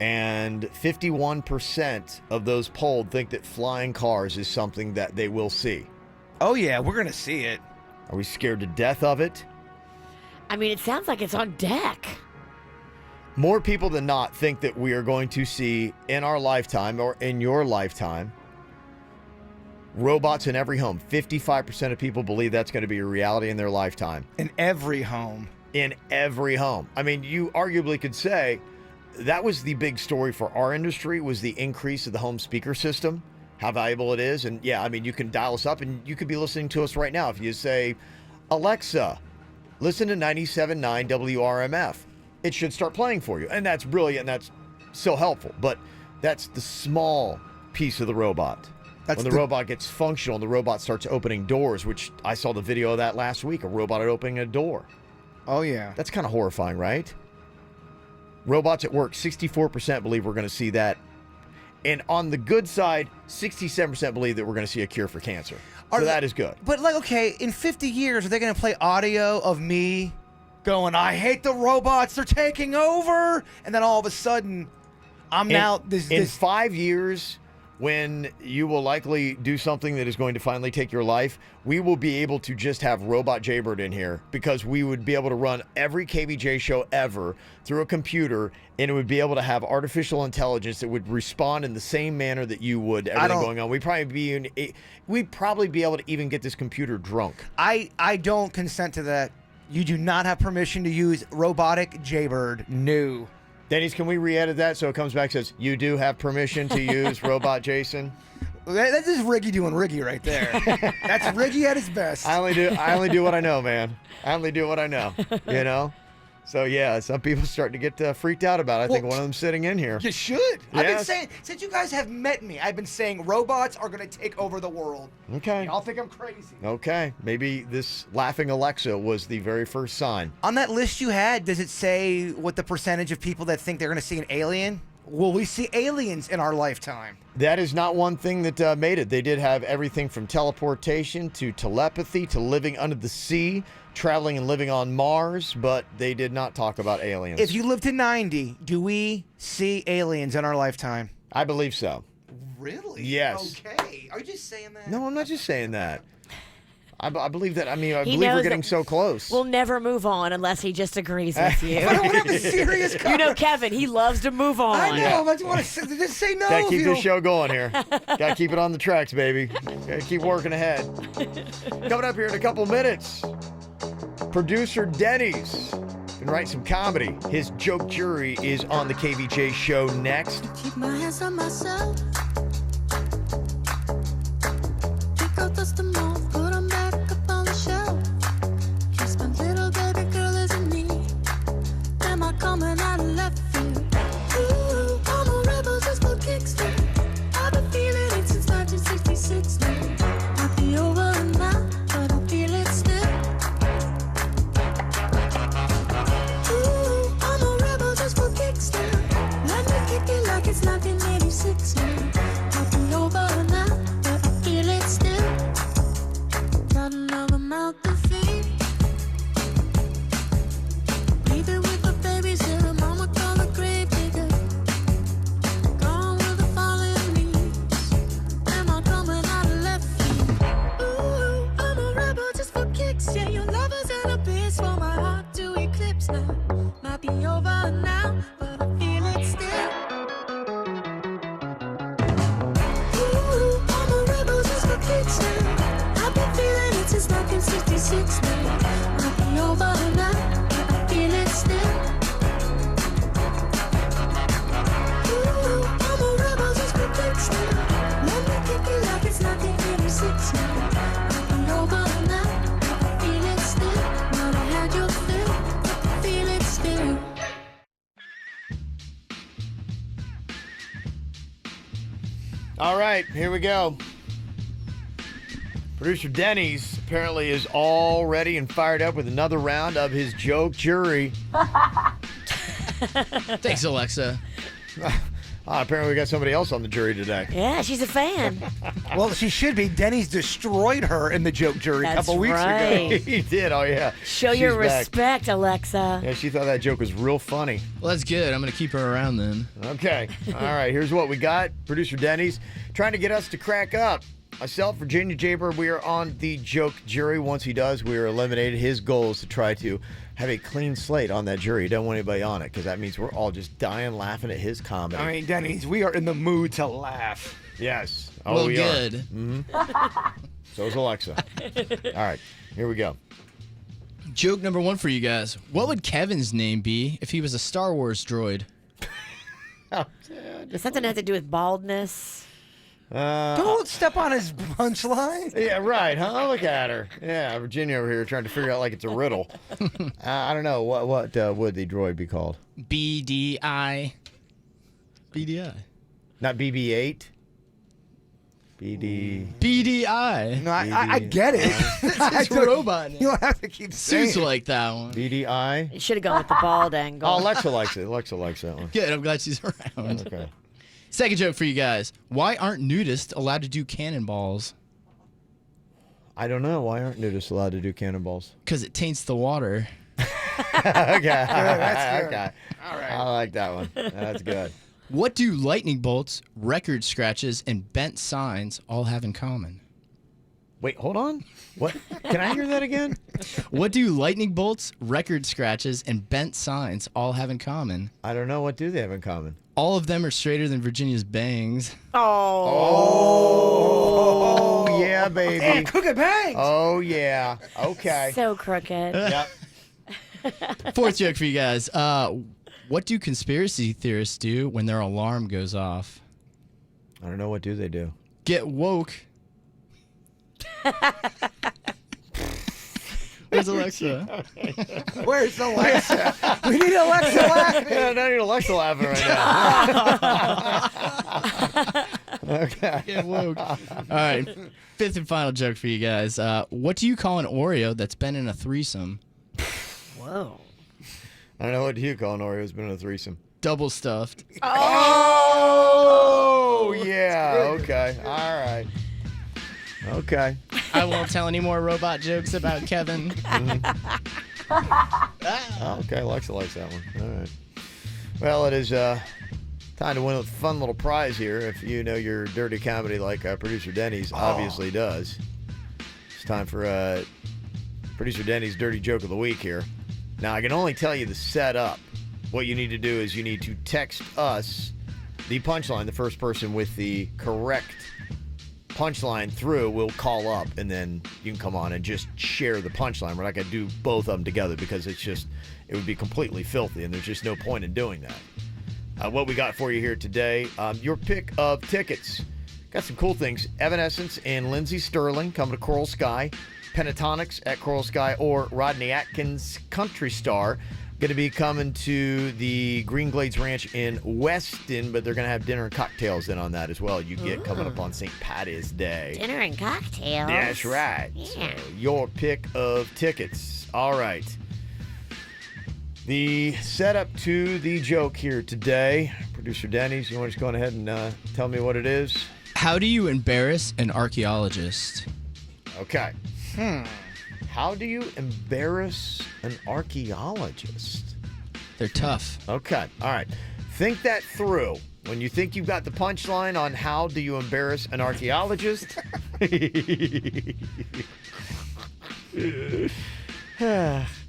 And 51% of those polled think that flying cars is something that they will see. Oh, yeah, we're going to see it. Are we scared to death of it? I mean, it sounds like it's on deck. More people than not think that we are going to see in our lifetime or in your lifetime robots in every home. 55% of people believe that's going to be a reality in their lifetime. In every home. In every home. I mean, you arguably could say that was the big story for our industry, was the increase of the home speaker system, how valuable it is. And yeah, I mean, you can dial us up and you could be listening to us right now. If you say, Alexa, listen to 97.9 WRMF. It should start playing for you. And that's brilliant, and that's so helpful. But that's the small piece of the robot. When the robot gets functional, the robot starts opening doors, which I saw the video of that last week, a robot opening a door. Oh, yeah. That's kind of horrifying, right? Robots at work, 64% believe we're going to see that And on the good side, 67% believe that we're going to see a cure for cancer. So that is good. But, like, okay, in 50 years, are they going to play audio of me going, I hate the robots, they're taking over? And then all of a sudden, I'm now this. In 5 years, when you will likely do something that is going to finally take your life, we will be able to just have Robot Jaybird in here because we would be able to run every KVJ show ever through a computer, and it would be able to have artificial intelligence that would respond in the same manner that you would everything going on. We'd probably be able to even get this computer drunk. I don't consent to that. You do not have permission to use robotic Jaybird. No. Denny's, can we re-edit that so it comes back and says, you do have permission to use Robot Jason? That's just Riggy doing Riggy right there. That's Riggy at his best. I only do what I know, man. I only do what I know, you know? So, yeah, some people starting to get freaked out about it. I think one of them sitting in here. You should. Yes. I've been saying, since you guys have met me, I've been saying robots are going to take over the world. Okay. Y'all think I'm crazy. Okay. Maybe this laughing Alexa was the very first sign. On that list you had, does it say what the percentage of people that think they're going to see an alien? Will we see aliens in our lifetime? That is not one thing that made it. They did have everything from teleportation to telepathy to living under the sea, traveling and living on Mars, but they did not talk about aliens. If you live to 90, do we see aliens in our lifetime? I believe so. Really? Yes. Okay. Are you just saying that? No, I'm not just saying that. I believe that. I mean, I He believe we're knows getting that so close. We'll never move on unless he just agrees with you. But I want to have a serious You know, Kevin, he loves to move on. I know. I just want to just say no. Gotta keep this show going here. Gotta keep it on the tracks, baby. Gotta keep working ahead. Coming up here in a couple minutes, producer Denny's been writing some comedy. His joke jury is on the KVJ show next. Keep my hands on myself. Pick out dust them off, put them back up on the shelf. Kiss my little baby girl isn't me. Am I coming out of left field? Ooh, I'm a rebel just for kicks. I've been feeling it since 1966 now. Might be over now, but I feel it still. Ooh, I'm a rebel just for kicks now. Let me kick it like it's 1986 now. Might be over now, but I feel it still. Got another mouth to feed. Leaving with the babysitter, mama call a grave digger. Gone with the falling leaves. Am I coming out of left field? Ooh, I'm a rebel just for kicks. Yeah, your love is an abyss for my heart to eclipse now. Might be over now, but I feel it still. Ooh, I'm a rebel just for kicks now. I've been feeling it since 1966 now. Might be over now, but I feel it still. Ooh, I'm a rebel just for kicks now. Let me kick it like it's 1986 now. Might be over now, but I feel it still. Might have had your fill, but I feel it still. All right, here we go. Producer Denny's apparently is all ready and fired up with another round of his joke jury. Thanks, Alexa. Apparently we got somebody else on the jury today. Yeah, she's a fan. Well, she should be. Denny's destroyed her in the joke jury a couple weeks ago. He did, oh yeah. Show She's your back. respect, Alexa. Yeah, she thought that joke was real funny. Well, that's good. I'm going to keep her around then. Okay. All right, here's what we got. Producer Denny's trying to get us to crack up. Myself, Virginia Jaybird, we are on the joke jury. Once he does, we are eliminated. His goal is to try to have a clean slate on that jury. He doesn't want anybody on it because that means we're all just dying laughing at his comedy. I mean, Denny's, we are in the mood to laugh. Yes. Well, we good. Are. Mm-hmm. So is Alexa. All right, here we go. Joke number one for you guys. What would Kevin's name be if he was a Star Wars droid? Does something have to do with baldness? Don't step on his punchline. Yeah, right, huh? Look at her. Yeah, Virginia over here trying to figure out like it's a riddle. I don't know. What would the droid be called? BDI. BDI. Not BB-8? BD... BDI. No, I get it. It's a robot name. You don't have to keep saying Suits like that one. BDI? You should have gone with the bald angle. Oh, Alexa likes it. Alexa likes that one. Good, I'm glad she's around. Okay. Second joke for you guys. Why aren't nudists allowed to do cannonballs? I don't know. Why aren't nudists allowed to do cannonballs? Because it taints the water. Okay. That's good. Okay. All right. I like that one. That's good. What do lightning bolts, record scratches, and bent signs all have in common? Wait, hold on. What? Can I hear that again? What do lightning bolts, record scratches, and bent signs all have in common? I don't know. What do they have in common? All of them are straighter than Virginia's bangs. Oh, yeah, baby. And crooked bangs. Oh, yeah. Okay. So crooked. Yep. Fourth joke for you guys. What do conspiracy theorists do when their alarm goes off? I don't know. What do they do? Get woke. Where's Alexa? Where's Alexa? We need Alexa laughing. Yeah, I need Alexa laughing right now. Okay. Get woke. All right. Fifth and final joke for you guys. What do you call an Oreo that's been in a threesome? Whoa. I don't know. What do you call an Oreo who's been in a threesome? Double stuffed. Oh, yeah. Okay. All right. Okay. I won't tell any more robot jokes about Kevin. Oh, okay, Alexa likes that one. All right. Well, it is time to win a fun little prize here. If you know your dirty comedy like producer Denny's obviously does. It's time for producer Denny's dirty joke of the week here. Now, I can only tell you the setup. What you need to do is you need to text us the punchline. The first person with the correct punchline through will call up, and then you can come on and just share the punchline. We're not going to do both of them together because it would be completely filthy, and there's just no point in doing that. What we got for you here today, your pick of tickets. Got some cool things. Evanescence and Lindsey Sterling coming to Coral Sky. Pentatonics at Coral Sky, or Rodney Atkins, country star, going to be coming to the Green Glades Ranch in Weston, but they're going to have dinner and cocktails in on that as well. You get coming up on St. Patty's Day. Dinner and cocktails. That's right. Yeah. So your pick of tickets. All right. The setup to the joke here today. Producer Denny's, you want to just go ahead and tell me what it is? How do you embarrass an archaeologist? Okay. How do you embarrass an archaeologist? They're tough. Okay. All right. Think that through. When you think you've got the punchline on how do you embarrass an archaeologist,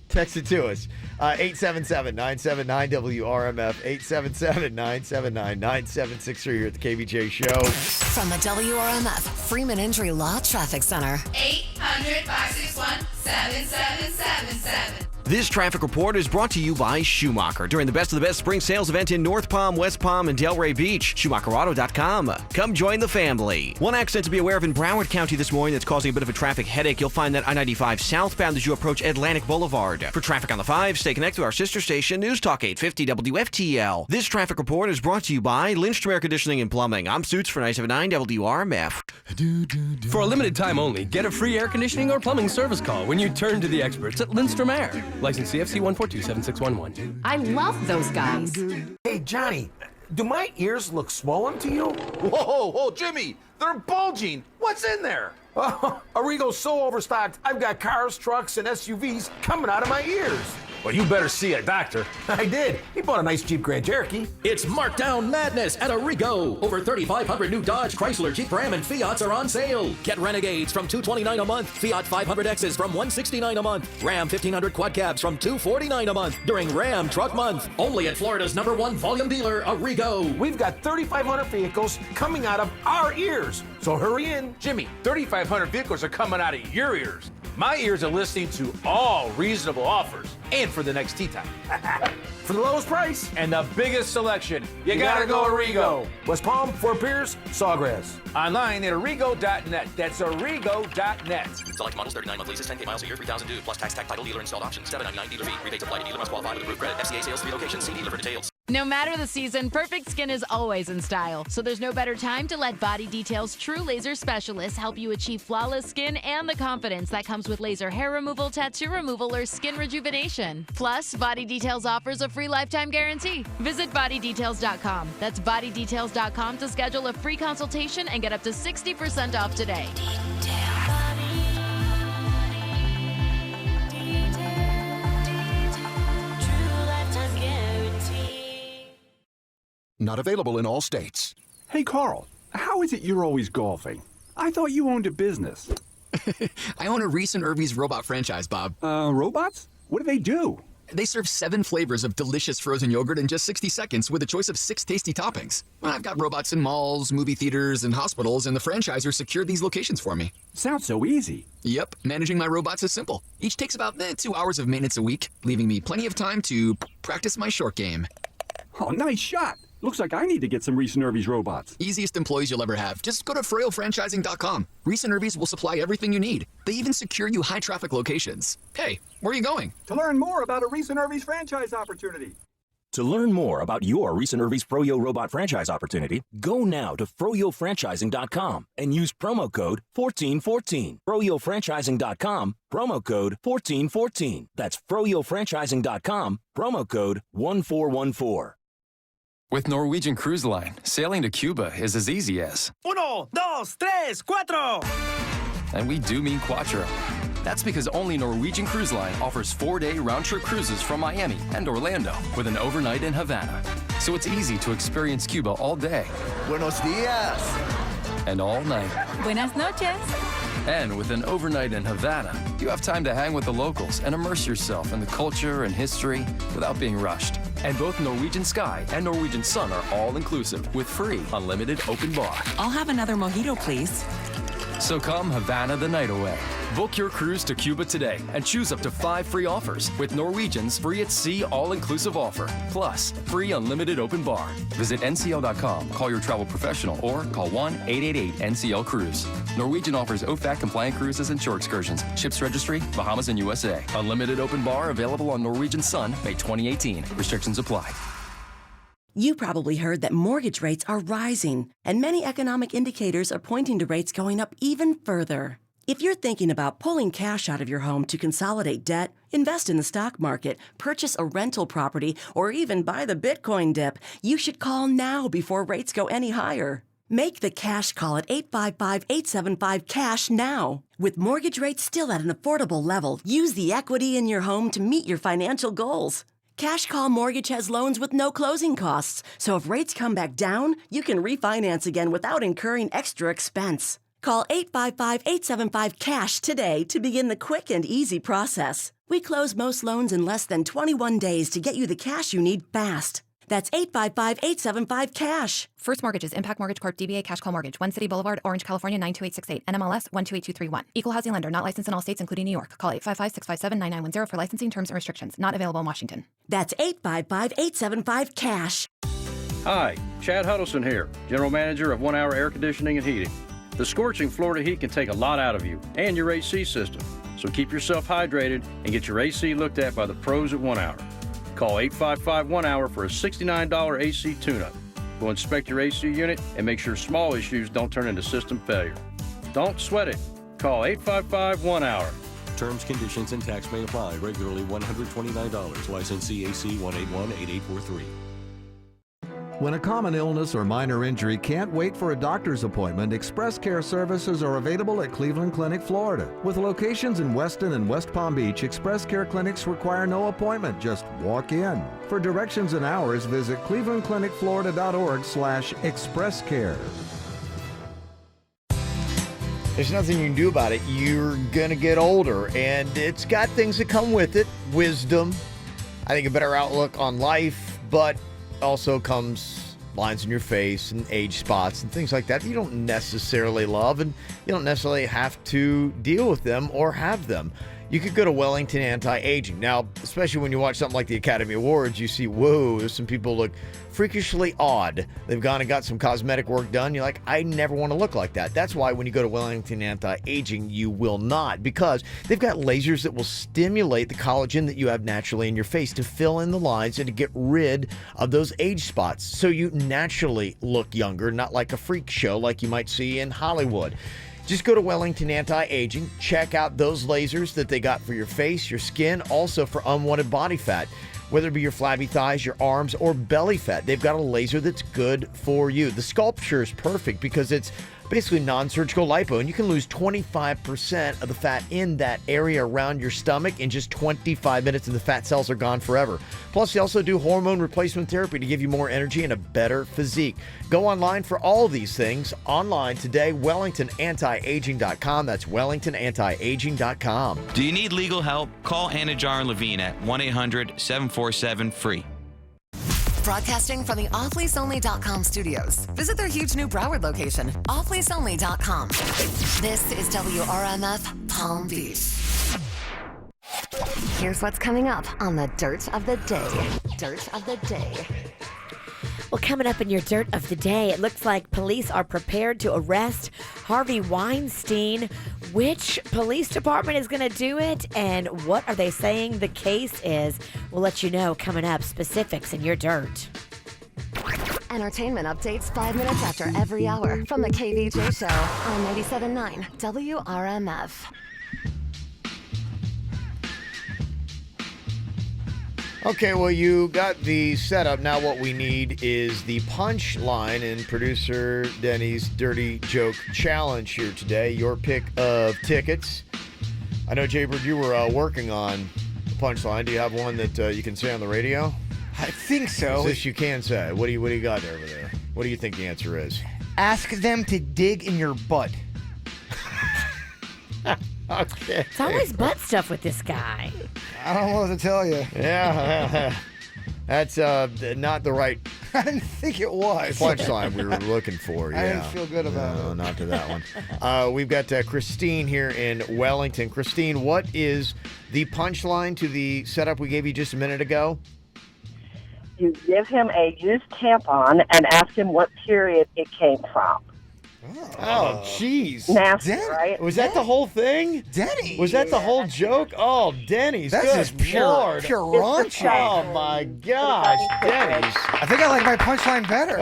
text it to us. 877-979-WRMF, 877-979-9763 here at the KVJ Show. From the WRMF Freeman Injury Law Traffic Center. 800-561-7777. This traffic report is brought to you by Schumacher during the Best of the Best spring sales event in North Palm, West Palm, and Delray Beach. SchumacherAuto.com. Come join the family. One accident to be aware of in Broward County this morning that's causing a bit of a traffic headache. You'll find that I-95 southbound as you approach Atlantic Boulevard. For traffic on the 5, stay connected to our sister station, News Talk 850 WFTL. This traffic report is brought to you by Lynchton Air Conditioning and Plumbing. I'm Suits for 979 WRMF. For a limited time only, get a free air conditioning or plumbing service call when you turn to the experts at Lindstrom Air. License CFC 1427611. I love those guys. Hey, Johnny, do my ears look swollen to you? Whoa, Jimmy, they're bulging. What's in there? Oh, Arrigo's so overstocked, I've got cars, trucks, and SUVs coming out of my ears. Well, you better see a doctor. I did. He bought a nice Jeep Grand Cherokee. It's markdown madness at Arrigo. Over 3,500 new Dodge, Chrysler, Jeep, Ram, and Fiats are on sale. Get Renegades from $229 a month. Fiat 500Xs from $169 a month. Ram 1500 Quad Cabs from $249 a month during Ram Truck Month. Only at Florida's #1 volume dealer, Arrigo. We've got 3,500 vehicles coming out of our ears. So hurry in. Jimmy, 3,500 vehicles are coming out of your ears. My ears are listening to all reasonable offers. And for the next tea time. For the lowest price and the biggest selection, you gotta go Arrigo. West Palm, Fort Pierce, Sawgrass. Online at Arrigo.net. That's Arrigo.net. Select models, 39 month leases, 10K miles a year, 3,000 due, plus tax, title, dealer installed option, $799 dealer fee. Rebates apply to dealer must qualify with approved credit. FCA sales, 3 locations. See dealer for details. No matter the season, perfect skin is always in style. So there's no better time to let Body Detail's true laser specialists help you achieve flawless skin and the confidence that comes with laser hair removal, tattoo removal, or skin rejuvenation. Plus, Body Details offers a free lifetime guarantee. Visit bodydetails.com. That's bodydetails.com to schedule a free consultation and get up to 60% off today. Not available in all states. Hey, Carl, how is it you're always golfing? I thought you owned a business. I own a Reese and Irvy's robot franchise, Bob. Robots? What do they do? They serve 7 flavors of delicious frozen yogurt in just 60 seconds with a choice of 6 tasty toppings. I've got robots in malls, movie theaters, and hospitals, and the franchisor secured these locations for me. Sounds so easy. Yep, managing my robots is simple. Each takes about 2 hours of maintenance a week, leaving me plenty of time to practice my short game. Oh, nice shot. Looks like I need to get some Reese and Irvy's robots. Easiest employees you'll ever have. Just go to FroyoFranchising.com. Reese and Irvy's will supply everything you need. They even secure you high-traffic locations. Hey, where are you going? To learn more about a Reese and Irvy's franchise opportunity. To learn more about your Reese and Irvy's Froyo robot franchise opportunity, go now to FroyoFranchising.com and use promo code 1414. FroyoFranchising.com, promo code 1414. That's FroyoFranchising.com, promo code 1414. With Norwegian Cruise Line, sailing to Cuba is as easy as 1, 2, 3, 4. And we do mean quattro. That's because only Norwegian Cruise Line offers 4-day round-trip cruises from Miami and Orlando with an overnight in Havana. So it's easy to experience Cuba all day. Buenos dias. And all night. Buenas noches. And with an overnight in Havana, you have time to hang with the locals and immerse yourself in the culture and history without being rushed. And both Norwegian Sky and Norwegian Sun are all-inclusive with free, unlimited open bar. I'll have another mojito, please. So come Havana the night away. Book your cruise to Cuba today and choose up to 5 free offers with Norwegian's free at sea all-inclusive offer, plus free unlimited open bar. Visit ncl.com, call your travel professional, or call 1-888-NCL-CRUISE. Norwegian offers OFAC-compliant cruises and shore excursions. Ships registry, Bahamas and USA. Unlimited open bar available on Norwegian Sun, May 2018. Restrictions apply. You probably heard that mortgage rates are rising, and many economic indicators are pointing to rates going up even further. If you're thinking about pulling cash out of your home to consolidate debt, invest in the stock market, purchase a rental property, or even buy the Bitcoin dip, you should call now before rates go any higher. Make the cash call at 855-875-CASH now. With mortgage rates still at an affordable level, use the equity in your home to meet your financial goals. Cash Call Mortgage has loans with no closing costs, so if rates come back down, you can refinance again without incurring extra expense. Call 855-875-CASH today to begin the quick and easy process. We close most loans in less than 21 days to get you the cash you need fast. That's 855-875-CASH. First Mortgages, Impact Mortgage Corp. DBA Cash Call Mortgage. 1 City Boulevard, Orange, California, 92868. NMLS 128231. Equal housing lender. Not licensed in all states, including New York. Call 855-657-9910 for licensing terms and restrictions. Not available in Washington. That's 855-875-CASH. Hi, Chad Huddleston here, General Manager of 1 Hour Air Conditioning and Heating. The scorching Florida heat can take a lot out of you and your AC system. So keep yourself hydrated and get your AC looked at by the pros at 1 Hour. Call 855-1-HOUR for a $69 AC tune-up. We'll inspect your AC unit and make sure small issues don't turn into system failure. Don't sweat it. Call 855-1-HOUR. Terms, conditions, and tax may apply. Regularly $129. Licensee AC 1818843. When a common illness or minor injury can't wait for a doctor's appointment, Express Care services are available at Cleveland Clinic, Florida. With locations in Weston and West Palm Beach, Express Care clinics require no appointment. Just walk in. For directions and hours, visit clevelandclinicflorida.org/expresscare. There's nothing you can do about it. You're going to get older, and it's got things that come with it. Wisdom, I think a better outlook on life, but also comes lines in your face and age spots and things like that you don't necessarily love, and you don't necessarily have to deal with them or have them. you could go to Wellington Anti-Aging. Now, especially when you watch something like the Academy Awards, you see, whoa, some people look freakishly odd. They've gone and got some cosmetic work done. You're like, I never want to look like that. That's why when you go to Wellington Anti-Aging, you will not, because they've got lasers that will stimulate the collagen that you have naturally in your face to fill in the lines and to get rid of those age spots so you naturally look younger, not like a freak show like you might see in Hollywood. Just go to Wellington Anti-Aging, check out those lasers that they got for your face, your skin, also for unwanted body fat. Whether it be your flabby thighs, your arms, or belly fat, they've got a laser that's good for you. The Sculpture is perfect because it's basically non-surgical lipo, and you can lose 25% of the fat in that area around your stomach in just 25 minutes, and the fat cells are gone forever. Plus, they also do hormone replacement therapy to give you more energy and a better physique. Go online for all these things online today, WellingtonAntiAging.com. That's WellingtonAntiAging.com. Do you need legal help? Call Anna Jar and Levine at 1-800-747-FREE. Broadcasting from the offleaseonly.com studios. Visit their huge new Broward location, offleaseonly.com. This is WRMF Palm Beach. Here's what's coming up on the Dirt of the Day. Dirt of the Day. Well, coming up in your Dirt of the Day, it looks like police are prepared to arrest Harvey Weinstein. Which police department is going to do it, and what are they saying the case is? We'll let you know coming up, specifics in your Dirt. Entertainment updates 5 minutes after every hour from the KVJ Show on 97.9 WRMF. Okay, well, you got the setup. Now what we need is the punchline and producer Denny's Dirty Joke Challenge here today. Your pick of tickets. I know, Jaybird, you were working on the punchline. Do you have one that you can say on the radio? I think so. This you can say. What do you got over there? What do you think the answer is? Ask them to dig in your butt. Okay. It's always butt stuff with this guy. I don't know what to tell you. Yeah. That's not the right I didn't think it was. punchline we were looking for. Yeah. I didn't feel good about it. No, not to that one. We've got Christine here in Wellington. Christine, what is the punchline to the setup we gave you just a minute ago? You give him a used tampon and ask him what period it came from. Oh, jeez. Nasty, right? Was that the whole thing? Denny. Was that the whole joke? Oh, Denny's. That's Good just pure Lord. raunchy. Oh, my gosh. Denny's. I think I like my punchline better.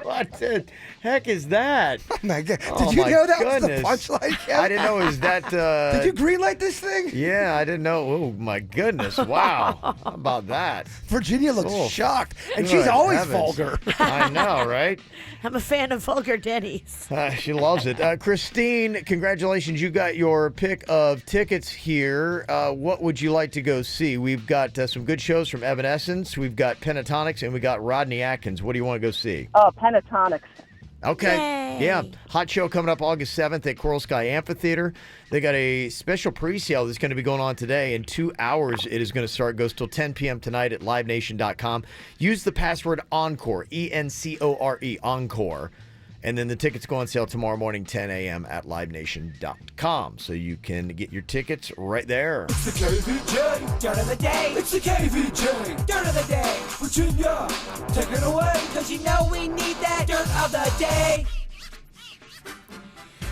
What the heck is that? Oh my God. Oh, Did you my know that goodness. was the punchline, Kev? I didn't know it was that. Did you greenlight this thing? Yeah, I didn't know. Oh, my goodness. Wow. How about that? Virginia looks Oh, shocked, and good she's always heavens. vulgar. I know, right? I'm a fan of vulgar Denny's. She loves it. Christine, congratulations. You got your pick of tickets here. What would you like to go see? We've got some good shows from Evanescence. We've got Pentatonics, and we got Rodney Atkins. What do you want to go see? Oh, Pentatonics. Okay. Yay. Yeah. Hot show coming up August 7th at Coral Sky Amphitheater. They got a special pre-sale that's going to be going on today. In 2 hours, it is going to start. It goes till 10 p.m. tonight at livenation.com. Use the password ENCORE, ENCORE, ENCORE. And then the tickets go on sale tomorrow morning, 10 a.m. at livenation.com. So you can get your tickets right there. It's the KVJ Dirt of the Day. It's the KVJ Dirt of the Day. Virginia, take it away. Cause you know we need that Dirt of the Day.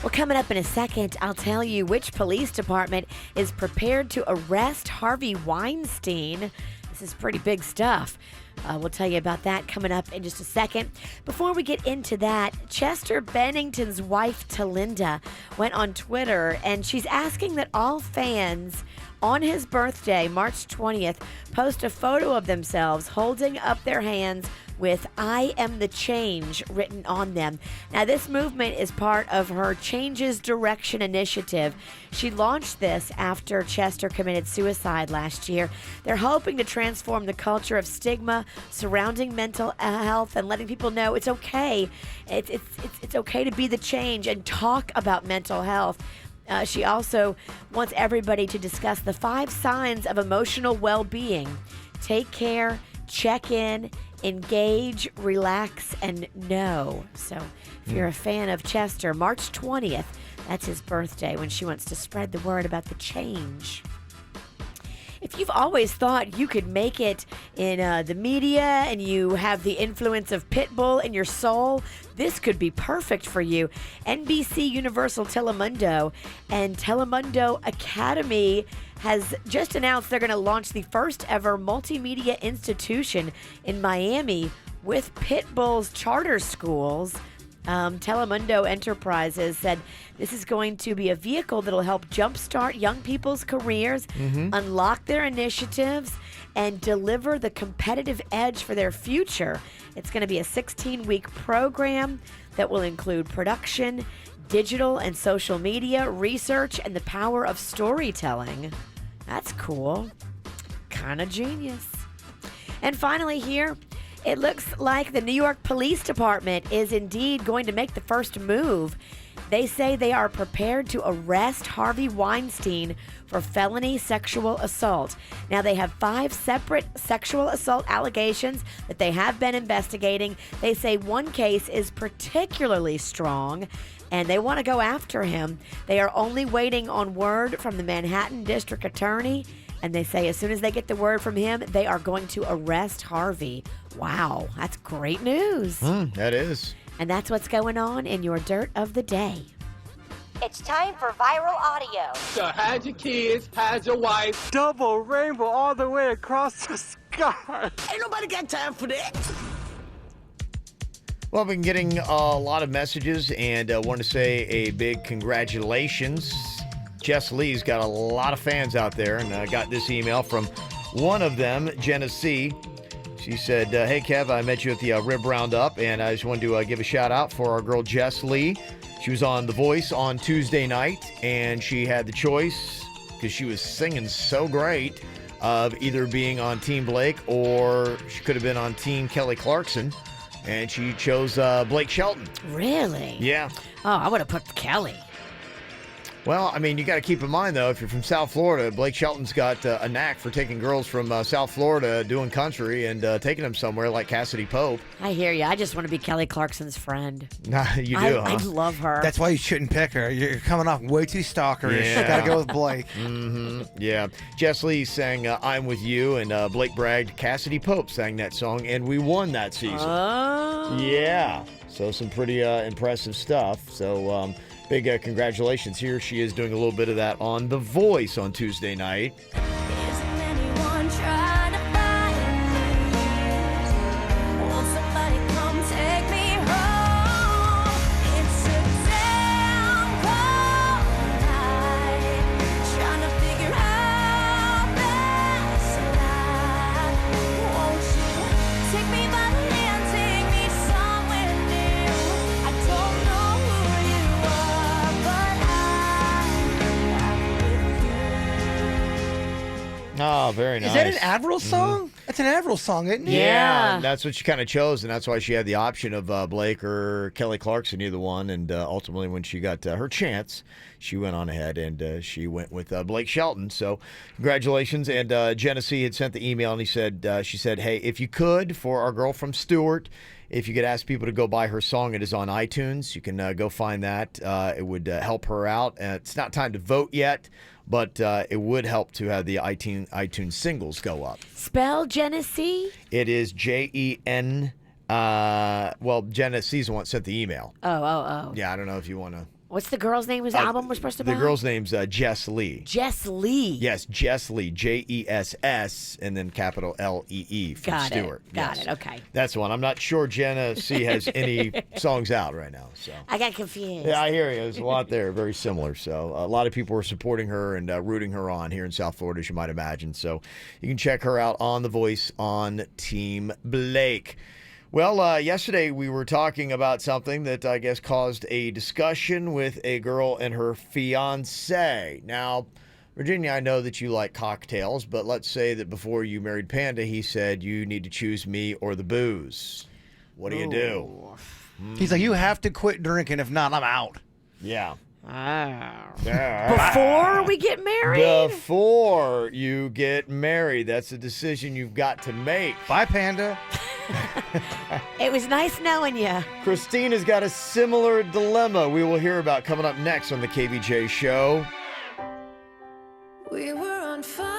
Well, coming up in a second, I'll tell you which police department is prepared to arrest Harvey Weinstein. This is pretty big stuff. We'll tell you about that coming up in just a second. Before we get into that, Chester Bennington's wife, Talinda, went on Twitter, and she's asking that all fans on his birthday, March 20th, post a photo of themselves holding up their hands with "I am the change" written on them. Now, this movement is part of her Changes Direction initiative. She launched this after Chester committed suicide last year. They're hoping to transform the culture of stigma surrounding mental health and letting people know it's okay. It's okay to be the change and talk about mental health. She also wants everybody to discuss the 5 signs of emotional well-being. Take care, check in, engage, relax, and know. So if you're a fan of Chester, March 20th, That's his birthday when she wants to spread the word about the change. If you've always thought you could make it in the media and you have the influence of Pitbull in your soul, this could be perfect for you. NBC Universal Telemundo and Telemundo Academy has just announced they're going to launch the first ever multimedia institution in Miami with Pitbull's charter schools. Telemundo Enterprises said this is going to be a vehicle that'll help jumpstart young people's careers, unlock their initiatives, and deliver the competitive edge for their future. It's going to be a 16-week program that will include production, digital and social media, research, and the power of storytelling. That's cool. Kind of genius. And finally here, it looks like the New York Police Department is indeed going to make the first move. They say they are prepared to arrest Harvey Weinstein for felony sexual assault. Now, they have 5 separate sexual assault allegations that they have been investigating. They say one case is particularly strong, and they want to go after him. They are only waiting on word from the Manhattan District Attorney, and they say as soon as they get the word from him, they are going to arrest Harvey. Wow, that's great news. That is. And that's what's going on in your Dirt of the Day. It's time for viral audio. So hide your kids, hide your wife. Double rainbow all the way across the sky. Ain't nobody got time for that. Well, I've been getting a lot of messages and want to say a big congratulations. Jess Lee's got a lot of fans out there, and I got this email from one of them, Jenna C. She said, hey, Kev, I met you at the Rib Roundup, and I just wanted to give a shout-out for our girl Jess Lee. She was on The Voice on Tuesday night, and she had the choice, because she was singing so great, of either being on Team Blake or she could have been on Team Kelly Clarkson, and she chose Blake Shelton. Really? Yeah. Oh, I would have put Kelly. Well, I mean, you got to keep in mind, though, if you're from South Florida, Blake Shelton's got a knack for taking girls from South Florida doing country and taking them somewhere like Cassidy Pope. I hear you. I just want to be Kelly Clarkson's friend. You do, huh? I love her. That's why you shouldn't pick her. You're coming off way too stalkerish. Yeah. Gotta go with Blake. Yeah. Jess Lee sang I'm With You, and Blake bragged Cassidy Pope sang that song, and we won that season. Oh. Yeah. So some pretty impressive stuff. So big congratulations. Here she is doing a little bit of that on The Voice on Tuesday night. Oh, very nice. Is that an Avril song? That's an Avril song, isn't it? Yeah, that's what she kind of chose, and that's why she had the option of Blake or Kelly Clarkson, either one. And ultimately, when she got her chance, she went on ahead and she went with Blake Shelton. So, congratulations. And Genesee had sent the email, and she said, hey, if you could, for our girl from Stewart, if you could ask people to go buy her song, it is on iTunes. You can go find that. It would help her out. It's not time to vote yet, but it would help to have the iTunes singles go up. Spell Genesee? It is Jen. Well, Genesee's the one that sent the email. Oh. Yeah, I don't know if you want to. What's the girl's name whose album was supposed to be? The girl's name's Jess Lee. Jess Lee. Yes, Jess Lee. Jess, and then capital Lee from Got Stewart. it. Got it. Okay. That's the one. I'm not sure Genesee has any songs out right now. So I got confused. Yeah, I hear you. There's a lot there, very similar. So a lot of people are supporting her and rooting her on here in South Florida, as you might imagine. So you can check her out on The Voice on Team Blake. Well, yesterday we were talking about something that I guess caused a discussion with a girl and her fiancé. Now, Virginia, I know that you like cocktails, but let's say that before you married Panda, he said you need to choose me or the booze. What do you do? He's like, you have to quit drinking. If not, I'm out. Yeah. Before we get married? Before you get married. That's a decision you've got to make. Bye, Panda. It was nice knowing you. Christine has got a similar dilemma we will hear about coming up next on the KVJ show. We were on fire.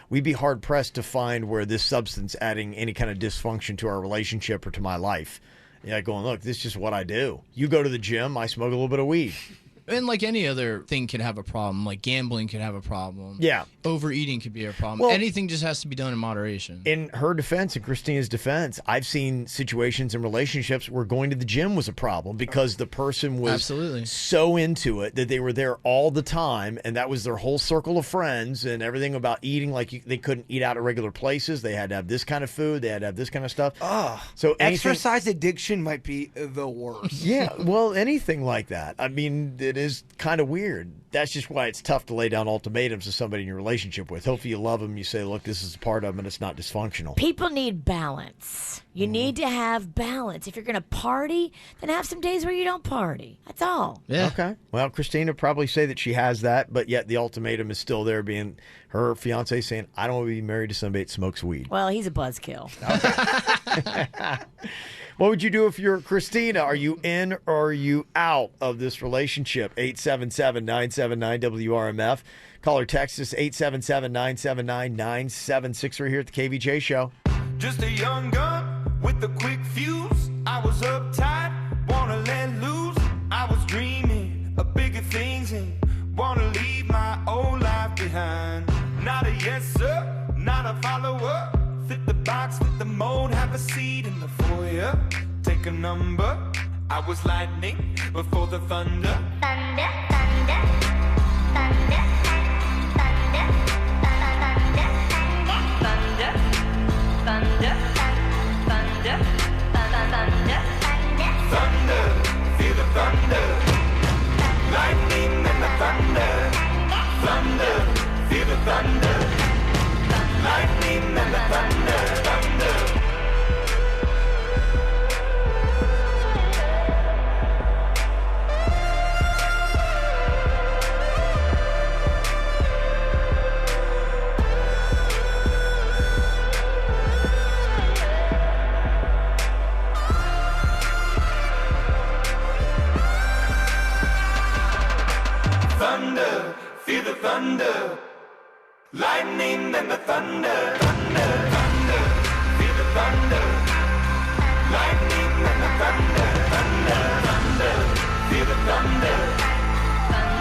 we'd be hard pressed to find where this substance adding any kind of dysfunction to our relationship or to my life. Yeah, going, look, this is just what I do. You go to the gym, I smoke a little bit of weed. And like any other thing could have a problem. Like gambling could have a problem. Yeah. Overeating could be a problem. Well, Anything just has to be done in moderation. In her defense and Christina's defense, I've seen situations in relationships where going to the gym was a problem because the person was Absolutely. so into it that they were there all the time, and that was their whole circle of friends, and everything about eating, like they couldn't eat out at regular places. They had to have this kind of food. They had to have this kind of stuff. So anything, Exercise addiction might be the worst. yeah, well, anything like that. I mean, it is kind of weird. That's just why it's tough to lay down ultimatums to somebody in your relationship with. Hopefully you love them. You say, look, this is a part of them and it's not dysfunctional. People need balance. You need to have balance. If you're going to party, then have some days where you don't party. That's all. Yeah. Okay. Well, Christina probably say that she has that, but yet the ultimatum is still there, being her fiance saying, I don't want to be married to somebody that smokes weed. Well, he's a buzzkill. What would you do if you're Christina? Are you in or are you out of this relationship? 877-979-WRMF. Call or text us 877-979-9763 here at the KVJ Show. Just a young gun with a quick fuse. I was uptight, wanna let loose. I was dreaming of bigger things and wanna leave my old life behind. Not a yes sir, not a follower. Fit the box, fit the mold, have a seat in the foyer. Take a number. I was lightning before the thunder. Thunder, thunder, thunder, thunder, thunder, thunder, thunder, thunder, thunder, thunder, feel the thunder. Lightning and the thunder. Thunder, feel the thunder. Lightning and the thunder, thunder. Thunder, feel the thunder. Lightning and the thunder, thunder, thunder, feel the thunder. Lightning and the thunder, thunder, thunder, feel the thunder.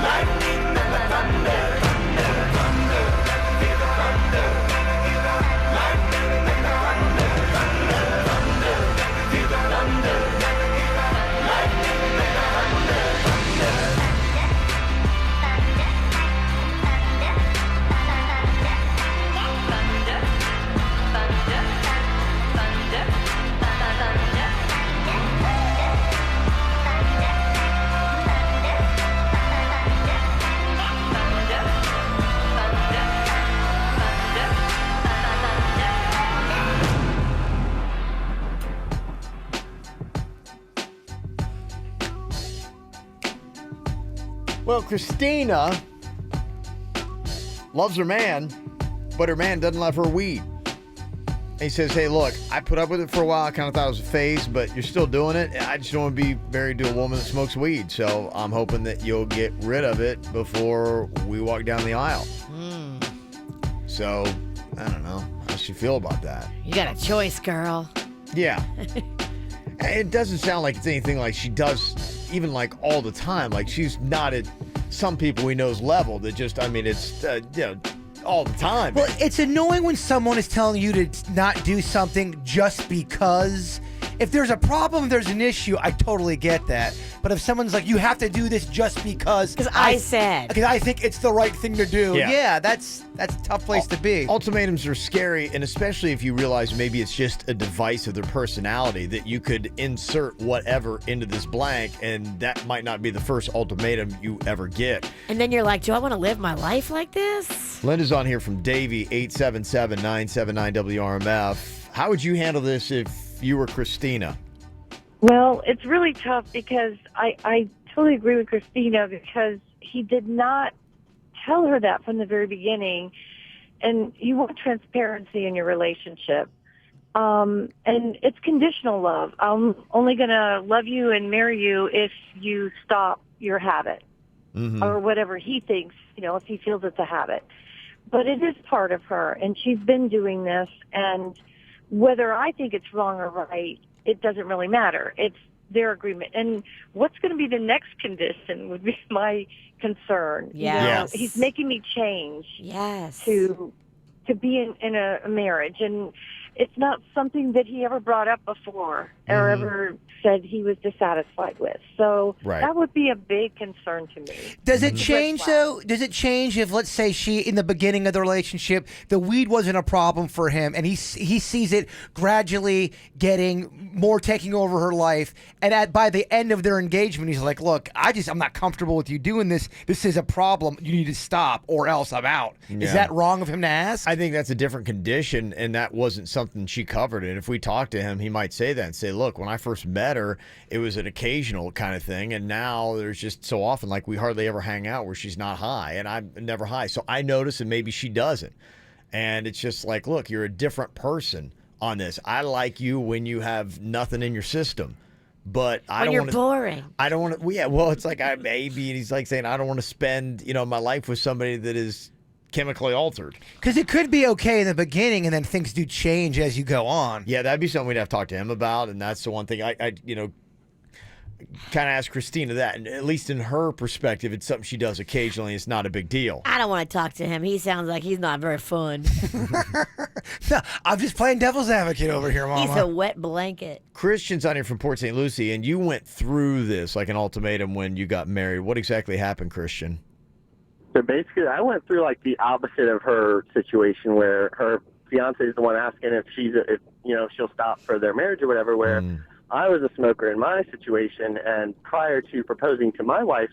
Lightning and the thunder, thunder, thunder, feel the thunder. Lightning and the thunder, thunder, thunder, feel the thunder. Lightning and the thunder, thunder. Well, Christina loves her man, but her man doesn't love her weed. And he says, hey, look, I put up with it for a while. I kind of thought it was a phase, but you're still doing it. I just don't want to be married to a woman that smokes weed. So I'm hoping that you'll get rid of it before we walk down the aisle. So, I don't know. How does she feel about that? You got a choice, girl. Yeah. It doesn't sound like it's anything like she does even like all the time. Like she's not at some people we know's level that just, I mean, it's, all the time. Well, it's annoying when someone is telling you to not do something just because. If there's a problem, there's an issue, I totally get that. But if someone's like, you have to do this just because I said. Because I think it's the right thing to do. Yeah. Yeah, that's a tough place to be. Ultimatums are scary, and especially if you realize maybe it's just a device of their personality that you could insert whatever into this blank, and that might not be the first ultimatum you ever get. And then you're like, do I want to live my life like this? Linda's on here from Davie, 877-979-WRMF. How would you handle this if you were Christina? Well, it's really tough because I totally agree with Christina because he did not tell her that from the very beginning. And you want transparency in your relationship. And it's conditional love. I'm only going to love you and marry you if you stop your habit or whatever he thinks, if he feels it's a habit. but it is part of her, and she's been doing this, and whether I think it's wrong or right, it doesn't really matter. It's their agreement. And what's going to be the next condition would be my concern. Yes. He's making me change to be in a marriage, and it's not something that he ever brought up before or ever said he was dissatisfied with. So that would be a big concern to me. Does it change, though? Does it change if, let's say, in the beginning of the relationship, the weed wasn't a problem for him, and he sees it gradually getting more taking over her life, and by the end of their engagement, he's like, look, I'm not comfortable with you doing this. This is a problem. You need to stop, or else I'm out. Is that wrong of him to ask? I think that's a different condition, and that wasn't something she covered. And if we talked to him, he might say that and say, look, when I first met her, it was an occasional kind of thing, and now there's just so often, like, we hardly ever hang out where she's not high, and I'm never high. So I notice, and maybe she doesn't. And it's just like, look, you're a different person on this. I like you when you have nothing in your system. But I don't want to. Boring. I don't want to. Well, yeah. Well, it's like and he's like saying, I don't want to spend, my life with somebody that is chemically altered. Because it could be okay in the beginning, and then things do change as you go on. Yeah, that'd be something we'd have to talk to him about, and that's the one thing I kind of ask Christina that, and at least in her perspective, it's something she does occasionally. It's not a big deal. I don't want to talk to him. He sounds like he's not very fun. No, I'm just playing devil's advocate over here, Mama. He's a wet blanket. Christian's on here from Port St. Lucie, and you went through this like an ultimatum when you got married. What exactly happened, Christian? So basically, I went through like the opposite of her situation, where her fiance is the one asking if she'll stop for their marriage or whatever. Where I was a smoker in my situation, and prior to proposing to my wife,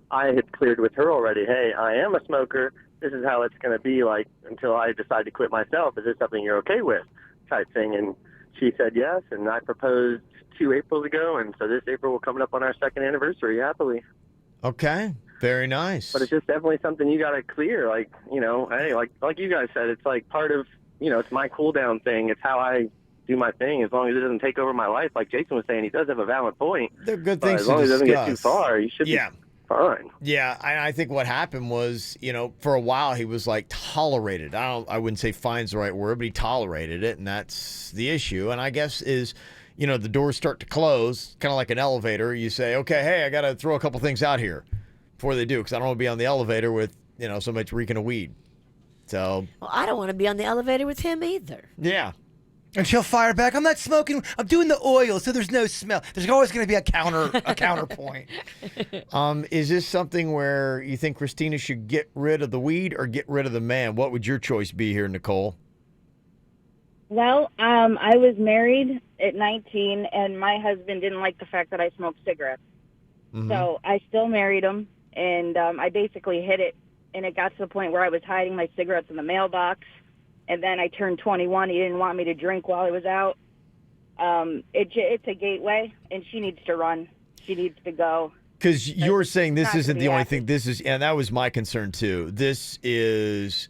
I had cleared with her already. Hey, I am a smoker. This is how it's going to be like until I decide to quit myself. Is this something you're okay with? Type thing. And she said yes, and I proposed 2 Aprils ago, and so this April we're coming up on our 2nd anniversary happily. Okay. Very nice. But it's just definitely something you got to clear. Like, hey, like you guys said, it's like part of, it's my cool down thing. It's how I do my thing. As long as it doesn't take over my life, like Jason was saying, he does have a valid point. They're good things as long to as it doesn't get too discuss. far, you should be fine. Yeah, I think what happened was, for a while he was like tolerated. I wouldn't say fine's the right word, but he tolerated it, and that's the issue. And I guess is, the doors start to close, kind of like an elevator. You say, okay, hey, I got to throw a couple things out here before they do, because I don't want to be on the elevator with, somebody reeking of weed. So. Well, I don't want to be on the elevator with him either. Yeah. And she'll fire back, I'm not smoking, I'm doing the oil, so there's no smell. There's always going to be a counterpoint. Is this something where you think Christina should get rid of the weed or get rid of the man? What would your choice be here, Nicole? Well, I was married at 19, and my husband didn't like the fact that I smoked cigarettes. Mm-hmm. So I still married him, and I basically hid it, and it got to the point where I was hiding my cigarettes in the mailbox, and then I turned 21. He didn't want me to drink while I was out. It's a gateway, and she needs to run. She needs to go. Because you're saying this not isn't gonna the be only happy. thing. This is, and that was my concern too. This is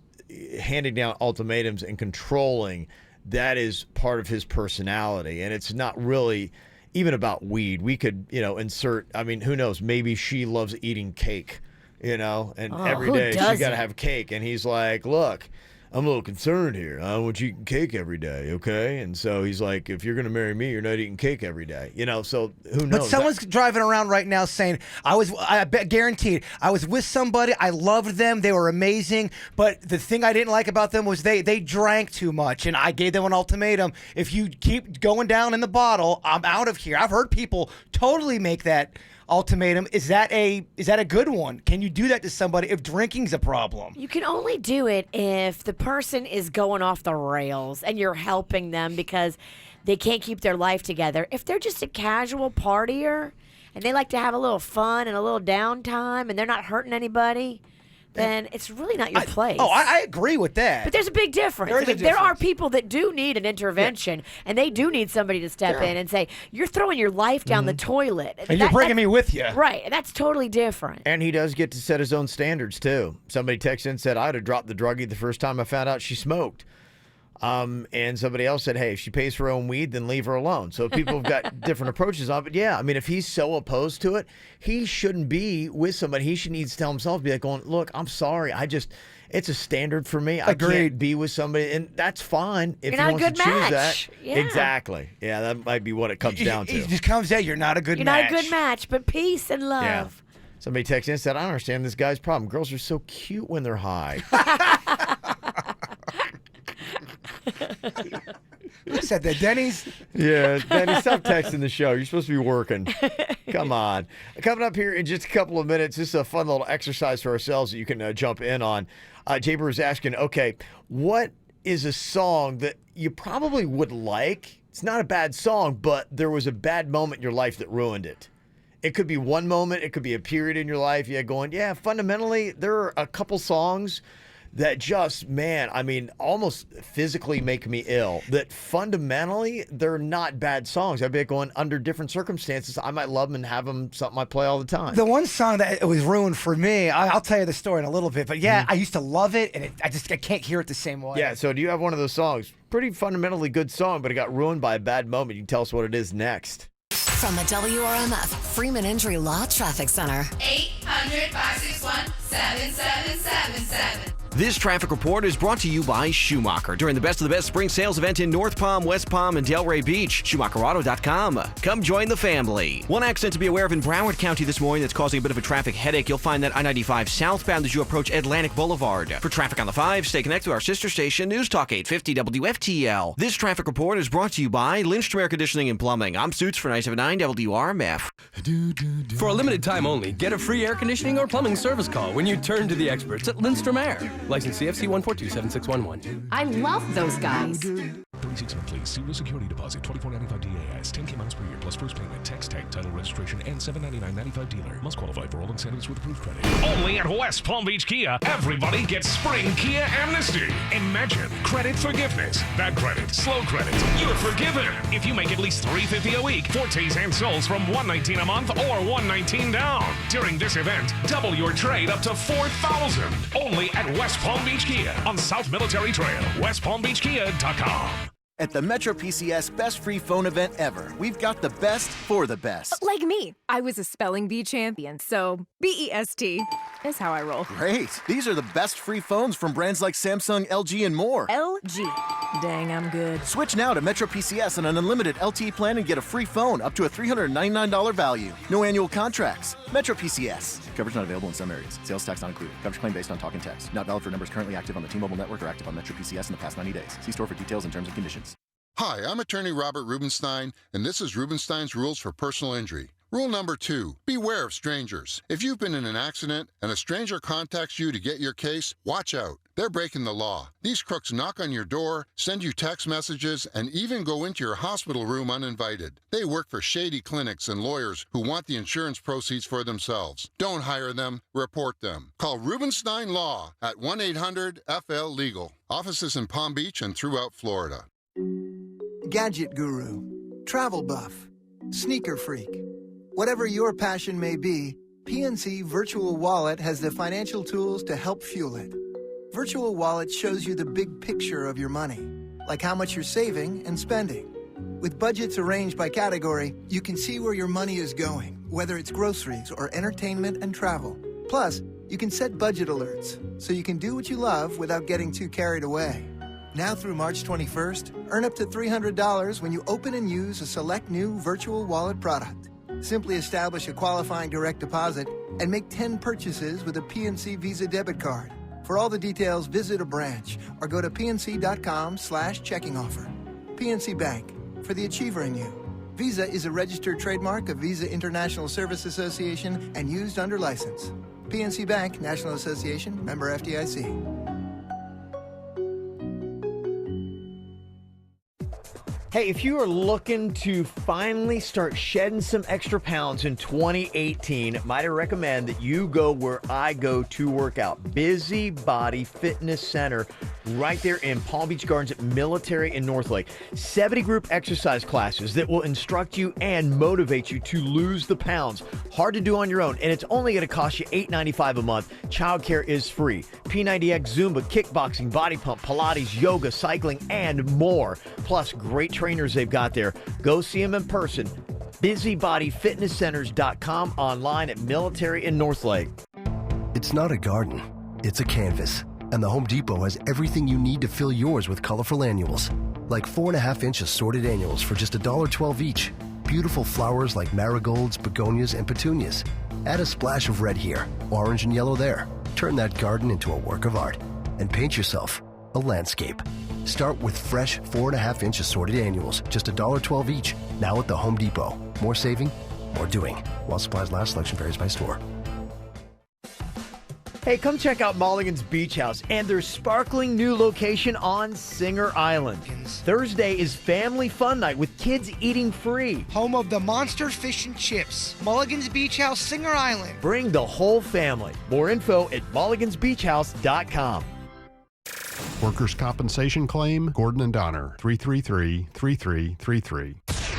handing down ultimatums and controlling. That is part of his personality, and it's not really even about weed. We could, insert. I mean, who knows? Maybe she loves eating cake, and every who day she doesn't? got to have cake. And he's like, "Look, I'm a little concerned here. I don't want you eating cake every day, okay?" And so he's like, "If you're going to marry me, you're not eating cake every day, So who knows? But someone's driving around right now saying, I bet guaranteed, I was with somebody, I loved them, they were amazing, but the thing I didn't like about them was they drank too much, and I gave them an ultimatum. If you keep going down in the bottle, I'm out of here. I've heard people totally make that ultimatum. Is that a good one? Can you do that to somebody if drinking's a problem? You can only do it if the person is going off the rails and you're helping them because they can't keep their life together. If they're just a casual partier and they like to have a little fun and a little downtime and they're not hurting anybody, then it's really not your place. I agree with that. But there's a big difference. There is a There are difference. people that do need an intervention, and they do need somebody to step in and say, you're throwing your life down the toilet. And you're bringing me with you. Right, and that's totally different. And he does get to set his own standards, too. Somebody texted in and said, I'd have dropped the druggie the first time I found out she smoked. And somebody else said, hey, if she pays for her own weed, then leave her alone. So people have got different approaches on it. But yeah, I mean, if he's so opposed to it, he shouldn't be with somebody. He should need to tell himself, be like going, look, I'm sorry. It's a standard for me. I can't be with somebody. And that's fine if You're he not a wants good to choose match. that. Yeah. Exactly. Yeah, that might be what it comes down to. It just comes out, you're not a good You're match. not a good match, but peace and love. Yeah. Somebody texted in and said, I don't understand this guy's problem. Girls are so cute when they're high. Who said that, Denny's? Yeah, Denny, stop texting the show. You're supposed to be working. Come on. Coming up here in just a couple of minutes, this is a fun little exercise for ourselves that you can jump in on. Jaber is asking, okay, what is a song that you probably would like? It's not a bad song, but there was a bad moment in your life that ruined it. It could be one moment. It could be a period in your life. Yeah, going, yeah, fundamentally, there are a couple songs that just, man, I mean, almost physically make me ill. That fundamentally, they're not bad songs. I'd be going, under different circumstances, I might love them and have them something I play all the time. The one song that it was ruined for me, I'll tell you the story in a little bit, but yeah, I used to love it, and I can't hear it the same way. Yeah, so do you have one of those songs? Pretty fundamentally good song, but it got ruined by a bad moment. You can tell us what it is next. From the WRMF Freeman Injury Law Traffic Center. 800-561-7777. This traffic report is brought to you by Schumacher during the Best of the Best spring sales event in North Palm, West Palm, and Delray Beach. SchumacherAuto.com. Come join the family. One accident to be aware of in Broward County this morning that's causing a bit of a traffic headache. You'll find that I-95 southbound as you approach Atlantic Boulevard. For traffic on the 5, stay connected to our sister station, News Talk 850 WFTL. This traffic report is brought to you by Lynch Air Conditioning and Plumbing. I'm Suits for 979 WRMF. For a limited time only, get a free air conditioning or plumbing service call when you turn to the experts at Lindstrom Air. License CFC 1427611. I love those guys. 36 monthly, single security deposit, $24.95 DAS, 10K miles per year, plus first payment, tax tag, title registration, and $799.95 dealer. Must qualify for all incentives with approved credit. Only at West Palm Beach Kia, everybody gets spring Kia amnesty. Imagine credit forgiveness. Bad credit, slow credit. You're forgiven if you make at least $350 a week. Fortes and Souls from $119 a month or $119 down. During this event, double your trade up to $4,000. Only at West Palm Beach Kia on South Military Trail. WestPalmBeachKia.com. At the Metro PCS Best Free Phone event ever, we've got the best for the best. Like me. I was a spelling bee champion, so BEST is how I roll. Great. These are the best free phones from brands like Samsung, LG, and more. LG. Dang, I'm good. Switch now to Metro PCS on an unlimited LTE plan and get a free phone up to a $399 value. No annual contracts. Metro PCS. Coverage not available in some areas. Sales tax not included. Coverage claim based on talk and text. Not valid for numbers currently active on the T-Mobile network or active on Metro PCS in the past 90 days. See store for details and terms and conditions. Hi, I'm attorney Robert Rubenstein, and this is Rubenstein's Rules for Personal Injury. Rule number 2, beware of strangers. If you've been in an accident and a stranger contacts you to get your case, watch out. They're breaking the law. These crooks knock on your door, send you text messages, and even go into your hospital room uninvited. They work for shady clinics and lawyers who want the insurance proceeds for themselves. Don't hire them, report them. Call Rubenstein Law at 1-800-FL-LEGAL. Offices in Palm Beach and throughout Florida. Gadget guru, travel buff, sneaker freak. Whatever your passion may be, PNC Virtual Wallet has the financial tools to help fuel it. Virtual Wallet shows you the big picture of your money, like how much you're saving and spending. With budgets arranged by category, you can see where your money is going, whether it's groceries or entertainment and travel. Plus, you can set budget alerts, so you can do what you love without getting too carried away. Now through March 21st, earn up to $300 when you open and use a select new Virtual Wallet product. Simply establish a qualifying direct deposit and make 10 purchases with a PNC Visa debit card. For all the details, visit a branch or go to pnc.com/checking offer. PNC Bank, for the achiever in you. Visa is a registered trademark of Visa International Service Association and used under license. PNC Bank, National Association, member FDIC. Hey, if you are looking to finally start shedding some extra pounds in 2018, might I recommend that you go where I go to work out, Busy Body Fitness Center. right there in Palm Beach Gardens at Military in Northlake. 70 group exercise classes that will instruct you and motivate you to lose the pounds. Hard to do on your own, and it's only going to cost you $8.95 a month. Childcare is free. P90X, Zumba, kickboxing, body pump, Pilates, yoga, cycling, and more. Plus, great trainers they've got there. Go see them in person. BusybodyFitnessCenters.com, online at Military in Northlake. It's not a garden, it's a canvas. And the Home Depot has everything you need to fill yours with colorful annuals. Like 4.5-inch assorted annuals for just $1.12 each. Beautiful flowers like marigolds, begonias, and petunias. Add a splash of red here, orange and yellow there. Turn that garden into a work of art. And paint yourself a landscape. Start with fresh 4.5-inch assorted annuals, just $1.12 each. Now at the Home Depot. More saving, more doing. While supplies last, selection varies by store. Hey, come check out Mulligan's Beach House and their sparkling new location on Singer Island. Thursday is family fun night with kids eating free. Home of the Monster Fish and Chips. Mulligan's Beach House, Singer Island. Bring the whole family. More info at mulligansbeachhouse.com. Workers' compensation claim, Gordon and Donner, 333-3333.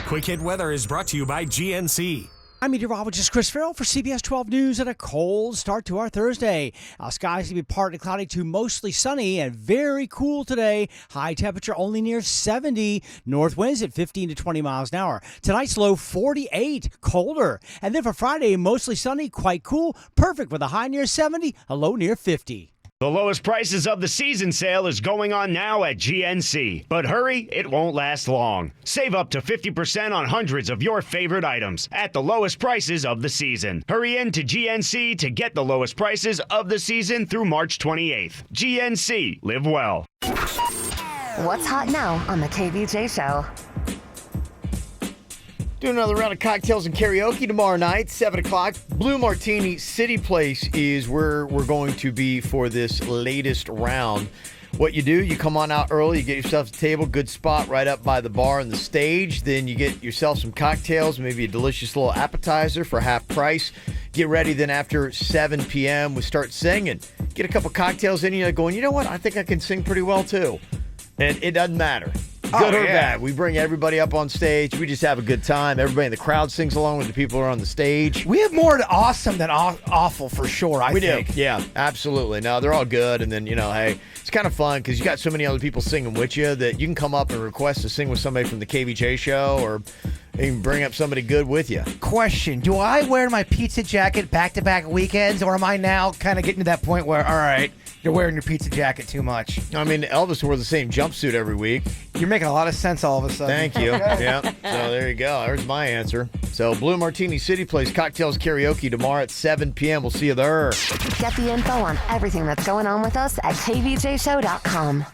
Quick Hit Weather is brought to you by GNC. I'm meteorologist Chris Farrell for CBS 12 News and a cold start to our Thursday. Skies to be partly cloudy to mostly sunny and very cool today. High temperature only near 70. North winds at 15 to 20 miles an hour. Tonight's low 48, colder. And then for Friday, mostly sunny, quite cool. Perfect with a high near 70, a low near 50. The lowest prices of the season sale is going on now at GNC. But hurry, it won't last long. Save up to 50% on hundreds of your favorite items at the lowest prices of the season. Hurry in to GNC to get the lowest prices of the season through March 28th. GNC, live well. What's hot now on the KVJ Show? Doing another round of cocktails and karaoke tomorrow night, 7 o'clock. Blue Martini City Place is where we're going to be for this latest round. What you do, you come on out early, you get yourself a table, good spot right up by the bar and the stage. Then you get yourself some cocktails, maybe a delicious little appetizer for half price. Get ready, then after 7 p.m., we start singing. Get a couple cocktails in you, going, you know what, I think I can sing pretty well too. And it doesn't matter. Good or bad. We bring everybody up on stage. We just have a good time. Everybody in the crowd sings along with the people who are on the stage. We have more awesome than awful for sure, I think. We do. Yeah, absolutely. No, they're all good. And then, hey, it's kind of fun because you got so many other people singing with you that you can come up and request to sing with somebody from the KVJ show, or you can bring up somebody good with you. Question, do I wear my pizza jacket back-to-back weekends, or am I now kind of getting to that point where, all right, you're wearing your pizza jacket too much? I mean, Elvis wore the same jumpsuit every week. You're making a lot of sense all of a sudden. Thank you. Yeah. So there you go. There's my answer. So Blue Martini City Place cocktails karaoke tomorrow at 7 p.m. We'll see you there. Get the info on everything that's going on with us at kvjshow.com.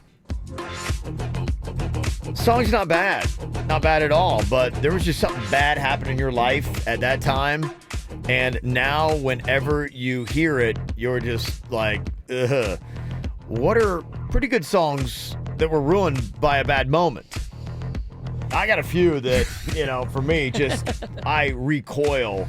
Song's not bad. Not bad at all. But there was just something bad happening in your life at that time. And now whenever you hear it, you're just like, ugh. What are pretty good songs that were ruined by a bad moment? I got a few that, for me, just I recoil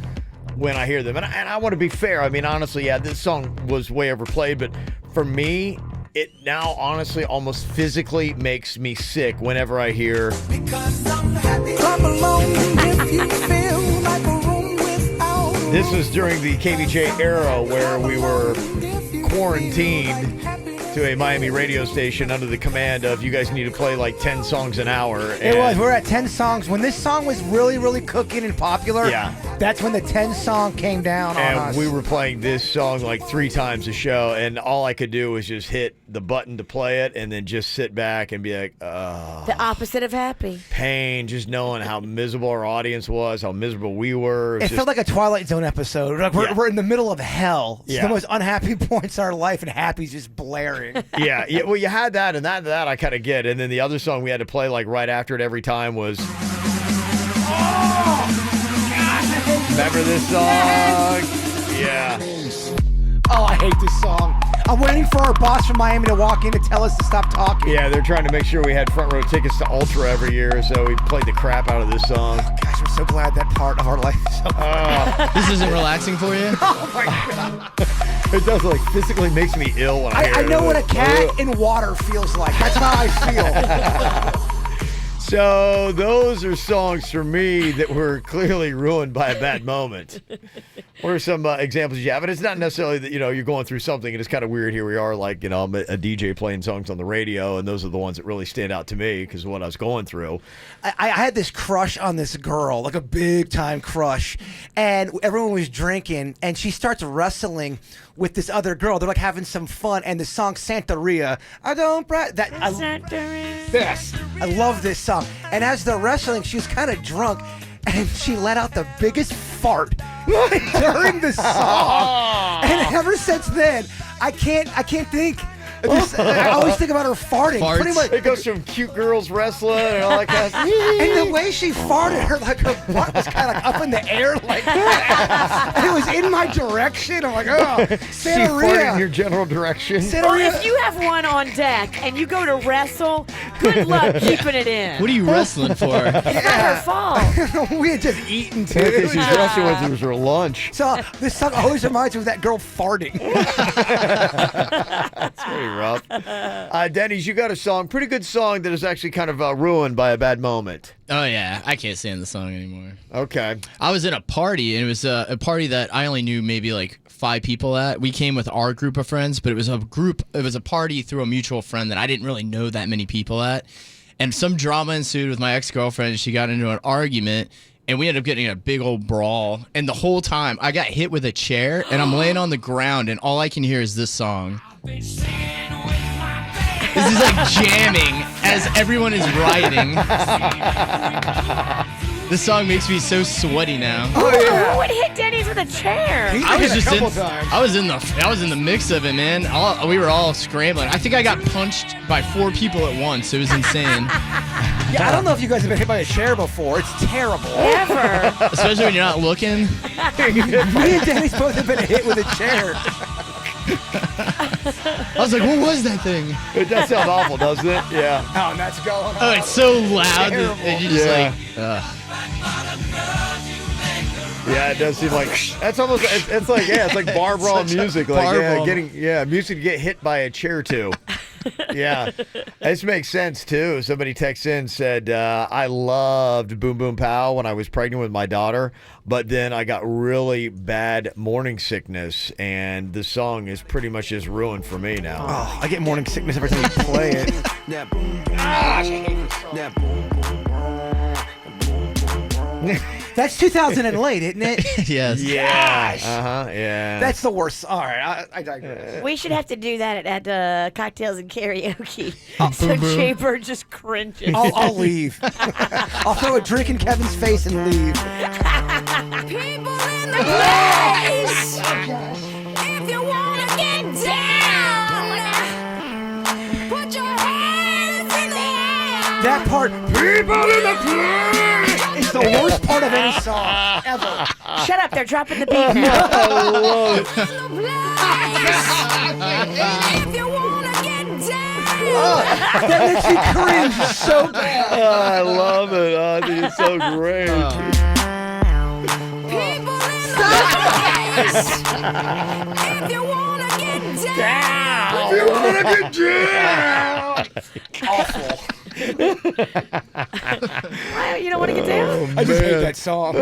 when I hear them. And I want to be fair. I mean, honestly, yeah, this song was way overplayed. But for me, it now honestly almost physically makes me sick whenever I hear. Clap along if you feel like a room without. This was during the KVJ era where we were quarantined to a Miami radio station under the command of, you guys need to play like 10 songs an hour. It was. We're at 10 songs. When this song was really, really cooking and popular, that's when the 10 song came down on us. And we were playing this song like 3 times a show, and all I could do was just hit the button to play it and then just sit back and be like, oh. The opposite of happy. Pain, just knowing how miserable our audience was, how miserable we were. It felt like a Twilight Zone episode. Like we're in the middle of hell. It's the most unhappy points in our life, and happy's just blaring. Yeah, well, you had that, and that I kind of get. And then the other song we had to play like right after it every time was... Remember this song? Yeah. Oh, I hate this song. I'm waiting for our boss from Miami to walk in to tell us to stop talking. Yeah, they're trying to make sure we had front row tickets to Ultra every year, so we played the crap out of this song. Gosh, I'm so glad that part of our life is over. This isn't relaxing for you? Oh, my God. It does, like, physically makes me ill when I hear I know it. what a cat in water feels like. That's how I feel. So those are songs for me that were clearly ruined by a bad moment. What are some examples you have? And it's not necessarily that, you're going through something and it's kind of weird. Here we are, like, I'm a DJ playing songs on the radio, and those are the ones that really stand out to me because of what I was going through. I had this crush on this girl, like a big time crush, and everyone was drinking, and she starts wrestling with this other girl. They're like having some fun, and the song Santeria. Yes, I love this song. And as they're wrestling, she was kind of drunk, and she let out the biggest fart during the song. And ever since then, I can't think. I always think about her farting. Farts. Pretty much, It goes from cute girls wrestling and all that kind of stuff. and the way she farted, her butt was kind of like up in the air like that. And it was in my direction. I'm like, oh, She farted in your general direction. Well, if you have one on deck and you go to wrestle, good luck keeping it in. What are you wrestling for? It's not her fault. We had just eaten too. I think she's wrestling with it was her lunch. So this song always reminds me of that girl farting. That's pretty rough. Denny's, you got a song, pretty good song that is actually kind of ruined by a bad moment. Oh, yeah. I can't stand the song anymore. Okay. I was in a party, and it was a party that I only knew maybe like 5 people at. We came with our group of friends, but it was a party through a mutual friend that I didn't really know that many people at. And some drama ensued with my ex-girlfriend. She got into an argument, and we ended up getting a big old brawl. And the whole time, I got hit with a chair, and I'm laying on the ground, and all I can hear is this song. This is like jamming as everyone is rioting. This song makes me so sweaty now. Who would hit Denny's with a chair? I was in the mix of it, man. We were all scrambling. I think I got punched by 4 people at once. It was insane. Yeah, I don't know if you guys have been hit by a chair before. It's terrible. Ever. Especially when you're not looking. Me and Denny's both have been hit with a chair. I was like, what was that thing? It does sound awful, doesn't it? Yeah. Oh, and that's going on. Oh, it's so loud. Terrible. And you just like, Yeah, it does seem like that's almost. It's like bar brawl music, like music to get hit by a chair to. Yeah, this makes sense too. Somebody texted in and said, I loved Boom Boom Pow when I was pregnant with my daughter, but then I got really bad morning sickness, and the song is pretty much just ruined for me now. Oh, I get morning sickness every time you play it. That's 2000 and late, isn't it? Yes. Yes. Yeah. That's the worst. All right, I digress. We should have to do that at cocktails and karaoke. So Jaybird just cringes. I'll leave. I'll throw a drink in Kevin's face and leave. People in the place. If you wanna get down, put your hands in the air. That part, people in the place, is the worst part of any song ever. Shut up, they're dropping the beat now. I love it. If you wanna get down. That makes me cringe so bad. I love it. I think it's so great. If you wanna get down. If you wanna get down. Awful. Why, you don't want to get down? I just hate that song.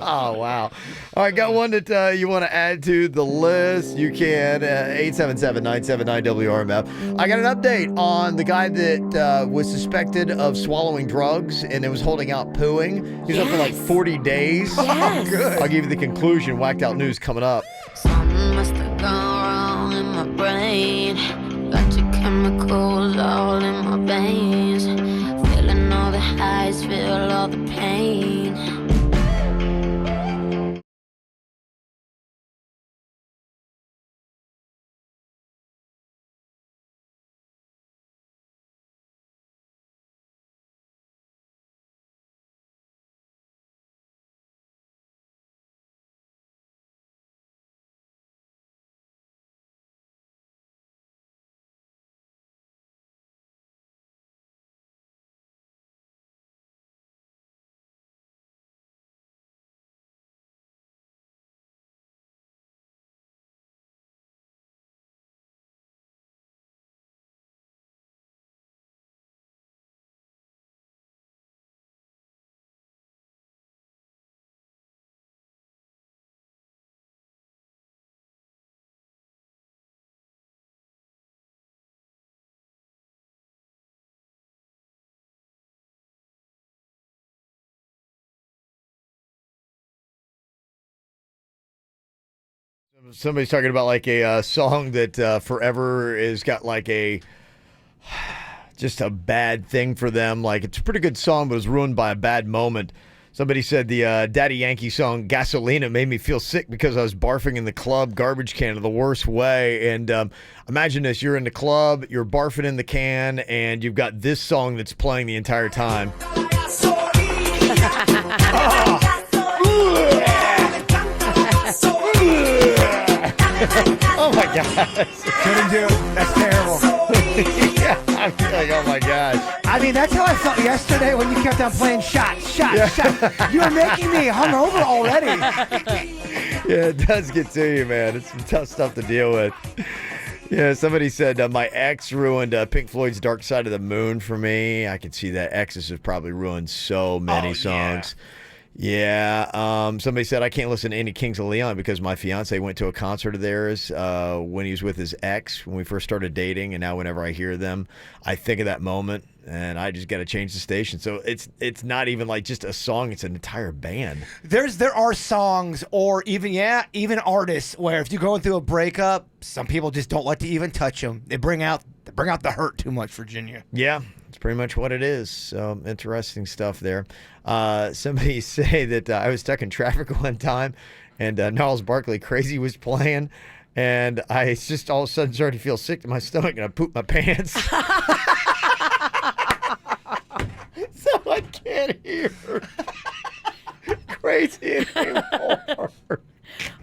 Oh, wow. All right, got one that you want to add to the list? You can. 877-979-WRMF. I got an update on the guy that was suspected of swallowing drugs and it was holding out pooing. He's up for like 40 days. Yes. Oh, good. I'll give you the conclusion. Whacked out news coming up. Something must have gone wrong in my brain. Got your chemicals all in my veins. Feeling all the highs, feel all the pain. Somebody's talking about like a song that forever has got like just a bad thing for them. Like it's a pretty good song, but it was ruined by a bad moment. Somebody said the Daddy Yankee song Gasolina made me feel sick because I was barfing in the club garbage can in the worst way. And imagine this, you're in the club, you're barfing in the can, and you've got this song that's playing the entire time. Oh my gosh. Couldn't do it. That's terrible. Yeah, I'm like, oh my gosh. I mean, that's how I felt yesterday when you kept on playing shots. You were making me hungover already. Yeah, it does get to you, man. It's some tough stuff to deal with. Yeah, somebody said my ex ruined Pink Floyd's Dark Side of the Moon for me. I can see that. Exes have probably ruined so many songs. Yeah. Somebody said I can't listen to any Kings of Leon because my fiance went to a concert of theirs when he was with his ex when we first started dating, and now whenever I hear them, I think of that moment, and I just got to change the station. So it's not even like just a song; it's an entire band. There are songs, or even artists where if you're going through a breakup, some people just don't like to even touch them. They bring out the hurt too much, Virginia. Yeah. It's pretty much what it is. So interesting stuff there. Somebody say that I was stuck in traffic one time and Gnarls Barkley Crazy was playing, and I just all of a sudden started to feel sick to my stomach and I pooped my pants. So I can't hear Crazy anymore.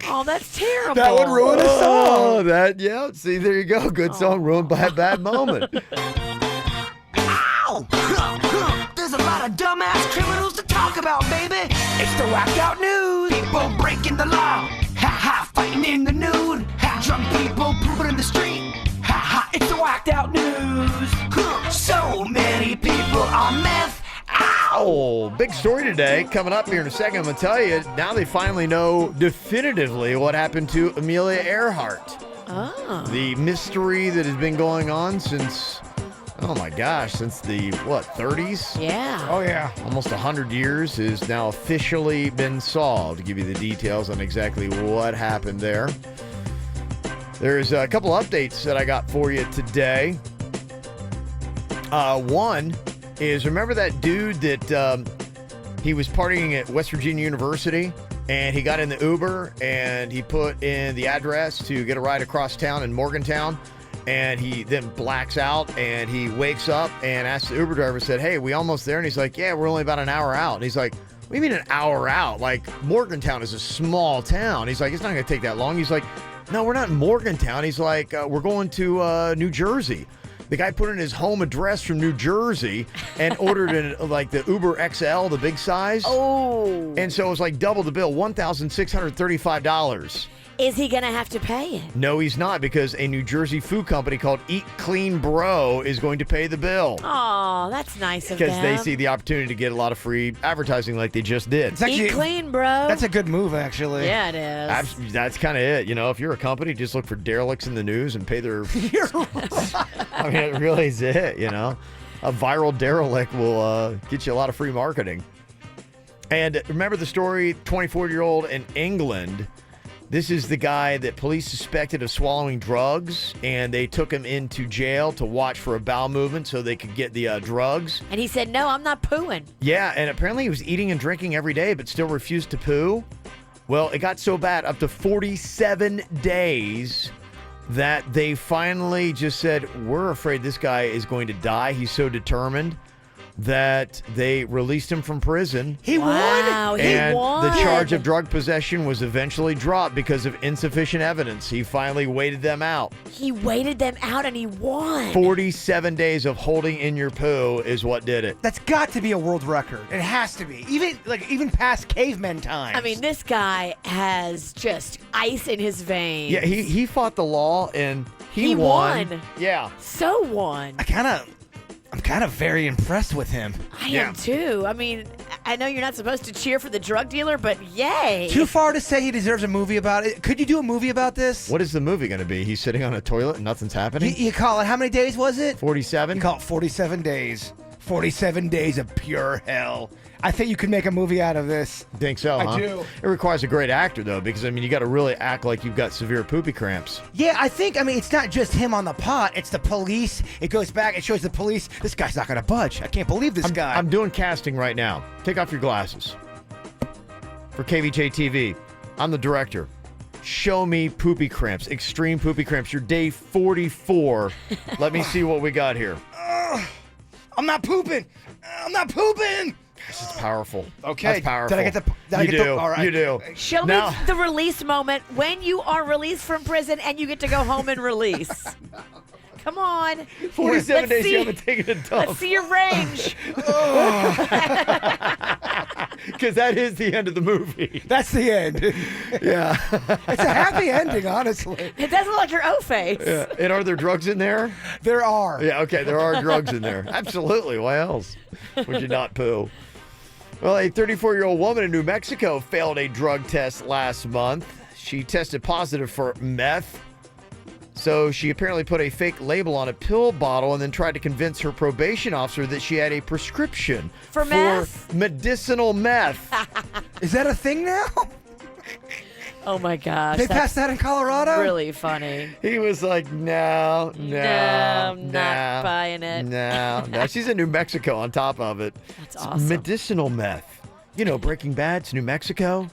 Oh, that's terrible. That would ruin a song. Oh, see, there you go. Good song ruined by a bad moment. There's a lot of dumbass criminals to talk about, baby. It's the whacked out news. People breaking the law. Ha ha, fighting in the nude. Ha, drunk people pooping in the street. Ha ha, it's the whacked out news. So many people on meth. Ow! Big story today. Coming up here in a second, I'm going to tell you, now they finally know definitively what happened to Amelia Earhart. Oh. The mystery that has been going on since... Oh my gosh, since the, 30s? Yeah. Oh, yeah. Almost 100 years has now officially been solved. To give you the details on exactly what happened there. There's a couple updates that I got for you today. One is, remember that dude that he was partying at West Virginia University, and he got in the Uber, and he put in the address to get a ride across town in Morgantown? And he then blacks out, and he wakes up and asks the Uber driver, said, hey, we almost there? And he's like, yeah, we're only about an hour out. And he's like, what do you mean an hour out? Like, Morgantown is a small town. He's like, it's not going to take that long. He's like, no, we're not in Morgantown. He's like, we're going to New Jersey. The guy put in his home address from New Jersey and ordered the Uber XL, the big size. Oh. And so it was like double the bill, $1,635. Is he going to have to pay it? No, he's not, because a New Jersey food company called Eat Clean Bro is going to pay the bill. Oh, that's nice of them. Because they see the opportunity to get a lot of free advertising like they just did. It's actually, Eat clean, bro. That's a good move, actually. Yeah, it is. That's kind of it. You know, if you're a company, just look for derelicts in the news and pay their... I mean, it really is it, you know. A viral derelict will get you a lot of free marketing. And remember the story, 24-year-old in England... This is the guy that police suspected of swallowing drugs, and they took him into jail to watch for a bowel movement so they could get the drugs. And he said, no, I'm not pooing. Yeah, and apparently he was eating and drinking every day, but still refused to poo. Well, it got so bad, up to 47 days, that they finally just said, we're afraid this guy is going to die. He's so determined. That they released him from prison. He won? And the charge of drug possession was eventually dropped because of insufficient evidence. He finally waited them out. He waited them out and he won. 47 days of holding in your poo is what did it. That's got to be a world record. It has to be. Even past cavemen times. I mean, this guy has just ice in his veins. Yeah, he fought the law and he won. Yeah. So won. I'm kind of very impressed with him. I am too. I mean, I know you're not supposed to cheer for the drug dealer, but yay. Too far to say he deserves a movie about it. Could you do a movie about this? What is the movie going to be? He's sitting on a toilet and nothing's happening? You call it, how many days was it? 47. You call it 47 days. 47 days of pure hell. I think you could make a movie out of this. Think so, huh? I do. It requires a great actor, though, because, I mean, you got to really act like you've got severe poopy cramps. Yeah, I mean, it's not just him on the pot. It's the police. It goes back. It shows the police. This guy's not going to budge. I can't believe this guy. I'm doing casting right now. Take off your glasses. For KVJ TV, I'm the director. Show me poopy cramps, extreme poopy cramps. You're day 44. Let me see what we got here. I'm not pooping. I'm not pooping. This is powerful. Okay. That's powerful. Did I get the? You do. All right. You do. Show Now- me the release moment when you are released from prison and you get to go home and release. Come on. 47 Let's days see- you haven't taken a dump. Let's see your range. Because that is the end of the movie. That's the end. Yeah. It's a happy ending, honestly. It doesn't look like your O-face. Yeah. And are there drugs in there? There are. Yeah, okay, there are drugs in there. Absolutely. Why else would you not poo? Well, a 34-year-old woman in New Mexico failed a drug test last month. She tested positive for meth. So she apparently put a fake label on a pill bottle and then tried to convince her probation officer that she had a prescription For meth? medicinal meth. Is that a thing now? Oh my gosh. They that's passed that in Colorado? really funny. He was like, no, I'm not buying it. No. She's in New Mexico on top of it. That's It's awesome. medicinal meth. You know, Breaking Bad, it's New Mexico.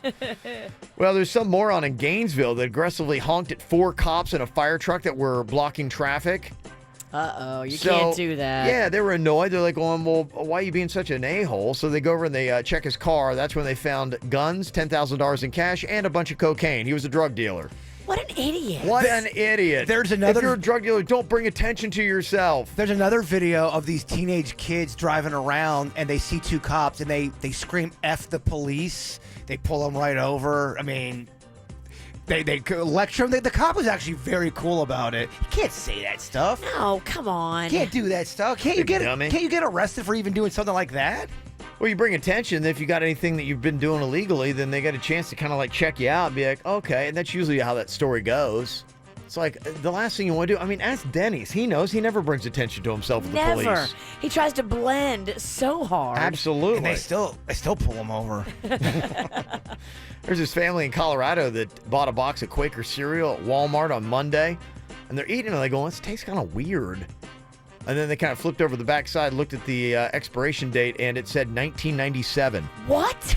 Well, there's some moron in Gainesville that aggressively honked at 4 cops in a fire truck that were blocking traffic. Uh-oh, you So, can't do that. Yeah, they were annoyed. They're like, well, why are you being such an a-hole? So they go over and they check his car. That's when they found guns, $10,000 in cash, and a bunch of cocaine. He was a drug dealer. What an idiot. What an idiot. There's another- If you're a drug dealer, don't bring attention to yourself. There's another video of these teenage kids driving around and they see 2 cops and they scream F the police. They pull them right over. I mean, they lecture them. The cop was actually very cool about it. You can't say that stuff. No, come on. You can't do that stuff. Can't you Big get dummy. Can't you get arrested for even doing something like that? Well, you bring attention. If you got anything that you've been doing illegally, then they got a chance to kind of like check you out and be like, okay. And that's usually how that story goes. It's like the last thing you want to do. I mean, ask Denny's. He knows. He never brings attention to himself with the Never. police. He tries to blend so hard. Absolutely. And they still pull him over. There's this family in Colorado that bought a box of Quaker cereal at Walmart on Monday, and they're eating it and they go, this tastes kind of weird. And then they kind of flipped over the backside, looked at the expiration date, and it said 1997. What?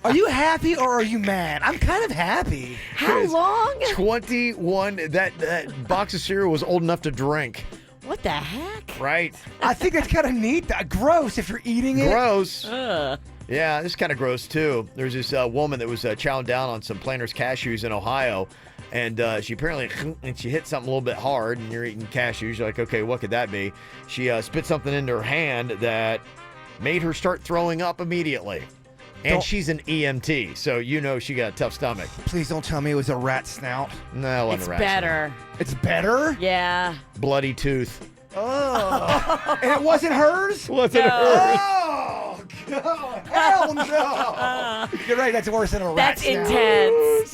Are you happy or are you mad? I'm kind of happy. How long? 21. That box of cereal was old enough to drink. What the heck? Right. I think it's kind of neat. Gross if you're eating it. Gross. Ugh. Yeah, this is kind of gross, too. There's this woman that was chowing down on some Planters cashews in Ohio, and she apparently she hit something a little bit hard, and you're eating cashews. You're like, okay, what could that be? She spit something into her hand that made her start throwing up immediately. And she's an EMT, so you know she got a tough stomach. Please don't tell me it was a rat snout. No, it wasn't It's a rat better. It's better? Yeah. snout. Bloody tooth. Oh. And it wasn't hers? Wasn't hers. Oh, God. Hell no. You're right. That's worse than a rat That's snout. intense.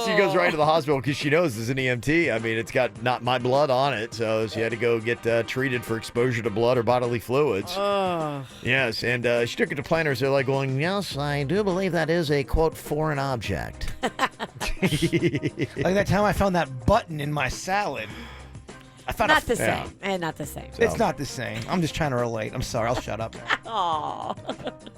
She goes right to the hospital because she knows it's an EMT. I mean, it's got not my blood on it, so she had to go get treated for exposure to blood or bodily fluids. Oh. Yes, and she took it to Planters. They're like going, yes, I do believe that is a, quote, foreign object. Like that time I found that button in my salad. I found Not the same. And not the same. It's not the same. I'm just trying to relate. I'm sorry. I'll shut up now. Aw.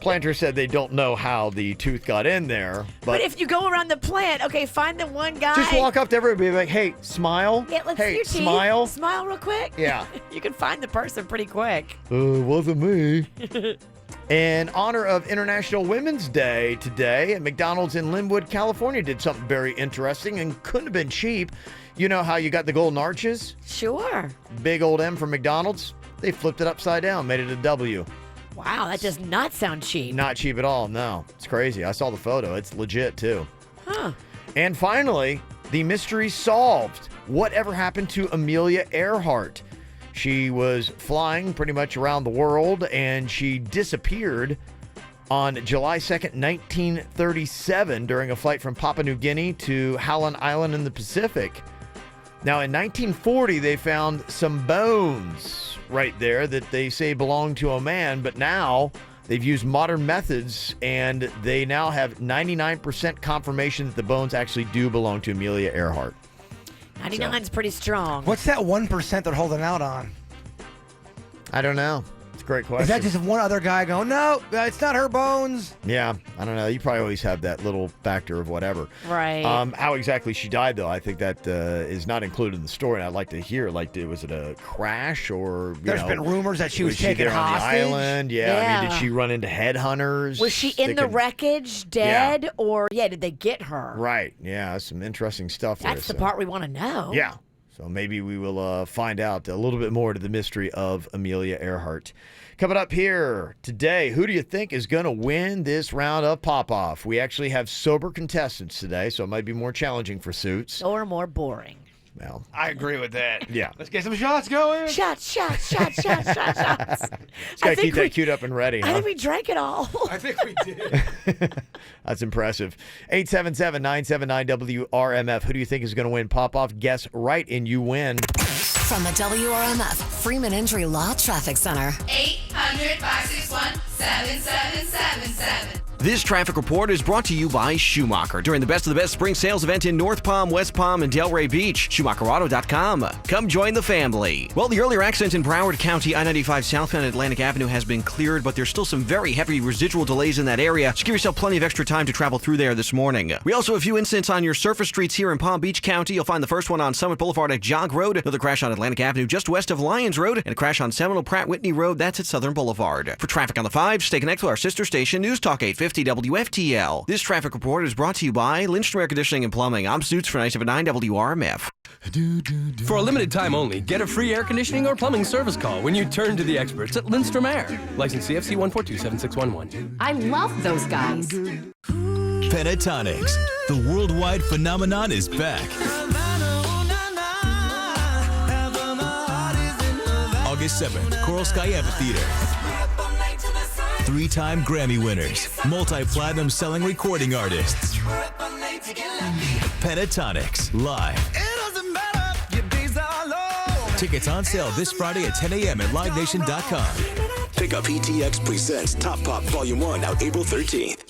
Planter said they don't know how the tooth got in there, But but if you go around the plant, okay, find the one guy. just walk up to everybody and be like, hey, smile. Yeah, let's see hey, your teeth. smile. Smile real quick. Yeah. You can find the person pretty quick. Wasn't me. In honor of International Women's Day today, McDonald's in Linwood, California did something very interesting and couldn't have been cheap. You know how you got the golden arches? Sure. Big old M from McDonald's. They flipped it upside down, made it a W. Wow, that does not sound cheap. Not cheap at all, no. It's crazy. I saw the photo. It's legit, too. Huh. And finally, the mystery solved. Whatever happened to Amelia Earhart? She was flying pretty much around the world, and she disappeared on July 2nd, 1937, during a flight from Papua New Guinea to Howland Island in the Pacific. Now, in 1940, they found some bones right there that they say belonged to a man, but now they've used modern methods, and they now have 99% confirmation that the bones actually do belong to Amelia Earhart. 99's pretty strong. What's that 1% they're holding out on? I don't know. It's a great question. Is that just one other guy going, no, it's not her bones? Yeah, I don't know. You probably always have that little factor of whatever. Right. How exactly she died, though, I think that is not included in the story. And I'd like to hear, like, was it a crash or, There's been rumors that she was taken there hostage. on the island? Yeah. I mean, Yeah. did she run into headhunters? Was she in the wreckage, dead, or did they get her? Right. Yeah, some interesting stuff there. That's the part we want to know. Yeah. So maybe we will find out a little bit more to the mystery of Amelia Earhart. Coming up here today, who do you think is going to win this round of Pop-Off? We actually have sober contestants today, so it might be more challenging for Suits. Or more boring. Well, I agree with that. Yeah. Let's get some shots going. Shots. Just got to keep that queued up and ready, I huh? think we drank it all. I think we did. That's impressive. 877-979-WRMF. Who do you think is going to win Pop-Off? Guess right, and you win. From the WRMF Freeman Injury Law Traffic Center. 800-561-7777. This traffic report is brought to you by Schumacher during the Best of the Best spring sales event in North Palm, West Palm, and Delray Beach. SchumacherAuto.com. Come join the family. Well, the earlier accident in Broward County, I-95 southbound Atlantic Avenue has been cleared, but there's still some very heavy residual delays in that area. Just give yourself plenty of extra time to travel through there this morning. We also have a few incidents on your surface streets here in Palm Beach County. You'll find the first one on Summit Boulevard at Jog Road, another crash on Atlantic Avenue just west of Lyons Road, and a crash on Seminole Pratt Whitney Road. That's at Southern Boulevard. For traffic on the 5, stay connected to our sister station, News Talk 850 WFTL. This traffic report is brought to you by Lindstrom Air Conditioning and Plumbing. I'm Suits for 979 WRMF. For a limited time only, get a free air conditioning or plumbing service call when you turn to the experts at Lindstrom Air. License CFC 1427611. I love those guys. Pentatonics, the worldwide phenomenon, is back. August 7th, Coral Sky Amphitheater. 3-time Grammy winners, multi-platinum selling recording artists. Pentatonics, live. Tickets on sale this Friday at 10 a.m. at livenation.com. Pick up PTX Presents Top Pop Volume 1 out April 13th.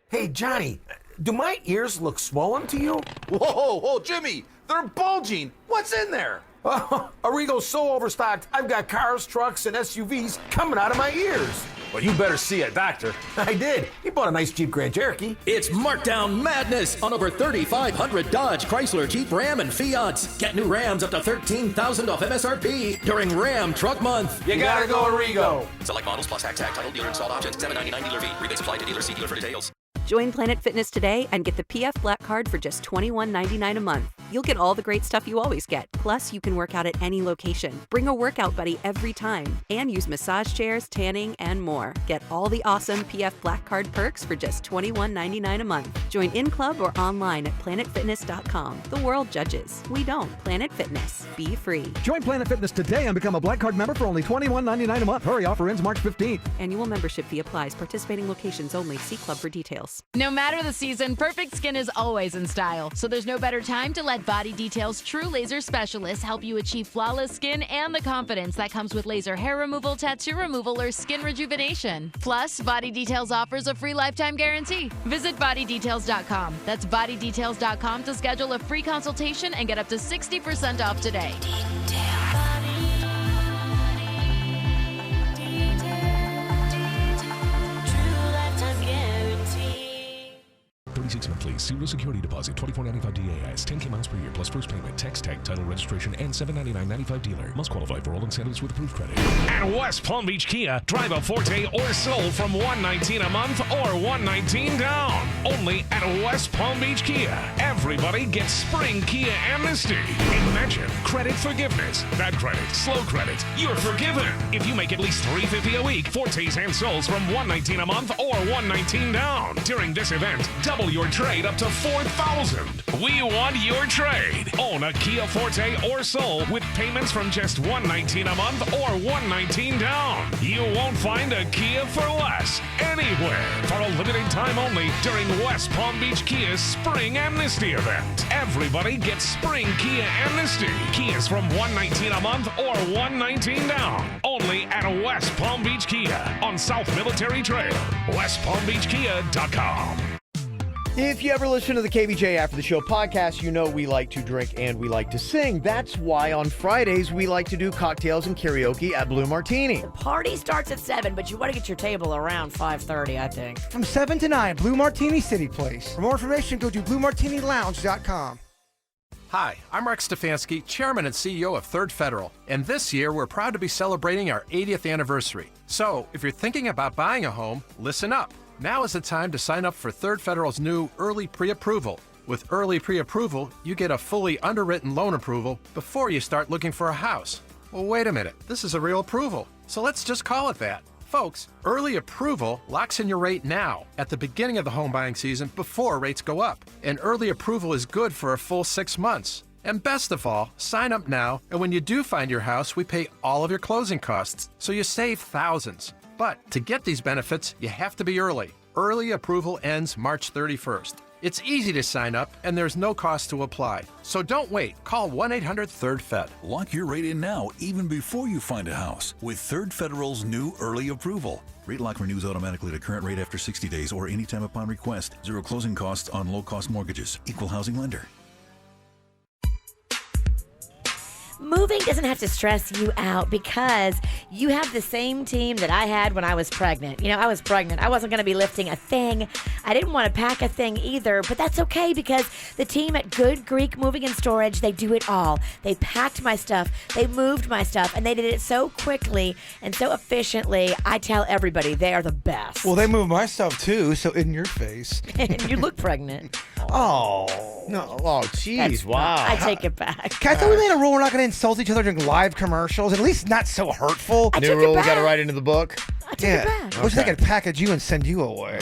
Hey, Johnny, do my ears look swollen to you? Whoa, Jimmy, they're bulging. What's in there? Arrigo's so overstocked, I've got cars, trucks, and SUVs coming out of my ears. Well, you better see a doctor. I did. He bought a nice Jeep Grand Cherokee. It's markdown madness on over 3,500 Dodge, Chrysler, Jeep, Ram, and Fiats. Get new Rams up to $13,000 off MSRP during Ram Truck Month. You gotta go Arrigo. Select models plus tax, title, dealer installed options, $7.99 dealer fee. Rebates apply to dealer. See dealer for details. Join Planet Fitness today and get the PF Black Card for just $21.99 a month. You'll get all the great stuff you always get. Plus, you can work out at any location. Bring a workout buddy every time. And use massage chairs, tanning, and more. Get all the awesome PF Black Card perks for just $21.99 a month. Join in-club or online at planetfitness.com. The world judges. We don't. Planet Fitness. Be free. Join Planet Fitness today and become a Black Card member for only $21.99 a month. Hurry, offer ends March 15th. Annual membership fee applies. Participating locations only. See club for details. No matter the season, perfect skin is always in style. So there's no better time to let Body Detail's true laser specialists help you achieve flawless skin and the confidence that comes with laser hair removal, tattoo removal, or skin rejuvenation. Plus, Body Details offers a free lifetime guarantee. Visit bodydetails.com. That's bodydetails.com to schedule a free consultation and get up to 60% off today. 36 monthly, zero security deposit, $24.95 DAS, 10K miles per year, plus first payment, tax tag, title registration, and $799.95 dealer. Must qualify for all incentives with approved credit. At West Palm Beach Kia, drive a Forte or Soul from $119 a month or $119 down. Only at West Palm Beach Kia. Everybody gets spring Kia amnesty. Imagine credit forgiveness. Bad credit, slow credit. You're forgiven. If you make at least $350 a week, Fortes and Souls from $119 a month or $119 down. During this event, double your trade trade up to $4,000. We want your trade. Own a Kia Forte or Soul with payments from just $119 a month or $119 down. You won't find a Kia for less anywhere. For a limited time only during West Palm Beach Kia's Spring Amnesty event. Everybody gets Spring Kia Amnesty. Kias from $119 a month or $119 down. Only at West Palm Beach Kia on South Military Trail. WestPalmBeachKia.com. If you ever listen to the KVJ After the Show podcast, you know we like to drink and we like to sing. That's why on Fridays we like to do cocktails and karaoke at Blue Martini. Party starts at 7, but you want to get your table around 5:30, I think. From 7 to 9, Blue Martini City Place. For more information, go to BlueMartiniLounge.com. Hi, I'm Rex Stefanski, Chairman and CEO of Third Federal, and this year we're proud to be celebrating our 80th anniversary. So, if you're thinking about buying a home, listen up. Now is the time to sign up for Third Federal's new Early Pre-Approval. With Early Pre-Approval, you get a fully underwritten loan approval before you start looking for a house. Well, wait a minute, this is a real approval, so let's just call it that. Folks, Early Approval locks in your rate now, at the beginning of the home buying season, before rates go up. And Early Approval is good for a full 6 months. And best of all, sign up now, and when you do find your house, we pay all of your closing costs, so you save thousands. But to get these benefits, you have to be early. Early Approval ends March 31st. It's easy to sign up, and there's no cost to apply. So don't wait. Call 1-800-3rd-FED. Lock your rate in now, even before you find a house, with Third Federal's new Early Approval. Rate lock renews automatically to current rate after 60 days or anytime upon request. Zero closing costs on low-cost mortgages. Equal housing lender. Moving doesn't have to stress you out because you have the same team that I had when I was pregnant. You know, I was pregnant. I wasn't going to be lifting a thing. I didn't want to pack a thing either, but that's okay because the team at Good Greek Moving and Storage, they do it all. They packed my stuff, they moved my stuff, and they did it so quickly and so efficiently. I tell everybody they are the best. Well, they move my stuff too, so in your face. And you look pregnant. Oh. No. Oh, jeez. Wow. I take it back. I thought we made a rule we're not going to insult each other during live commercials. At least not so hurtful. New rule, we got to write into the book. Yeah. I wish I could package you and send you away.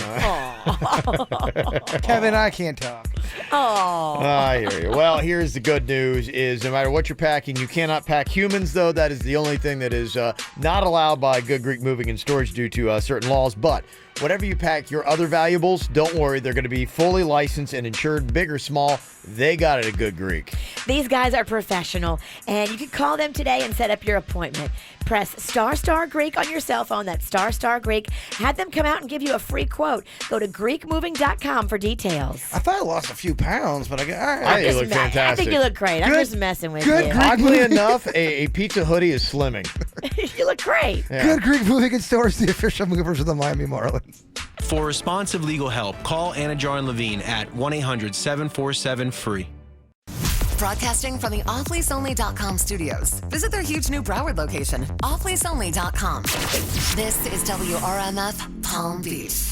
Kevin, I can't talk. Oh. I hear you. Well, here's the good news is no matter what you're packing, you cannot pack humans, though. That is the only thing that is not allowed by Good Greek Moving and Storage due to certain laws. But whatever you pack, your other valuables, don't worry. They're going to be fully licensed and insured, big or small. They got it at Good Greek. These guys are professional, and you can call them today and set up your appointment. Press ** Greek on your cell phone. That's ** Greek. Have them come out and give you a free quote. Go to GreekMoving.com for details. I thought I lost a few pounds, but I got. All right. I think you look fantastic. I think you look great. I'm just messing with you. Oddly enough, a pizza hoodie is slimming. You look great. Yeah. Good Greek Moving and Storage, the official movers of the Miami Marlins. For responsive legal help, call Anna Jar and Levine at 1-800-747-FREE. Broadcasting from the offleaseonly.com studios. Visit their huge new Broward location, offleaseonly.com. This is WRMF Palm Beach.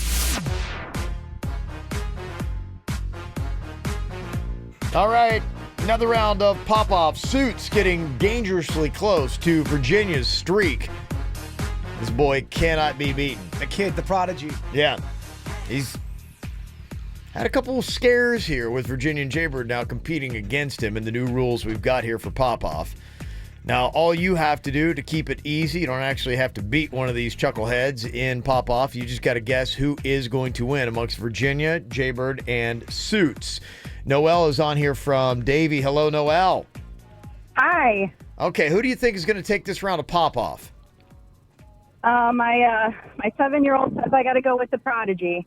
All right, another round of pop-off. Suits getting dangerously close to Virginia's streak. This boy cannot be beaten. The kid, the prodigy. Yeah, he's had a couple of scares here with Virginia and Jaybird now competing against him in the new rules we've got here for pop-off. Now, all you have to do to keep it easy, you don't actually have to beat one of these chuckleheads in pop-off. You just got to guess who is going to win amongst Virginia, Jaybird, and Suits. Noelle is on here from Davie. Hello, Noelle. Hi. Okay, who do you think is going to take this round of pop-off? My 7-year-old says I got to go with the prodigy.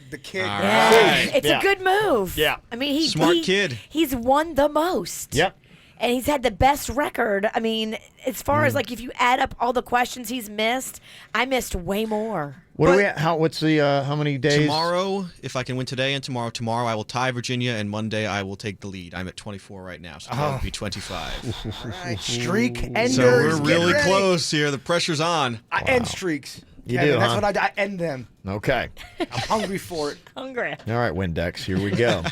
The kid. Yeah. It's a good move. Yeah. I mean, Smart kid. He's won the most. Yep. And he's had the best record. I mean, as far as like if you add up all the questions he's missed, I missed way more. What are we at? What's the how many days? Tomorrow, if I can win today and tomorrow I will tie Virginia, and Monday I will take the lead. I'm at 24 right now, so that would be 25. All right, streak enders. So we're really get ready. close here. The pressure's on. I end streaks. You Kevin, do, that's huh? what I end them. Okay. I'm hungry for it. Hungry. All right, Windex, here we go.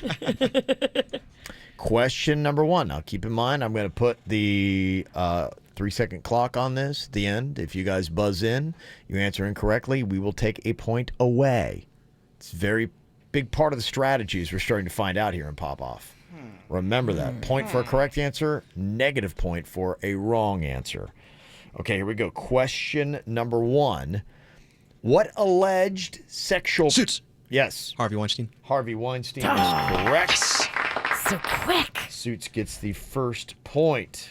Question number 1. Now, keep in mind, I'm going to put the 3-second clock on this, the end. If you guys buzz in, you answer incorrectly, we will take a point away. It's very big part of the strategies we're starting to find out here in Pop-Off. Remember that. Point for a correct answer, negative point for a wrong answer. Okay, here we go. Question number 1. What alleged sexual... Suits. Yes. Harvey Weinstein. Harvey Weinstein is correct. So quick. Suits gets the first point.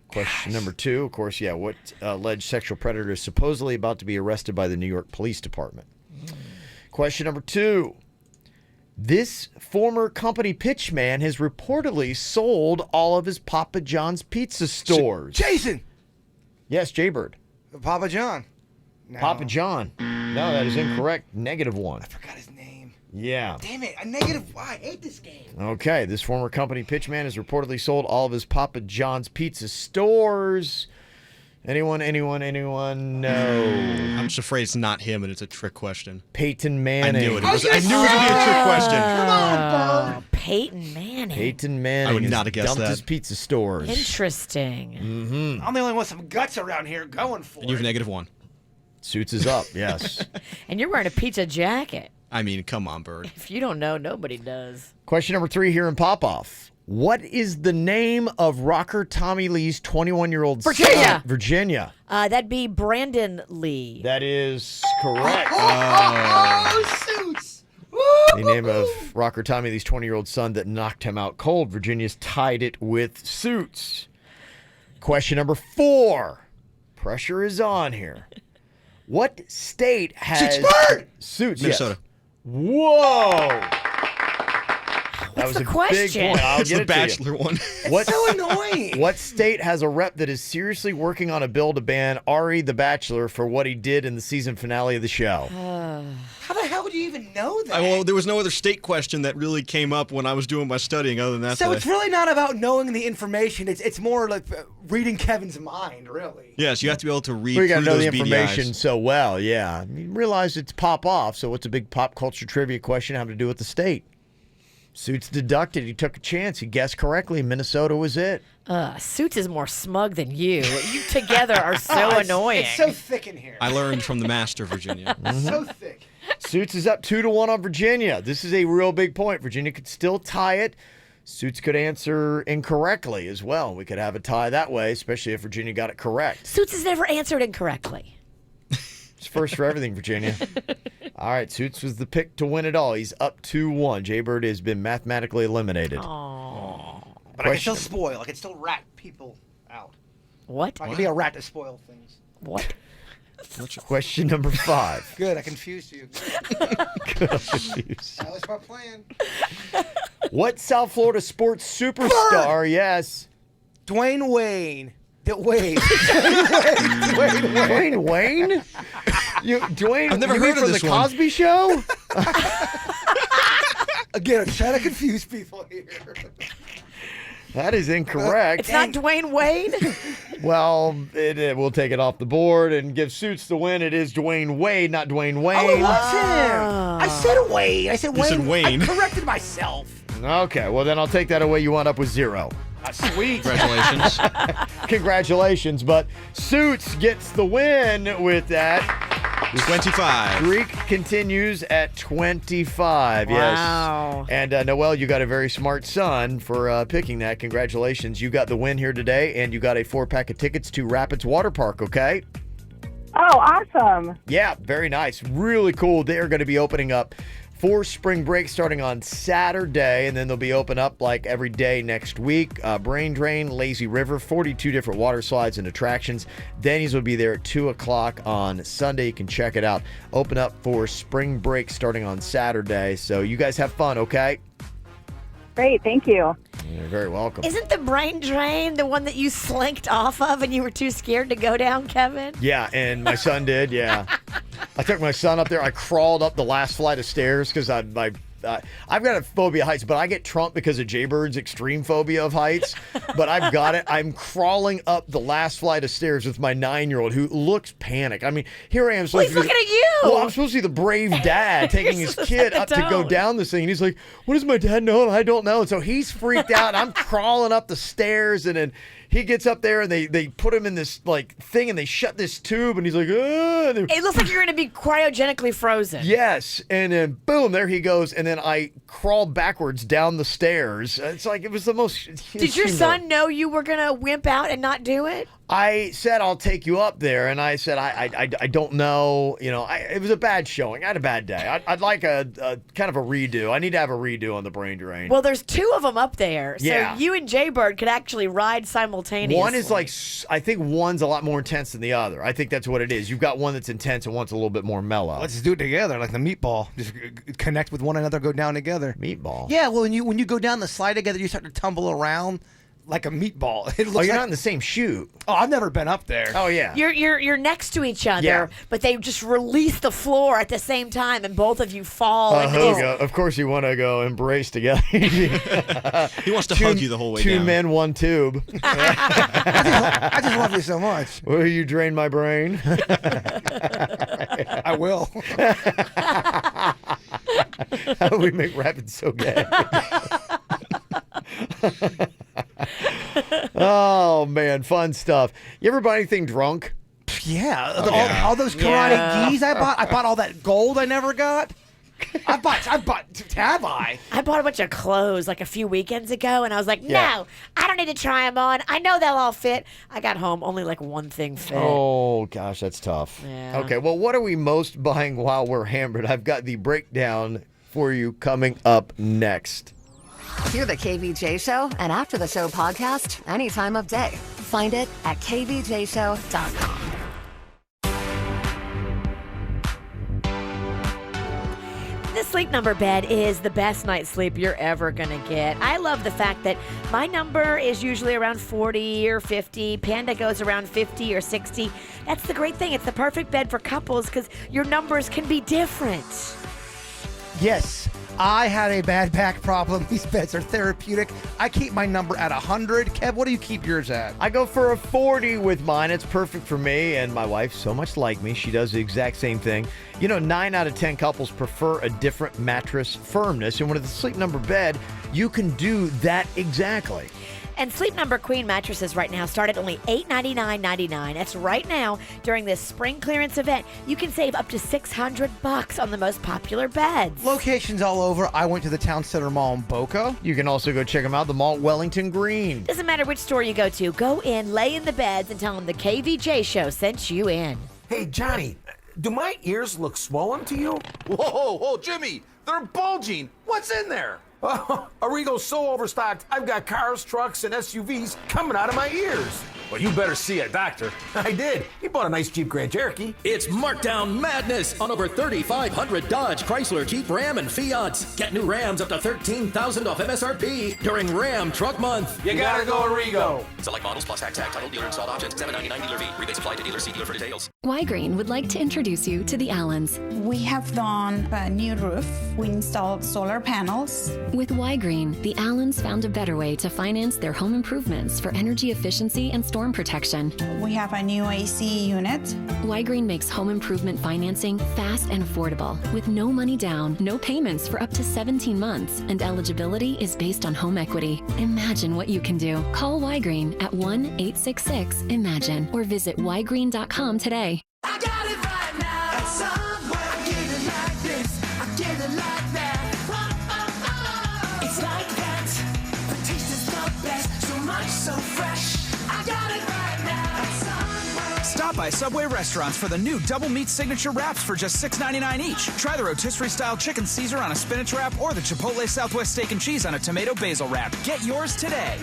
Question number 2, of course, what alleged sexual predator is supposedly about to be arrested by the New York Police Department? Question number 2. This former company pitchman has reportedly sold all of his Papa John's pizza stores. Jason! Yes, Jaybird. Papa John. No. Papa John. No, that is incorrect. Negative 1. I forgot his name. Yeah. Damn it. A negative. I hate this game. Okay, this former company pitchman has reportedly sold all of his Papa John's pizza stores. Anyone? No. I'm just afraid it's not him and it's a trick question. Peyton Manning. I knew it was going to be a trick question. Come on, Bird. Peyton Manning. Peyton Manning I would not have guessed dumped that. his pizza stores. Interesting. Mm-hmm. I'm the only one with some guts around here going for And you have it. negative 1. Suits is up, yes. And you're wearing a pizza jacket. I mean, come on, Bird. If you don't know, nobody does. Question number 3 here in Pop-Off. What is the name of rocker Tommy Lee's 21-year-old Virginia. son? Virginia. That'd be Brandon Lee. That is correct. Suits. The name of rocker Tommy Lee's 20-year-old son that knocked him out cold. Virginia's tied it with Suits. Question number 4. Pressure is on here. What state has... Suits, Minnesota. Yes. Whoa! That was the a question? big point. I'll It's get the it to you. Bachelor one. What's so annoying. What state has a rep that is seriously working on a bill to ban Ari the Bachelor for what he did in the season finale of the show? How the hell would you even know that? Well, there was no other state question that really came up when I was doing my studying other than that. So it's really not about knowing the information. It's more like reading Kevin's mind, really. Yes, you have to be able to read Well, you got to through know those the information BDIs. so well, yeah. I mean, realize it's Pop-Off, so what's a big pop culture trivia question have to do with the state? Suits deducted. He took a chance. He guessed correctly. Minnesota was it. Suits is more smug than you. You together are so annoying. It's so thick in here. I learned from the master, Virginia. So thick. Suits is up 2-1 on Virginia. This is a real big point. Virginia could still tie it. Suits could answer incorrectly as well. We could have a tie that way, especially if Virginia got it correct. Suits has never answered incorrectly. It's first for everything, Virginia. All right, Suits was the pick to win it all. He's up 2-1. Jaybird has been mathematically eliminated. Aww. But I can still spoil. I can still rat people out. What? I can be a rat to spoil things. What? Question number 5. Good, I confused you. Good, I'm confused. That was my plan. What South Florida sports superstar, yes. Dwayne Wayne. Wade. Dwayne Wayne? Dwayne, I've never you heard mean of from this the one. Cosby Show? Again, I'm trying to confuse people here. That is incorrect. It's not Dwayne Wade? Well, we'll take it off the board and give Suits the win. It is Dwayne Wade, not Dwayne Wayne. Oh, it was him. I said Wade. I said You Wayne. said Wayne. I corrected myself. Okay, well then I'll take that away. You wound up with 0. Sweet. Congratulations. Congratulations, but Suits gets the win with that. 25. Streak continues at 25. Wow. Yes. And Noelle, you got a very smart son for picking that. Congratulations. You got the win here today, and you got a 4-pack of tickets to Rapids Water Park, okay? Oh, awesome. Yeah, very nice. Really cool. They are going to be opening up for spring break starting on Saturday, and then they'll be open up like every day next week. Brain Drain, Lazy River, 42 different water slides and attractions. Denny's will be there at 2 o'clock on Sunday. You can check it out. Open up for spring break starting on Saturday. So you guys have fun, okay? Great, thank you. You're very welcome. Isn't the brain drain the one that you slinked off of and you were too scared to go down, Kevin? Yeah, and my son did, yeah. I took my son up there. I crawled up the last flight of stairs because I've got a phobia of heights, but I get trumped because of Jaybird's extreme phobia of heights. But I've got it. I'm crawling up the last flight of stairs with my 9-year-old who looks panicked. I mean, here I am. Well, he's looking at you. Well, I'm supposed to be the brave dad taking his kid up to go down this thing. And he's like, what does my dad know? I don't know. And so he's freaked out. And I'm crawling up the stairs. And then he gets up there and they put him in this like thing and they shut this tube and he's like, It looks like you're going to be cryogenically frozen. yes, and then boom, there he goes, and then I crawl backwards down the stairs. It's like it was the most. Did your son know you were going to wimp out and not do it? I said I'll take you up there, and I said I don't know. You know, it was a bad showing. I had a bad day. I'd like a kind of a redo. I need to have a redo on the brain drain. Well, there's two of them up there, so Yeah. you and Jaybird could actually ride simultaneously. One is like, I think one's a lot more intense than the other. I think that's what it is. You've got one that's intense and one's a little bit more mellow. Let's do it together, like the meatball. Just connect with one another, go down together. Meatball. Yeah, well, when you go down the slide together, you start to tumble around like a meatball. It looks Oh, you're like, not in the same chute. Oh, I've never been up there. Oh, yeah. You're next to each other, Yeah. but they just release the floor at the same time, and both of you fall. into this- Of course, you want to go embrace together. He wants to hug you the whole way Two down. men, one tube. I just love you so much. Will you drain my brain? I will. How do we make rapping so gay? Oh, man, fun stuff. You ever buy anything drunk? Yeah, all those karate gis I bought all that gold I never got. Have I? I bought a bunch of clothes like a few weekends ago, and I was like, Yeah. no, I don't need to try them on. I know they'll all fit. I got home, only like one thing fit. Oh, gosh, that's tough. Yeah. Okay, well, what are we most buying while we're hammered? I've got the breakdown for you coming up next. Hear the KVJ Show and After the Show podcast any time of day. Find it at kvjshow.com. The Sleep Number bed is the best night's sleep you're ever going to get. I love the fact that my number is usually around 40 or 50. Panda goes around 50 or 60. That's the great thing. It's the perfect bed for couples because your numbers can be different. Yes, I had a bad back problem. These beds are therapeutic. I keep my number at 100. Kev, what do you keep yours at? I go for a 40 with mine. It's perfect for me, and my wife, so much like me, she does the exact same thing. You know, 9 out of 10 couples prefer a different mattress firmness, and with the Sleep Number bed, you can do that exactly. And Sleep Number Queen mattresses right now start at only $899.99. That's right now during this spring clearance event. You can save up to $600 on the most popular beds. Locations all over. I went to the Town Center Mall in Boca. You can also go check them out, the mall at Wellington Green. Doesn't matter which store you go to, go in, lay in the beds, and tell them the KVJ show sent you in. Hey, Johnny, do my ears look swollen to you? Whoa, Jimmy, they're bulging. What's in there? Arrigo's so overstocked, I've got cars, trucks, and SUVs coming out of my ears. Well, you better see a doctor. I did. He bought a nice Jeep Grand Cherokee. It's markdown madness on over 3,500 Dodge, Chrysler, Jeep, Ram, and Fiats. Get new Rams up to $13,000 off MSRP during Ram Truck Month. You gotta go Arrigo. Select models plus tax, title, dealer installed options, $799 dealer fee. Rebates applied to dealer. See dealer for details. Wygreen would like to introduce you to the Allens. We have done a new roof. We installed solar panels. With Wygreen, the Allens found a better way to finance their home improvements for energy efficiency and storm protection. We have a new AC unit. Wygreen makes home improvement financing fast and affordable, with no money down, no payments for up to 17 months, and eligibility is based on home equity. Imagine what you can do. Call Wygreen at 1-866-IMAGINE or visit wygreen.com today. I got it right now. At Subway, I get it like this. I get it like that. It's like that. The taste is the best. So much, so fresh. I got it right now. At Subway. Stop by Subway restaurants for the new double meat signature wraps for just $6.99 each. Try the rotisserie style chicken Caesar on a spinach wrap or the Chipotle Southwest steak and cheese on a tomato basil wrap. Get yours today.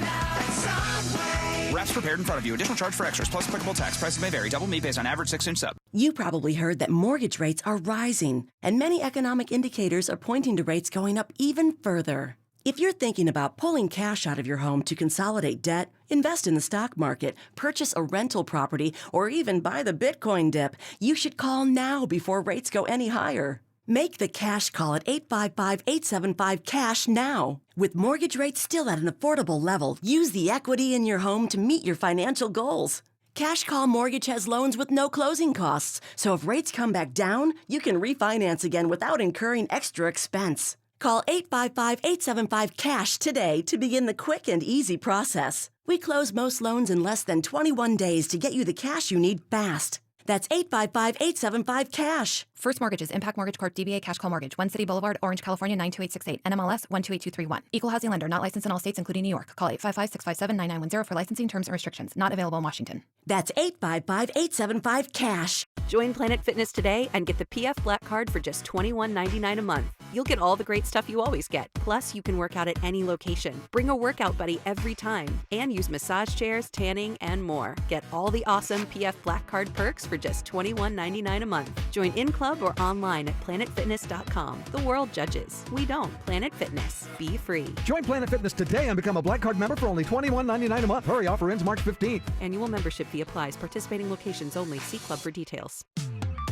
Wraps prepared in front of you. Additional charge for extras plus applicable tax. Prices may vary. Double meat based on average 6-inch sub. You probably heard that mortgage rates are rising, and many economic indicators are pointing to rates going up even further. If you're thinking about pulling cash out of your home to consolidate debt, invest in the stock market, purchase a rental property, or even buy the Bitcoin dip, you should call now before rates go any higher. Make the cash call at 855-875-CASH now. With mortgage rates still at an affordable level, use the equity in your home to meet your financial goals. Cash Call Mortgage has loans with no closing costs, so if rates come back down, you can refinance again without incurring extra expense. Call 855-875-CASH today to begin the quick and easy process. We close most loans in less than 21 days to get you the cash you need fast. That's 855-875-CASH. First Mortgages, Impact Mortgage Corp. DBA Cash Call Mortgage. One City Boulevard, Orange, California, 92868. NMLS 128231. Equal housing lender. Not licensed in all states, including New York. Call 855-657-9910 for licensing terms and restrictions. Not available in Washington. That's 855-875-CASH. Join Planet Fitness today and get the PF Black Card for just $21.99 a month. You'll get all the great stuff you always get. Plus, you can work out at any location. Bring a workout buddy every time. And use massage chairs, tanning, and more. Get all the awesome PF Black Card perks for just $21.99 a month. Join in club or online at planetfitness.com. The world judges. We don't. Planet Fitness. Be free. Join Planet Fitness today and become a Black Card member for only $21.99 a month. Hurry, offer ends March 15th. Annual membership fee applies. Participating locations only. See club for details.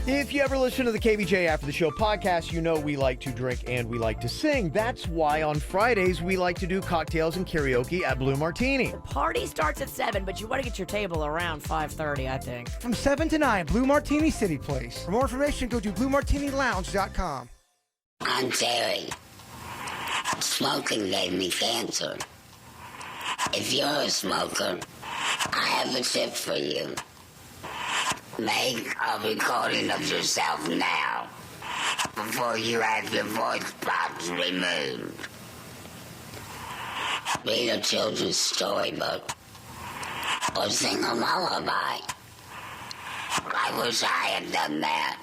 If you ever listen to the KVJ After the Show podcast, you know we like to drink and we like to sing. That's why on Fridays we like to do cocktails and karaoke at Blue Martini. The party starts at 7, but you want to get your table around 5:30, I think. From 7 to 9, Blue Martini City Place. For more information, go to BlueMartiniLounge.com. I'm Terry. Smoking gave me cancer. If you're a smoker, I have a tip for you. Make a recording of yourself now before you have your voice box removed. Read a children's storybook or sing a lullaby. I wish I had done that.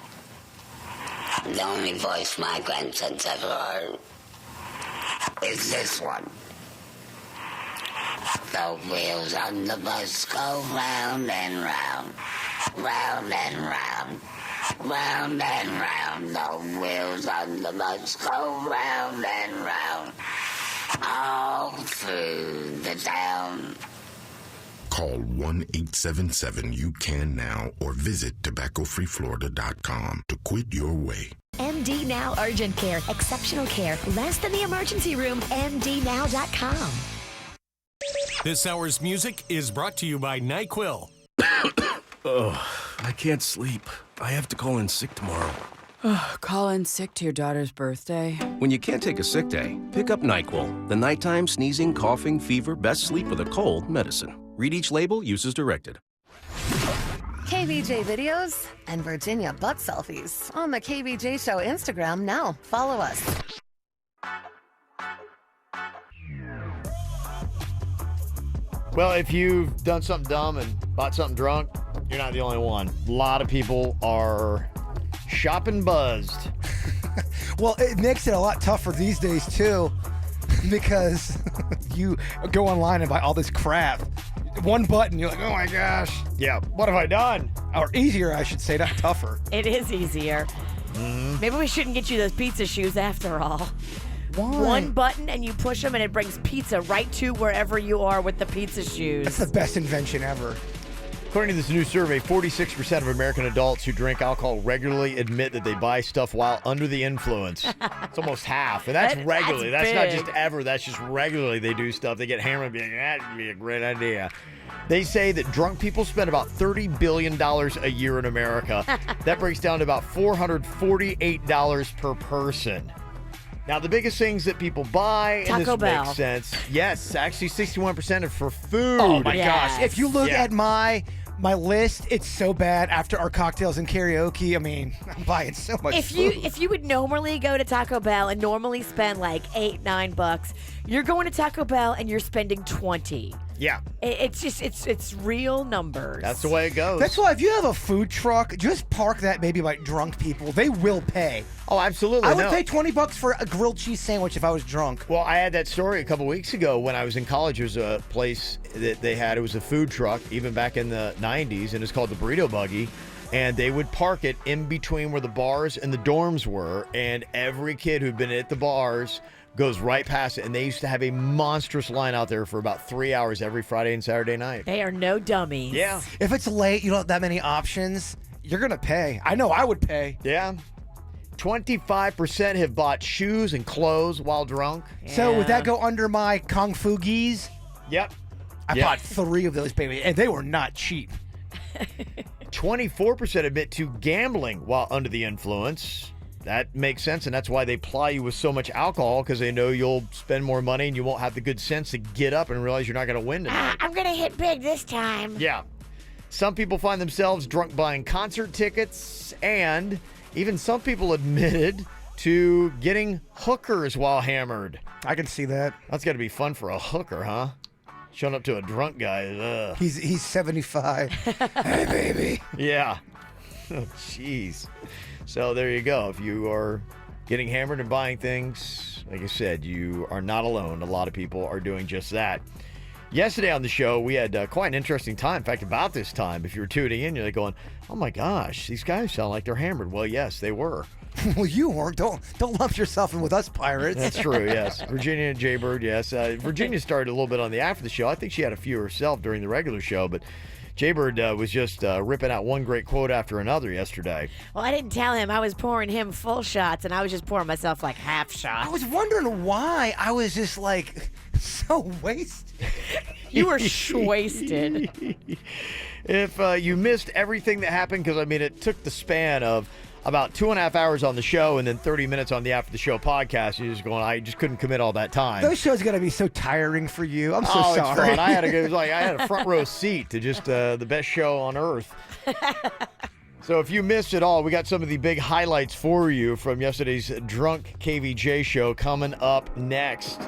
The only voice my grandson's ever heard is this one. The wheels on the bus go round and round. Round and round, round and round, the wheels on the bus go round and round, all through the town. Call 1-877-YOU-CAN now or visit tobaccofreeflorida.com to quit your way. MD Now Urgent Care. Exceptional care. Less than the emergency room. MDNow.com. This hour's music is brought to you by NyQuil. Oh, I can't sleep. I have to call in sick tomorrow. Call in sick to your daughter's birthday? When you can't take a sick day, pick up NyQuil, the nighttime sneezing, coughing, fever, best sleep with a cold medicine. Read each label, use as directed. KVJ videos and Virginia butt selfies on the KVJ Show Instagram now. Follow us. Well, if you've done something dumb and bought something drunk, you're not the only one. A lot of people are shopping buzzed. Well, it makes it a lot tougher these days, too, because you go online and buy all this crap. One button, you're like, oh my gosh. Yeah, what have I done? Or easier, I should say, not tougher. It is easier. Maybe we shouldn't get you those pizza shoes after all. Why? One button and you push them and it brings pizza right to wherever you are with the pizza shoes. That's the best invention ever. According to this new survey, 46% of American adults who drink alcohol regularly admit that they buy stuff while under the influence. It's almost half. And that's regularly. That's not just ever. That's just regularly they do stuff. They get hammered and be like, that'd be a great idea. They say that drunk people spend about $30 billion a year in America. That breaks down to about $448 per person. Now, the biggest things that people buy, and Taco this Bell. makes sense. Yes, actually 61% are for food. Oh, my gosh. If you look at my list, it's so bad after our cocktails and karaoke. I mean, I'm buying so much food. If you would normally go to Taco Bell and normally spend like $8-9, you're going to Taco Bell and you're spending $20. Yeah. It's real numbers. That's the way it goes. That's why if you have a food truck, just park that maybe by drunk people. They will pay. Oh, absolutely. I would pay $20 for a grilled cheese sandwich if I was drunk. Well, I had that story a couple weeks ago when I was in college. There's a place that they had. It was a food truck, even back in the 90s, and it's called the Burrito Buggy. And they would park it in between where the bars and the dorms were. And every kid who'd been at the bars goes right past it. And they used to have a monstrous line out there for about 3 hours every Friday and Saturday night. They are no dummies. Yeah. If it's late, you don't have that many options, you're going to pay. I know I would pay. Yeah. 25% have bought shoes and clothes while drunk. So would that go under my Kung Fu Geese? Yep. I bought 3 of those, baby, and they were not cheap. 24% admit to gambling while under the influence. that makes sense, and that's why they ply you with so much alcohol, because they know you'll spend more money and you won't have the good sense to get up and realize you're not going to win tonight. I'm going to hit big this time. Yeah. Some people find themselves drunk buying concert tickets, and even some people admitted to getting hookers while hammered. I can see that. That's got to be fun for a hooker, huh? Showing up to a drunk guy. Ugh. He's 75. Hey, baby. Yeah. Oh, jeez. So there you go. If you are getting hammered and buying things, like I said, you are not alone. A lot of people are doing just that. Yesterday on the show, we had quite an interesting time. In fact, about this time, if you were tuning in, you're like going, oh my gosh, these guys sound like they're hammered. Well, yes, they were. Well, you weren't. Don't lump yourself in with us pirates. That's true, yes. Virginia and Jaybird, yes. Virginia started a little bit on the after the show. I think she had a few herself during the regular show, but Jaybird was just ripping out one great quote after another yesterday. Well, I didn't tell him. I was pouring him full shots, and I was just pouring myself like half shots. I was wondering why I was just like so wasted. You were wasted. If you missed everything that happened, because I mean, it took the span of about 2.5 hours on the show and then 30 minutes on the after the show podcast. You're just going, I just couldn't commit all that time. Those shows got to be so tiring for you. I'm so sorry. It's fun. I had a front row seat to just the best show on earth. So if you missed it all, we got some of the big highlights for you from yesterday's Drunk KVJ show coming up next.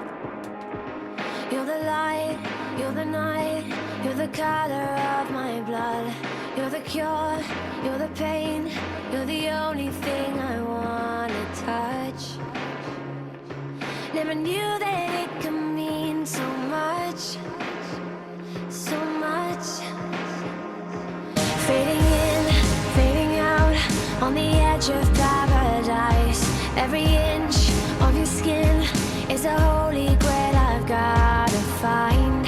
You're the light, you're the night, you're the color of my blood. You're the cure, you're the pain, you're the only thing I wanna touch. Never knew that it could mean so much, so much. Fading in, fading out, on the edge of paradise. Every inch of your skin is a holy grail I've gotta find.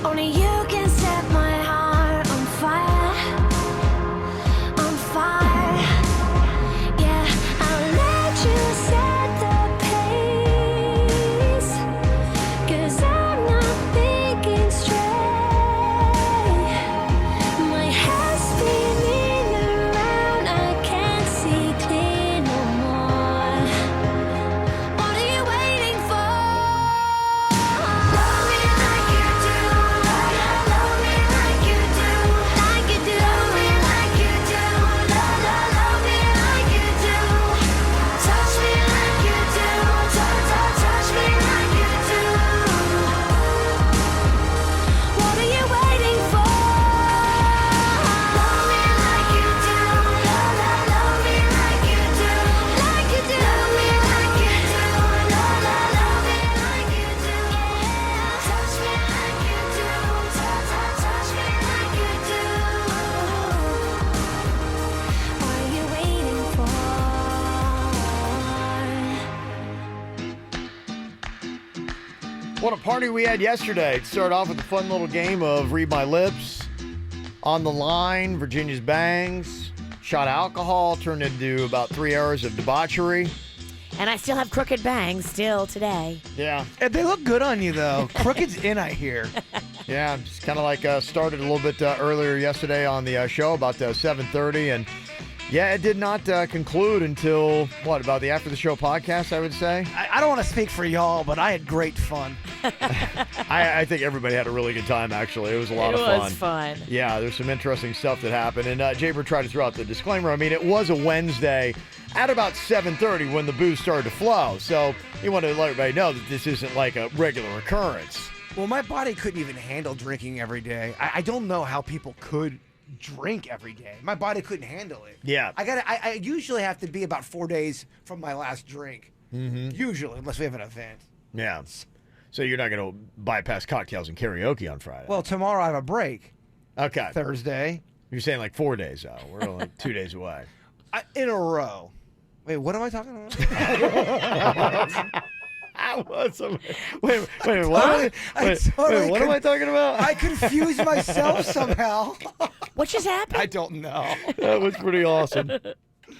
Only you can set my heart on fire, on fire. Yeah, I'll let you set the pace, 'cause I'm not thinking straight. My head's spinning around, I can't see clear no more. What are you waiting for? Love me like you do, love me like you do, like you do. Love me like you do, love me like you do. Touch me like you do, touch me like you do. What are you waiting for? Love me like you do, love me like you do, like you do. Love me like you do, love me like you do. Touch me like you do, touch me like you do. What are you waiting for? What a party we had yesterday. It started off with a fun little game of Read My Lips. On the line, Virginia's bangs. Shot alcohol, turned into about 3 hours of debauchery. And I still have crooked bangs still today. Yeah. And they look good on you, though. Crooked's in, I hear. Yeah, just kind of like started a little bit earlier yesterday on the show, about 7:30. And yeah, it did not conclude until, about the after the show podcast, I would say. I don't want to speak for y'all, but I had great fun. I think everybody had a really good time, actually. It was a lot of fun. It was fun. Yeah, there's some interesting stuff that happened. And Jaybird tried to throw out the disclaimer. I mean, it was a Wednesday at about 7:30 when the booze started to flow. So you want to let everybody know that this isn't like a regular occurrence. Well, my body couldn't even handle drinking every day. I don't know how people could drink every day. My body couldn't handle it. Yeah. I usually have to be about 4 days from my last drink. Mm-hmm. Usually, unless we have an event. Yeah. So you're not going to bypass cocktails and karaoke on Friday? Well, tomorrow I have a break. Okay. Thursday. You're saying like 4 days, though. We're only 2 days away. In a row. Wait, what am I talking about? Wait, what? What am I talking about? I confused myself somehow. What just happened? I don't know. That was pretty awesome.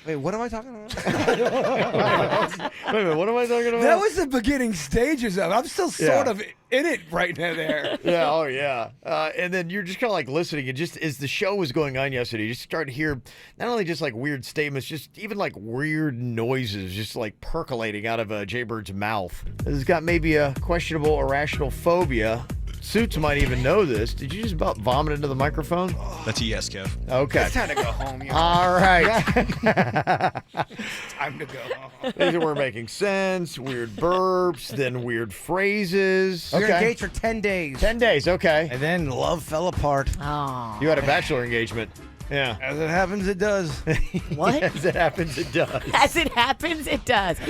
Wait, what am I talking about? Wait a minute, what am I talking about? That was the beginning stages of it. I'm still sort of in it right now there. Yeah, oh yeah. And then you're just kind of like listening, and just as the show was going on yesterday, you just started to hear not only just like weird statements, just even like weird noises just like percolating out of Jaybird's mouth. He's got maybe a questionable irrational phobia. Suits might even know this. Did you just about vomit into the microphone? That's a yes, Kev. Okay. It's time to go home. All right. Time to go home. Things that weren't making sense, weird burps, then weird phrases. We were engaged for 10 days. 10 days, okay. And then love fell apart. Oh. You had a bachelor engagement. Yeah. As it happens, it does. What? As it happens, it does. As it happens, it does. As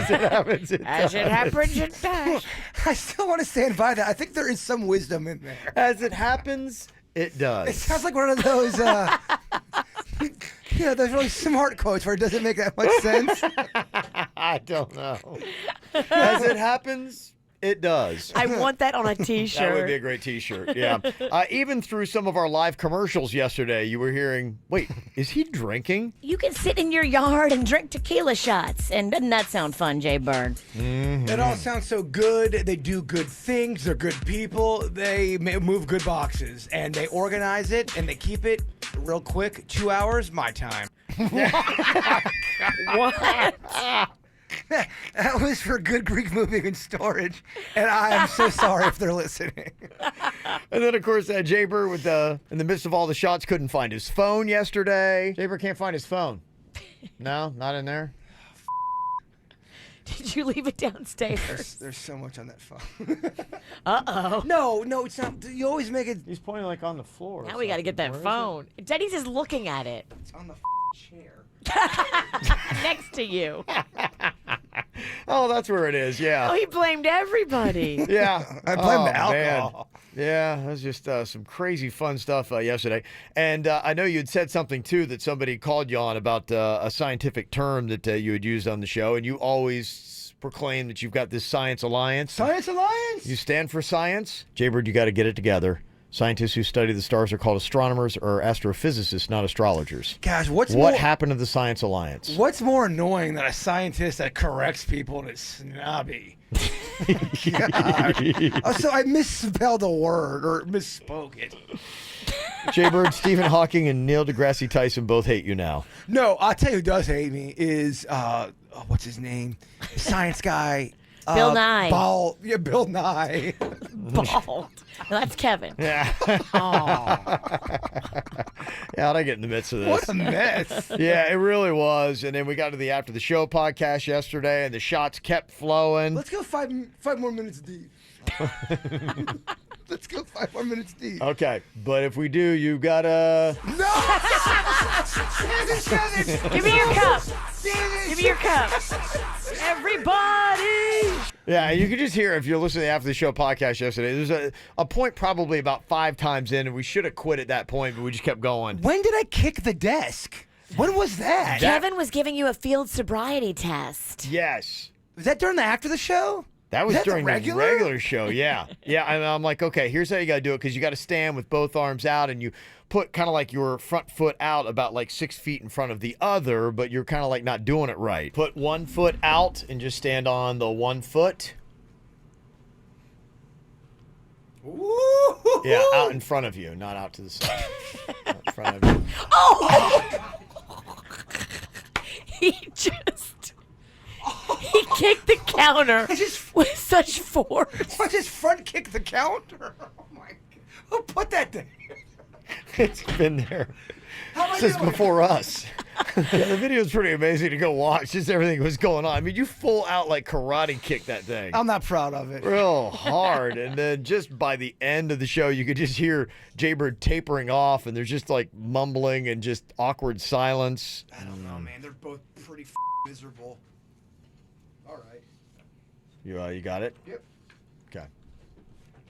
it happens, it As does. it happens, it does. I still want to stand by that. I think there is some wisdom in there. As it happens, it does. It sounds like one of those, those really smart quotes where it doesn't make that much sense. I don't know. As it happens, it does. I want that on a T-shirt. That would be a great T-shirt, yeah. Even through some of our live commercials yesterday, you were hearing, wait, is he drinking? You can sit in your yard and drink tequila shots. And doesn't that sound fun, Jaybird? Mm-hmm. It all sounds so good. They do good things. They're good people. They move good boxes. And they organize it, and they keep it real quick. 2 hours, my time. What? That was for Good Greek Moving and Storage, and I am so sorry if they're listening. And then, of course, Jaybird, with in the midst of all the shots, couldn't find his phone yesterday. Jaybird can't find his phone. No, not in there. Did you leave it downstairs? There's so much on that phone. Uh-oh. No, it's not. You always make it. He's pointing like on the floor. Now we got to get that phone. Denny's just looking at it. It's on the chair. Next to you. Oh, that's where it is, yeah. Oh, he blamed everybody. Yeah. I blame the man. alcohol. Yeah, that was just some crazy fun stuff yesterday. And I know you had said something, too, that somebody called you on about a scientific term that you had used on the show, and you always proclaim that you've got this science alliance. Science alliance? You stand for science? Jaybird, you got to get it together. Scientists who study the stars are called astronomers or astrophysicists, not astrologers. Gosh, what happened to the Science Alliance? What's more annoying than a scientist that corrects people and is snobby? So I misspelled a word or misspoke it. Jaybird, Stephen Hawking, and Neil deGrasse Tyson both hate you now. No, I'll tell you who does hate me is, what's his name? Science guy. Bill Nye. Bald. Yeah, Bill Nye. Bald. No, that's Kevin. Yeah. How'd I get in the midst of this? What a mess. Yeah, it really was. And then we got to the After the Show podcast yesterday, and the shots kept flowing. Let's go five more minutes deep. Let's go 5 more minutes deep. Okay, but if we do, you gotta... No! Give me your cup. Give me your cup. Everybody. Yeah, you could just hear, if you're listening to the After the Show podcast yesterday, there's a point probably about 5 times in, and we should have quit at that point, but we just kept going. When did I kick the desk? When was that? Kevin was giving you a field sobriety test. Yes. Was that during the After the Show? That was during the regular show, yeah. Yeah, and I'm like, okay, here's how you got to do it, because you got to stand with both arms out, and you put kind of like your front foot out about like 6 feet in front of the other, but you're kind of like not doing it right. Put one foot out and just stand on the one foot. Ooh. Yeah, out in front of you, not out to the side. Out in front of you. Oh! He kicked the counter with such force. I just front kicked the counter. Oh my God. Who put that there? It's been there since before us. Yeah, the video is pretty amazing to go watch. Just everything was going on. I mean, you full out like karate kicked that thing. I'm not proud of it. Real hard. And then just by the end of the show, you could just hear Jaybird tapering off, and there's just like mumbling and just awkward silence. I don't know, man. They're both pretty miserable. All right. You got it? Yep. Okay.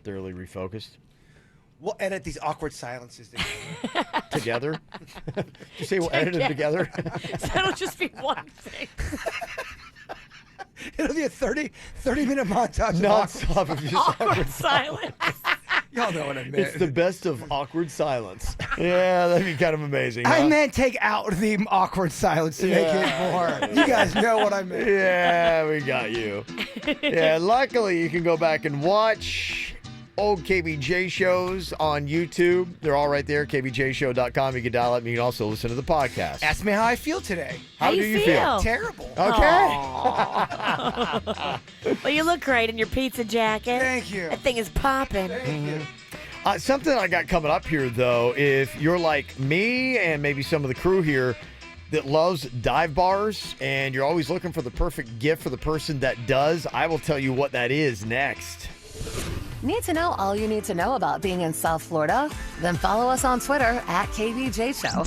Thoroughly refocused. We'll edit these awkward silences Together? Did you say we'll edit them together? So it'll just be one thing. It'll be a 30-minute montage. Non-stop of just Awkward silence. Y'all know what I meant. It's the best of awkward silence. Yeah, that'd be kind of amazing. I huh? meant take out the awkward silence to make it more. You guys know what I meant. Yeah, we got you. Yeah, luckily you can go back and watch old KVJ shows on YouTube. They're all right there, kvjshow.com. You can dial up and you can also listen to the podcast. Ask me how I feel today. How do you feel? Terrible. Okay. Well, you look great in your pizza jacket. Thank you. That thing is popping. Something I got coming up here, though, if you're like me and maybe some of the crew here that loves dive bars and you're always looking for the perfect gift for the person that does, I will tell you what that is next. Need to know all you need to know about being in South Florida? Then follow us on Twitter at KVJ Show.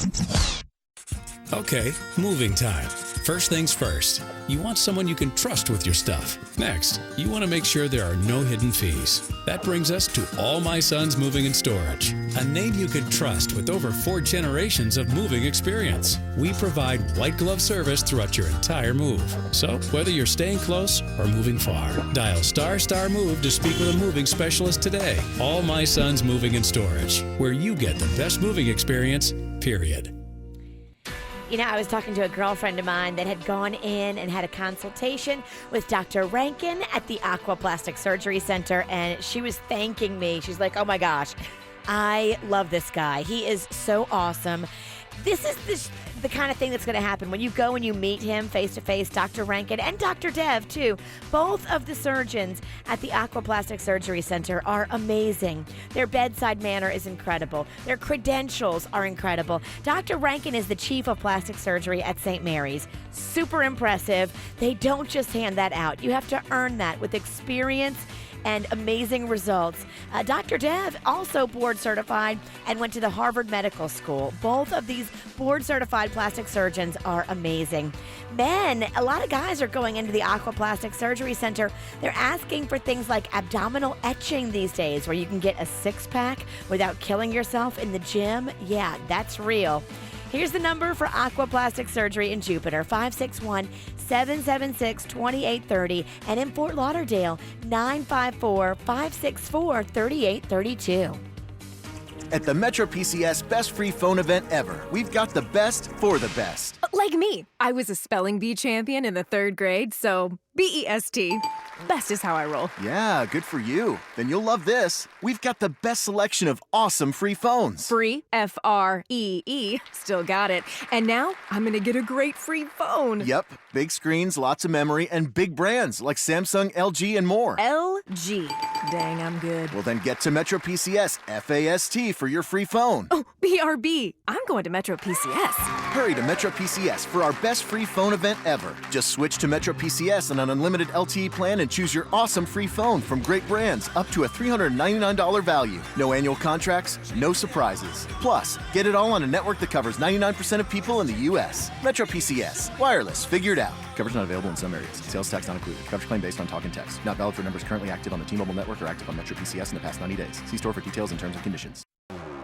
Okay, moving time. First things first, you want someone you can trust with your stuff. Next, you want to make sure there are no hidden fees. That brings us to All My Sons Moving and Storage, a name you can trust with over 4 generations of moving experience. We provide white glove service throughout your entire move. So, whether you're staying close or moving far, dial ** move to speak with a moving specialist today. All My Sons Moving and Storage, where you get the best moving experience, period. You know, I was talking to a girlfriend of mine that had gone in and had a consultation with Dr. Rankin at the Aquaplastic Surgery Center, and she was thanking me. She's like, oh my gosh, I love this guy. He is so awesome. This is the kind of thing that's going to happen when you go and you meet him face to face, Dr. Rankin and Dr. Dev, too. Both of the surgeons at the Aquaplastic Surgery Center are amazing. Their bedside manner is incredible. Their credentials are incredible. Dr. Rankin is the chief of plastic surgery at St. Mary's. Super impressive. They don't just hand that out. You have to earn that with experience and amazing results. Dr. Dev, also board certified and went to the Harvard Medical School. Both of these board certified plastic surgeons are amazing. Men, a lot of guys are going into the Aquaplastic Surgery Center. They're asking for things like abdominal etching these days, where you can get a 6-pack without killing yourself in the gym. Yeah, that's real. Here's the number for Aquaplastic Surgery in Jupiter, 561-776-2830, and in Fort Lauderdale, 954-564-3832. At the Metro PCS Best Free Phone event ever, we've got the best for the best. Like me. I was a spelling bee champion in the 3rd grade, so BEST. Best is how I roll. Yeah, good for you. Then you'll love this. We've got the best selection of awesome free phones. Free, F-R-E-E. Still got it. And now I'm going to get a great free phone. Yep, big screens, lots of memory, and big brands like Samsung, LG, and more. LG. Dang, I'm good. Well, then get to Metro PCS FAST for your free phone. Oh, BRB. I'm going to Metro PCS. Hurry to Metro PCS for our best free phone event ever. Just switch to Metro PCS on an unlimited LTE plan and choose your awesome free phone from great brands up to a $399 value. No annual contracts, no surprises. Plus, get it all on a network that covers 99% of people in the U.S. Metro PCS. Wireless. Figured out. Coverage not available in some areas. Sales tax not included. Coverage claim based on talk and text. Not valid for numbers currently active on the T-Mobile network or active on Metro PCS in the past 90 days. See store for details and terms and conditions.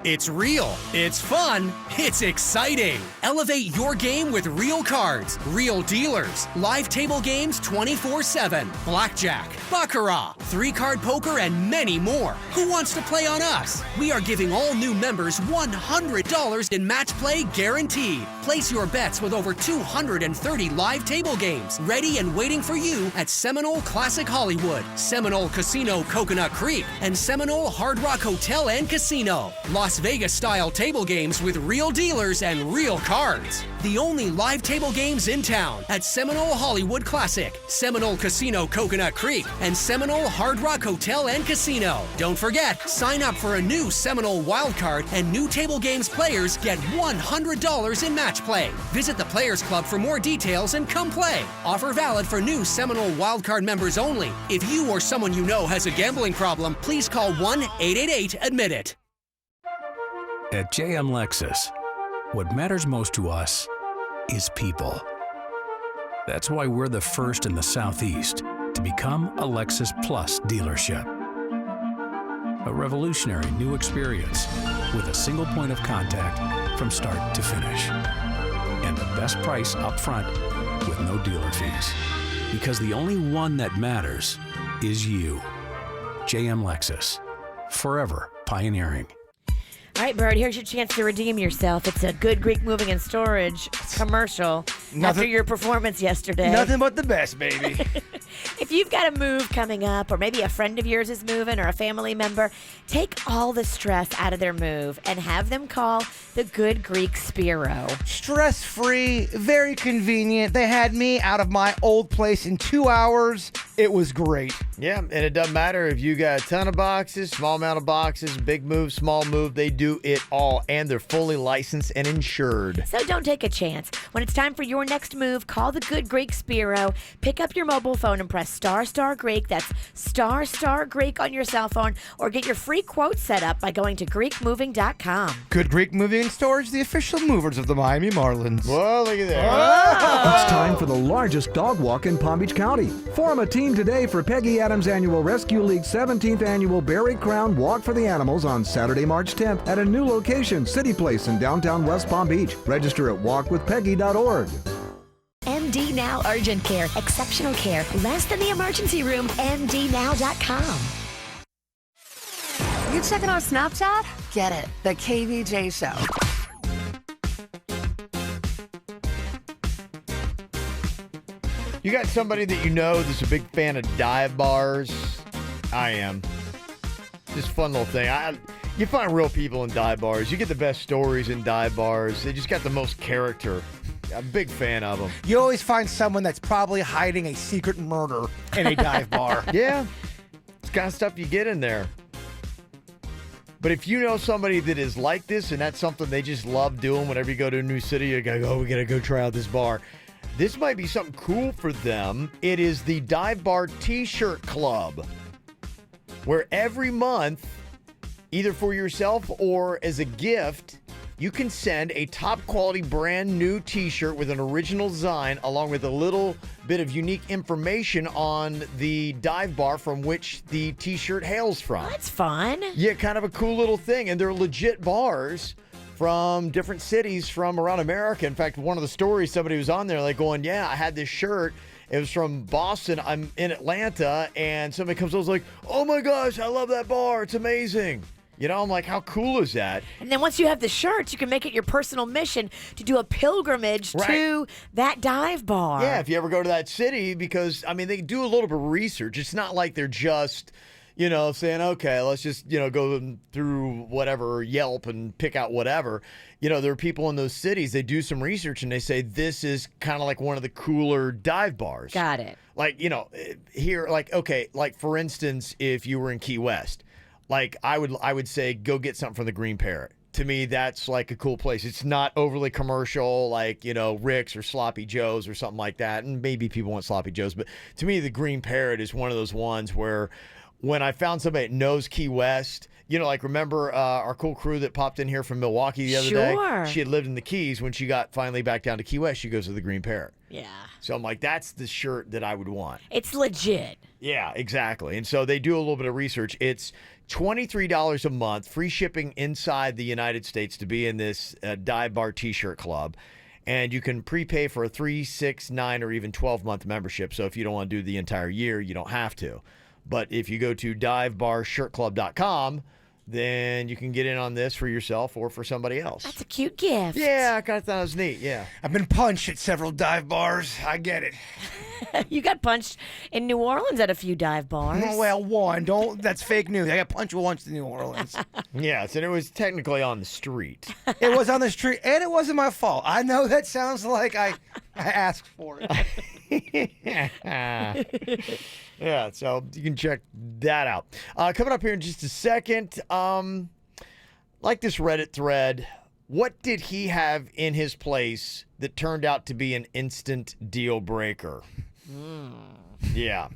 It's real, it's fun, it's exciting. Elevate your game with real cards, real dealers, live table games 24/7, blackjack, baccarat, 3-card poker, and many more. Who wants to play on us? We are giving all new members $100 in match play guaranteed. Place your bets with over 230 live table games ready and waiting for you at Seminole Classic Hollywood, Seminole Casino Coconut Creek, and Seminole Hard Rock Hotel and Casino. Las Vegas-style table games with real dealers and real cards. The only live table games in town at Seminole Hollywood Classic, Seminole Casino Coconut Creek, and Seminole Hard Rock Hotel and Casino. Don't forget, sign up for a new Seminole Wildcard, and new table games players get $100 in match play. Visit the Players Club for more details and come play. Offer valid for new Seminole Wildcard members only. If you or someone you know has a gambling problem, please call 1-888-ADMIT-IT. At JM Lexus, what matters most to us is people. That's why we're the first in the Southeast to become a Lexus Plus dealership. A revolutionary new experience with a single point of contact from start to finish. And the best price up front with no dealer fees. Because the only one that matters is you. JM Lexus. Forever Pioneering. All right, Bird, here's your chance to redeem yourself. It's a Good Greek Moving and Storage commercial after your performance yesterday. Nothing but the best, baby. If you've got a move coming up, or maybe a friend of yours is moving, or a family member, take all the stress out of their move and have them call the Good Greek Spiro. Stress-free, very convenient. They had me out of my old place in 2 hours. It was great. Yeah, and it doesn't matter if you got a ton of boxes, small amount of boxes, big move, small move, they do it all, and they're fully licensed and insured. So don't take a chance. When it's time for your next move, call the Good Greek Spiro. Pick up your mobile phone and press ** Greek. That's ** Greek on your cell phone, or get your free quote set up by going to GreekMoving.com. Good Greek Moving and Storage, the official movers of the Miami Marlins. Whoa, look at that. It's time for the largest dog walk in Palm Beach County. Form a team today for Peggy Adams' annual Rescue League 17th Annual Berry Crown Walk for the Animals on Saturday, March 10th at a new location, City Place in downtown West Palm Beach. Register at walkwithpeggy.org. MD Now Urgent Care. Exceptional care. Less than the emergency room. MDNow.com. You checking our Snapchat? Get it. The KVJ Show. You got somebody that you know that's a big fan of dive bars? I am. Just a fun little thing. You find real people in dive bars. You get the best stories in dive bars. They just got the most character. I'm a big fan of them. You always find someone that's probably hiding a secret murder in a dive bar. Yeah. It's kind of stuff you get in there. But if you know somebody that is like this and that's something they just love doing whenever you go to a new city, you gotta go, we gotta go try out this bar. This might be something cool for them. It is the Dive Bar T-Shirt Club, where every month, either for yourself or as a gift, you can send a top quality brand new t-shirt with an original design along with a little bit of unique information on the dive bar from which the t-shirt hails from. That's fun. Yeah, kind of a cool little thing. And they're legit bars from different cities from around America. In fact, one of the stories, somebody was on there like going, yeah, I had this shirt. It was from Boston. I'm in Atlanta. And somebody comes over and was like, oh my gosh, I love that bar. It's amazing. You know, I'm like, how cool is that? And then once you have the shirts, you can make it your personal mission to do a pilgrimage to that dive bar. Yeah, if you ever go to that city, because, I mean, they do a little bit of research. It's not like they're just, you know, saying, okay, let's just, you know, go through whatever Yelp and pick out whatever. You know, there are people in those cities, they do some research and they say, this is kind of like one of the cooler dive bars. Got it. Like, you know, here, like, okay, like, for instance, if you were in Key West, like, I would say go get something from the Green Parrot. To me, that's like a cool place. It's not overly commercial, like, you know, Rick's or Sloppy Joe's or something like that. And maybe people want Sloppy Joe's. But to me, the Green Parrot is one of those ones where when I found somebody that knows Key West, you know, like, remember our cool crew that popped in here from Milwaukee the other day? She had lived in the Keys. When she got finally back down to Key West, she goes to the Green Parrot. Yeah. So I'm like, that's the shirt that I would want. It's legit. Yeah, exactly. And so they do a little bit of research. It's $23 a month, free shipping inside the United States to be in this dive bar t-shirt club. And you can prepay for a 3, 6, 9, or even 12-month membership. So if you don't want to do the entire year, you don't have to. But if you go to divebarshirtclub.com, then you can get in on this for yourself or for somebody else. That's a cute gift. Yeah, I kind of thought it was neat, yeah. I've been punched at several dive bars. I get it. You got punched in New Orleans at a few dive bars. Oh, well, that's fake news. I got punched once in New Orleans. Yes, and it was technically on the street. It was on the street, and it wasn't my fault. I know that sounds like I asked for it. Yeah, so you can check that out. Coming up here in just a second, like this Reddit thread, what did he have in his place that turned out to be an instant deal breaker? Yeah.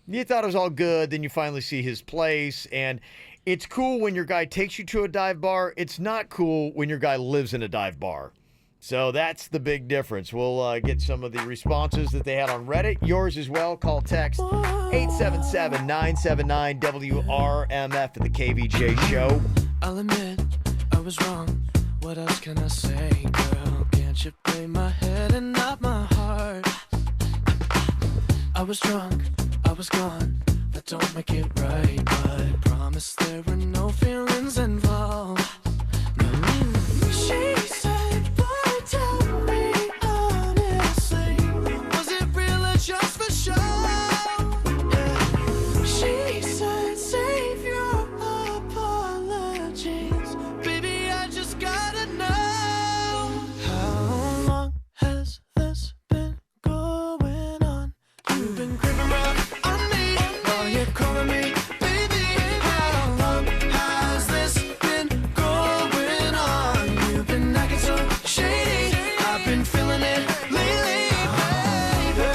You thought it was all good, then you finally see his place, and it's cool when your guy takes you to a dive bar. It's not cool when your guy lives in a dive bar. So that's the big difference. We'll get some of the responses that they had on Reddit. Yours as well. Call, text 877-979-WRMF for the KVJ Show. I'll admit I was wrong. What else can I say, girl? Can't you play my head and not my heart? I was drunk, I was gone. That don't make it right, but promise promise there were no feelings involved. She said, boy, tell me honestly, was it real or just for show? Yeah. She said, save your apologies, baby, I just gotta know. How long has this been going on? You've been creeping around on me while you're calling me baby. How long has this been going on? You've been acting so shady, I've been feeling it lately, baby.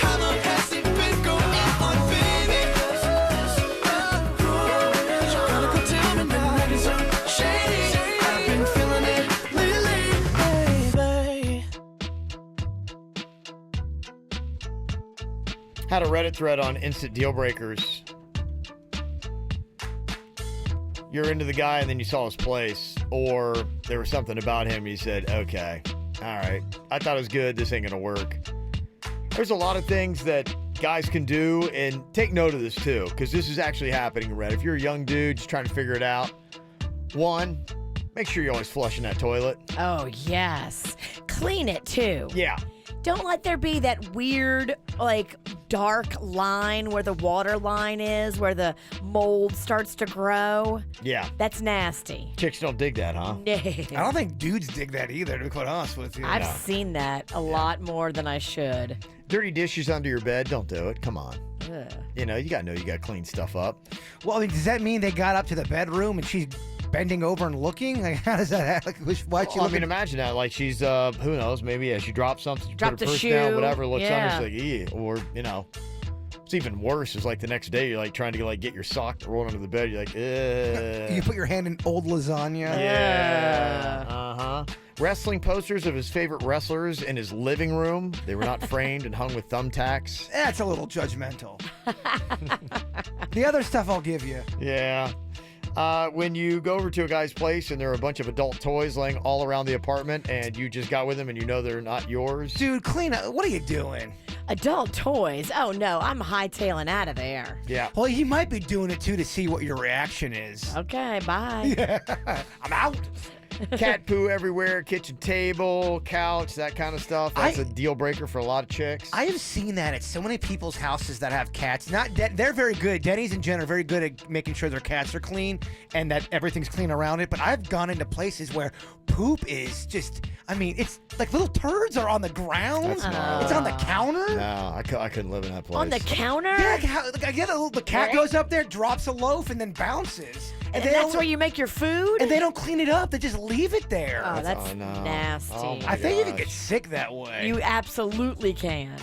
How long has it been going on, baby? Gotta go tell me now. Acting so shady, I've been feeling it lately, baby. Had a Reddit thread on instant deal breakers. You're into the guy and then you saw his place, or there was something about him. You said, okay, all right, I thought it was good. This ain't going to work. There's a lot of things that guys can do, and take note of this too, because this is actually happening in Reddit. If you're a young dude just trying to figure it out, one, make sure you're always flushing that toilet. Oh, yes. Clean it, too. Yeah. Don't let there be that weird, like, dark line where the water line is, where the mold starts to grow. Yeah. That's nasty. Chicks don't dig that, huh? No. I don't think dudes dig that either, to be quite honest with you. I've seen that a lot more than I should. Dirty dishes under your bed, don't do it. Come on. Ugh. You know, you got to know you got to clean stuff up. Well, I mean, does that mean they got up to the bedroom and she's bending over and looking? Like, how does that happen? Why'd she Well, I look mean, at- imagine that. Like, she's, who knows, maybe she dropped something, she Dropped put her a purse down, shoe. whatever, looks Yeah. under, she's like, or, you know, it's even worse. It's like the next day, you're like trying to like get your sock rolled under the bed. You're like, You put your hand in old lasagna. Yeah. Uh-huh. Wrestling posters of his favorite wrestlers in his living room. They were not framed and hung with thumbtacks. That's a little judgmental. The other stuff I'll give you. Yeah. When you go over to a guy's place and there are a bunch of adult toys laying all around the apartment and you just got with them and you know they're not yours. Dude, clean up. What are you doing? Adult toys? Oh, no. I'm hightailing out of there. Yeah. Well, he might be doing it, too, to see what your reaction is. Okay, bye. Yeah. I'm out. Cat poo everywhere, kitchen table, couch, that kind of stuff. That's a deal breaker for a lot of chicks. I have seen that at so many people's houses that have cats. They're very good. Denny's and Jen are very good at making sure their cats are clean and that everything's clean around it. But I've gone into places where poop is just, I mean, it's like little turds are on the ground. That's gnarly. It's on the counter. No, I couldn't live in that place. On the counter? Yeah, the cat goes up there, drops a loaf, and then bounces. And they that's don't- where you make your food? And they don't clean it up. They just leave it there. Oh, that's nasty. Oh, my I think you can gosh. get sick that way. You absolutely can.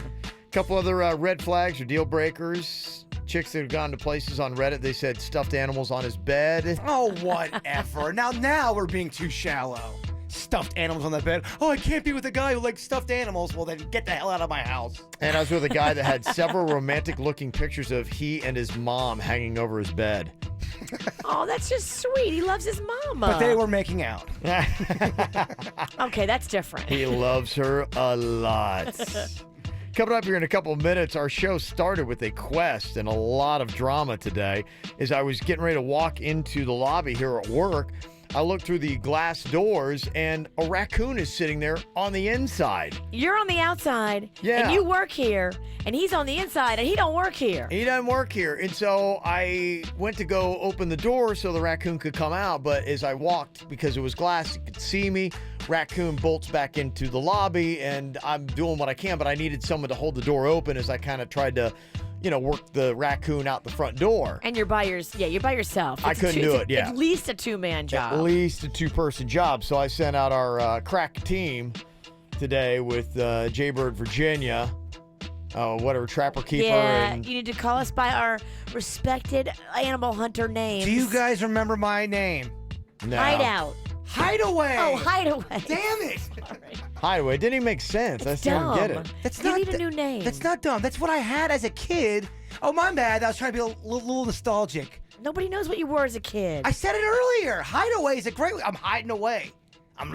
Couple other red flags or deal breakers. Chicks that have gone to places on Reddit, they said stuffed animals on his bed. Oh, whatever. now we're being too shallow. Stuffed animals on the bed. Oh, I can't be with a guy who likes stuffed animals. Well, then get the hell out of my house. And I was with a guy that had several romantic-looking pictures of he and his mom hanging over his bed. Oh, that's just sweet. He loves his mama. But they were making out. Okay, that's different. He loves her a lot. Coming up here in a couple of minutes, our show started with a quest and a lot of drama today. As I was getting ready to walk into the lobby here at work, I looked through the glass doors and a raccoon is sitting there on the inside. You're on the outside, Yeah. and you work here, and he's on the inside, and he don't work here. He doesn't work here. And so I went to go open the door so the raccoon could come out. But as I walked, because it was glass, you could see me. Raccoon bolts back into the lobby, and I'm doing what I can, but I needed someone to hold the door open as I kind of tried to, work the raccoon out the front door. And you're by yourself. I couldn't do it, yeah. At least a two-man job. At least a two-person job. So I sent out our crack team today with Jaybird, Virginia, whatever, Trapper Keeper. Yeah, and you need to call us by our respected animal hunter names. Do you guys remember my name? No. Hideout. Hideaway. Oh, Hideaway. Damn it. Hideaway. Didn't even make sense. I still don't get it. That's You not need a new name. That's not dumb. That's what I had as a kid. Oh, my bad. I was trying to be a little nostalgic. Nobody knows what you were as a kid. I said it earlier. Hideaway is a great. I'm hiding away. I'm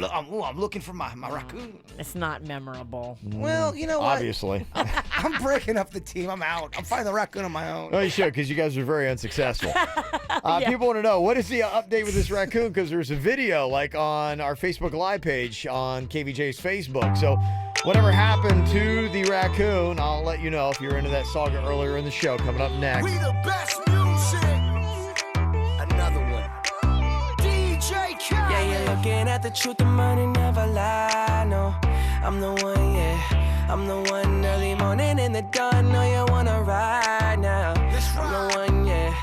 looking for my raccoon. It's not memorable. Well, you know what? Obviously. I'm breaking up the team. I'm out. I'm finding the raccoon on my own. Oh, you should, because you guys are very unsuccessple. People want to know, what is the update with this raccoon? Because there's a video, like, on our Facebook Live page on KVJ's Facebook. So whatever happened to the raccoon, I'll let you know if you're into that saga earlier in the show. Coming up next. We the best music. Another one. DJ Khaled. Yeah, you're looking at the truth, the money never lie. No, I'm the one, yeah. I'm the one early morning in the dawn. Know you wanna ride now. I'm the one, yeah.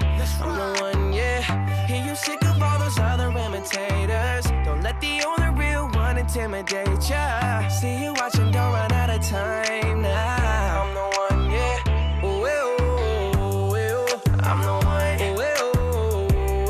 I'm the one, yeah. Hear you sick of all those other imitators. Don't let the only real one intimidate ya. See you watching, don't run out of time now. I'm the one, yeah. Ooh, ooh, ooh, ooh. I'm the one. Ooh, ooh,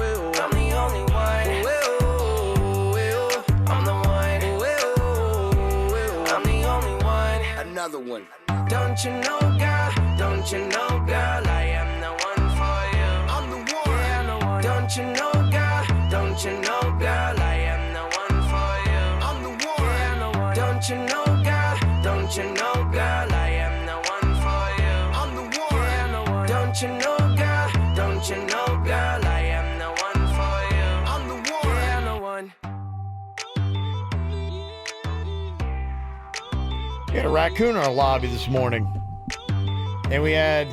ooh. I'm the only one. Ooh, ooh, ooh. I'm the one. Ooh, ooh, ooh. I'm the only one. Another one. Don't you know, girl? Don't you know, girl? I am the one for you. I'm the one. Yeah, I'm the one. Don't you know, girl? Don't you know, girl? I am the one for you. I'm the one. Yeah, I'm the one. Don't you know, girl? Don't you know, girl? I am the one for you. I'm the one. Yeah, I'm the one. Don't you know, girl? Don't you know, girl? I am the one for you. I'm the one. Yeah, I'm the one. We had a raccoon in our lobby this morning. And we had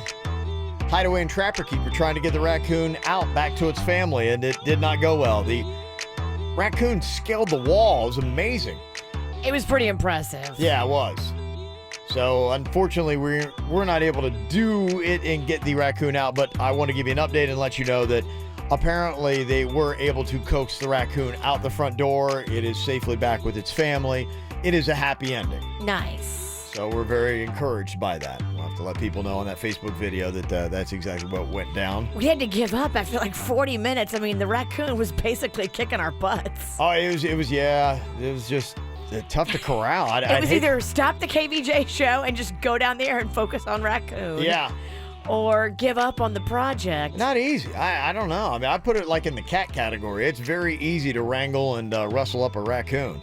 hideaway and trapper keeper trying to get the raccoon out back to its family, and it did not go well. The raccoon scaled the wall. It was amazing. It was pretty impressive. Yeah, it was. So, unfortunately, we're not able to do it and get the raccoon out, but I want to give you an update and let you know that apparently they were able to coax the raccoon out the front door. It is safely back with its family. It is a happy ending. Nice. So we're very encouraged by that. We'll have to let people know on that Facebook video that that's exactly what went down. We had to give up after like 40 minutes. I mean, the raccoon was basically kicking our butts. Oh, it was just tough to corral. It was either stop the KVJ show and just go down there and focus on raccoon. Yeah. Or give up on the project. Not easy. I don't know. I mean, I put it like in the cat category. It's very easy to wrangle and rustle up a raccoon.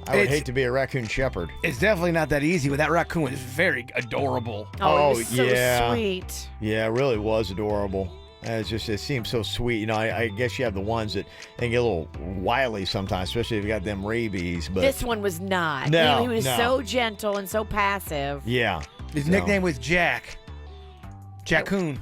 I would hate to be a raccoon shepherd. It's definitely not that easy, but that raccoon was very adorable. Oh, it was so sweet. Yeah, it really was adorable. It seems so sweet. You know, I guess you have the ones that they get a little wily sometimes, especially if you got them rabies. But This one was not. No, he was no. so gentle and so passive. Yeah. His nickname was Jack. Jackoon.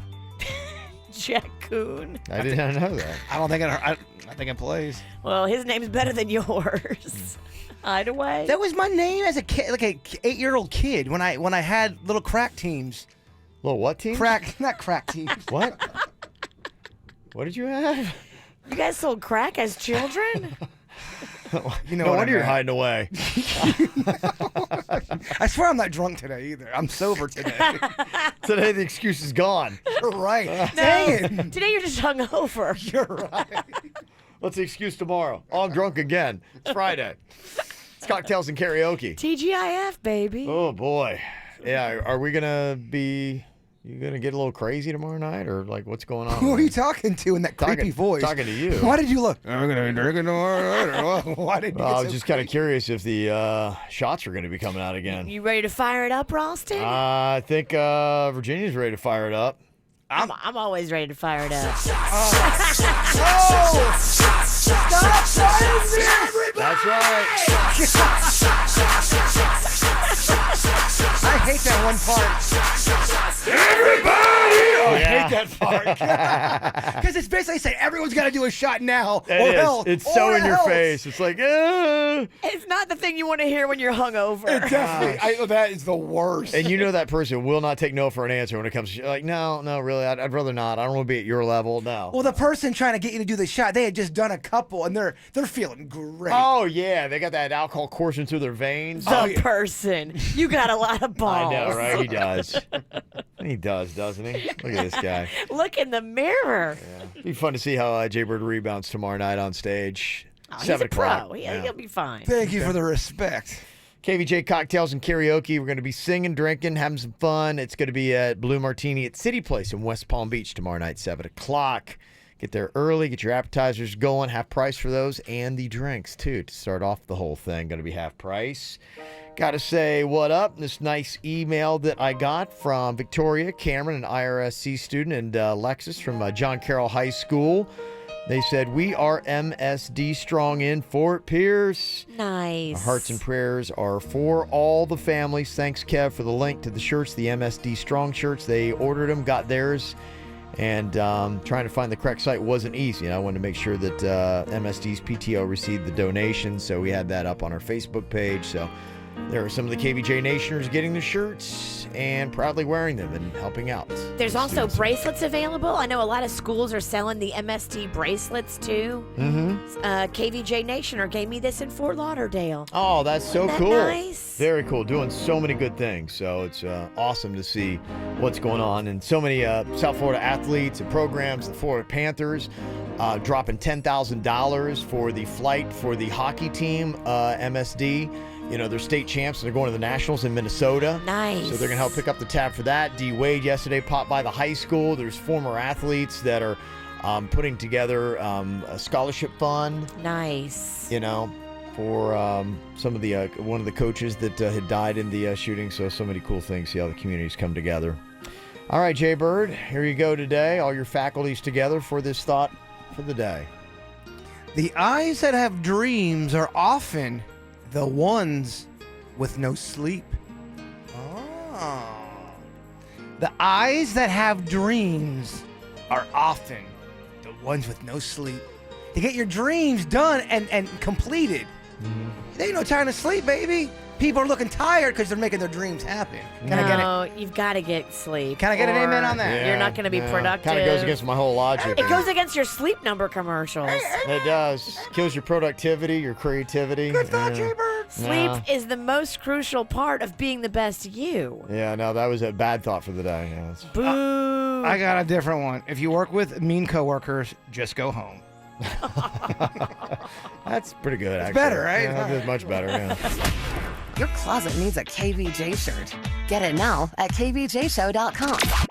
Jackoon. I did not know that. I don't think I think it plays. Well, his name's better than yours. Hideaway. That was my name as a kid, like a 8-year-old kid when I had little crack teams. Little what teams? Not crack teams. What? What did you have? You guys sold crack as children? You know no what wonder you're I meant. hiding away. I swear I'm not drunk today either. I'm sober today. Today the excuse is gone. You're right. No, Dang it. today you're just hungover. You're right. What's the excuse tomorrow? Oh, I'm drunk again. It's Friday. It's cocktails and karaoke. TGIF, baby. Oh, boy. Yeah, are we going to be... You going to get a little crazy tomorrow night? Or, like, what's going on? Who are you talking to in that creepy voice? Talking to you. Why did you look? I'm going to be drinking tomorrow night. Or why did you I get was so just kind of curious if the shots are going to be coming out again. You ready to fire it up, Ralston? I think Virginia's ready to fire it up. I'm always ready to fire it up. That's right. I hate that one part. Everybody! I hate that part. Because it's basically saying everyone's got to do a shot now. It or is. else. It's so or in your else. face. It's like, It's not the thing you want to hear when you're hungover. It definitely. that is the worst. And you know that person will not take no for an answer when it comes to like, no, really, I'd rather not. I don't want to be at your level. No. Well, the person trying to get you to do the shot, they had just done a couple, and they're feeling great. Oh, yeah. They got that alcohol coursing through their veins. The person. You got a lot of balls. I know, right? He does. He does, doesn't he? Look at this guy. Look in the mirror. It'd be fun to see how Jaybird rebounds tomorrow night on stage. He's 7 a pro. o'clock. He'll be fine. Thank you for the respect. KVJ Cocktails and Karaoke. We're going to be singing, drinking, having some fun. It's going to be at Blue Martini at City Place in West Palm Beach tomorrow night, 7 o'clock. Get there early, get your appetizers going, half price for those, and the drinks, too, to start off the whole thing. Going to be half price. Got to say what up. This nice email that I got from Victoria, Cameron, an IRSC student, and Lexus from John Carroll High School. They said, we are MSD Strong in Fort Pierce. Nice. Our hearts and prayers are for all the families. Thanks, Kev, for the link to the shirts, the MSD Strong shirts. They ordered them, got theirs, and trying to find the correct site wasn't easy. And I wanted to make sure that MSD's PTO received the donation, so we had that up on our Facebook page. So there are some of the KVJ Nationers getting the shirts and proudly wearing them and helping out. There's also bracelets available. I know a lot of schools are selling the MSD bracelets too. Mm-hmm. KVJ Nationer gave me this in Fort Lauderdale. Oh, that's so Isn't that cool. nice? Very cool. Doing so many good things. So it's awesome to see what's going on. And so many South Florida athletes and programs. The Florida Panthers dropping $10,000 for the flight for the hockey team, MSD. You know, they're state champs, and they're going to the Nationals in Minnesota. Nice. So they're going to help pick up the tab for that. D. Wade yesterday popped by the high school. There's former athletes that are putting together a scholarship fund. Nice. You know, for some of the one of the coaches that had died in the shooting. So many cool things. See how the communities come together. All right, Jay Bird, here you go today. All your faculties together for this thought for the day. The eyes that have dreams are often the ones with no sleep. Oh. The eyes that have dreams are often the ones with no sleep. To get your dreams done and completed. There ain't no time to sleep, baby. People are looking tired because they're making their dreams happen. Can I get it? You've got to get sleep. Can I get an or amen on that? You're not going to be productive. Kind of goes against my whole logic. It goes against your sleep number commercials. It does. Kills your productivity, your creativity. Good thought, Jay-Bird. Sleep is the most crucial part of being the best you. Yeah, no, that was a bad thought for the day. Yeah, Boo. I got a different one. If you work with mean coworkers, just go home. That's pretty good, It's actually. better, right? Yeah, that is much better, yeah. Your closet needs a KVJ shirt. Get it now at kvjshow.com.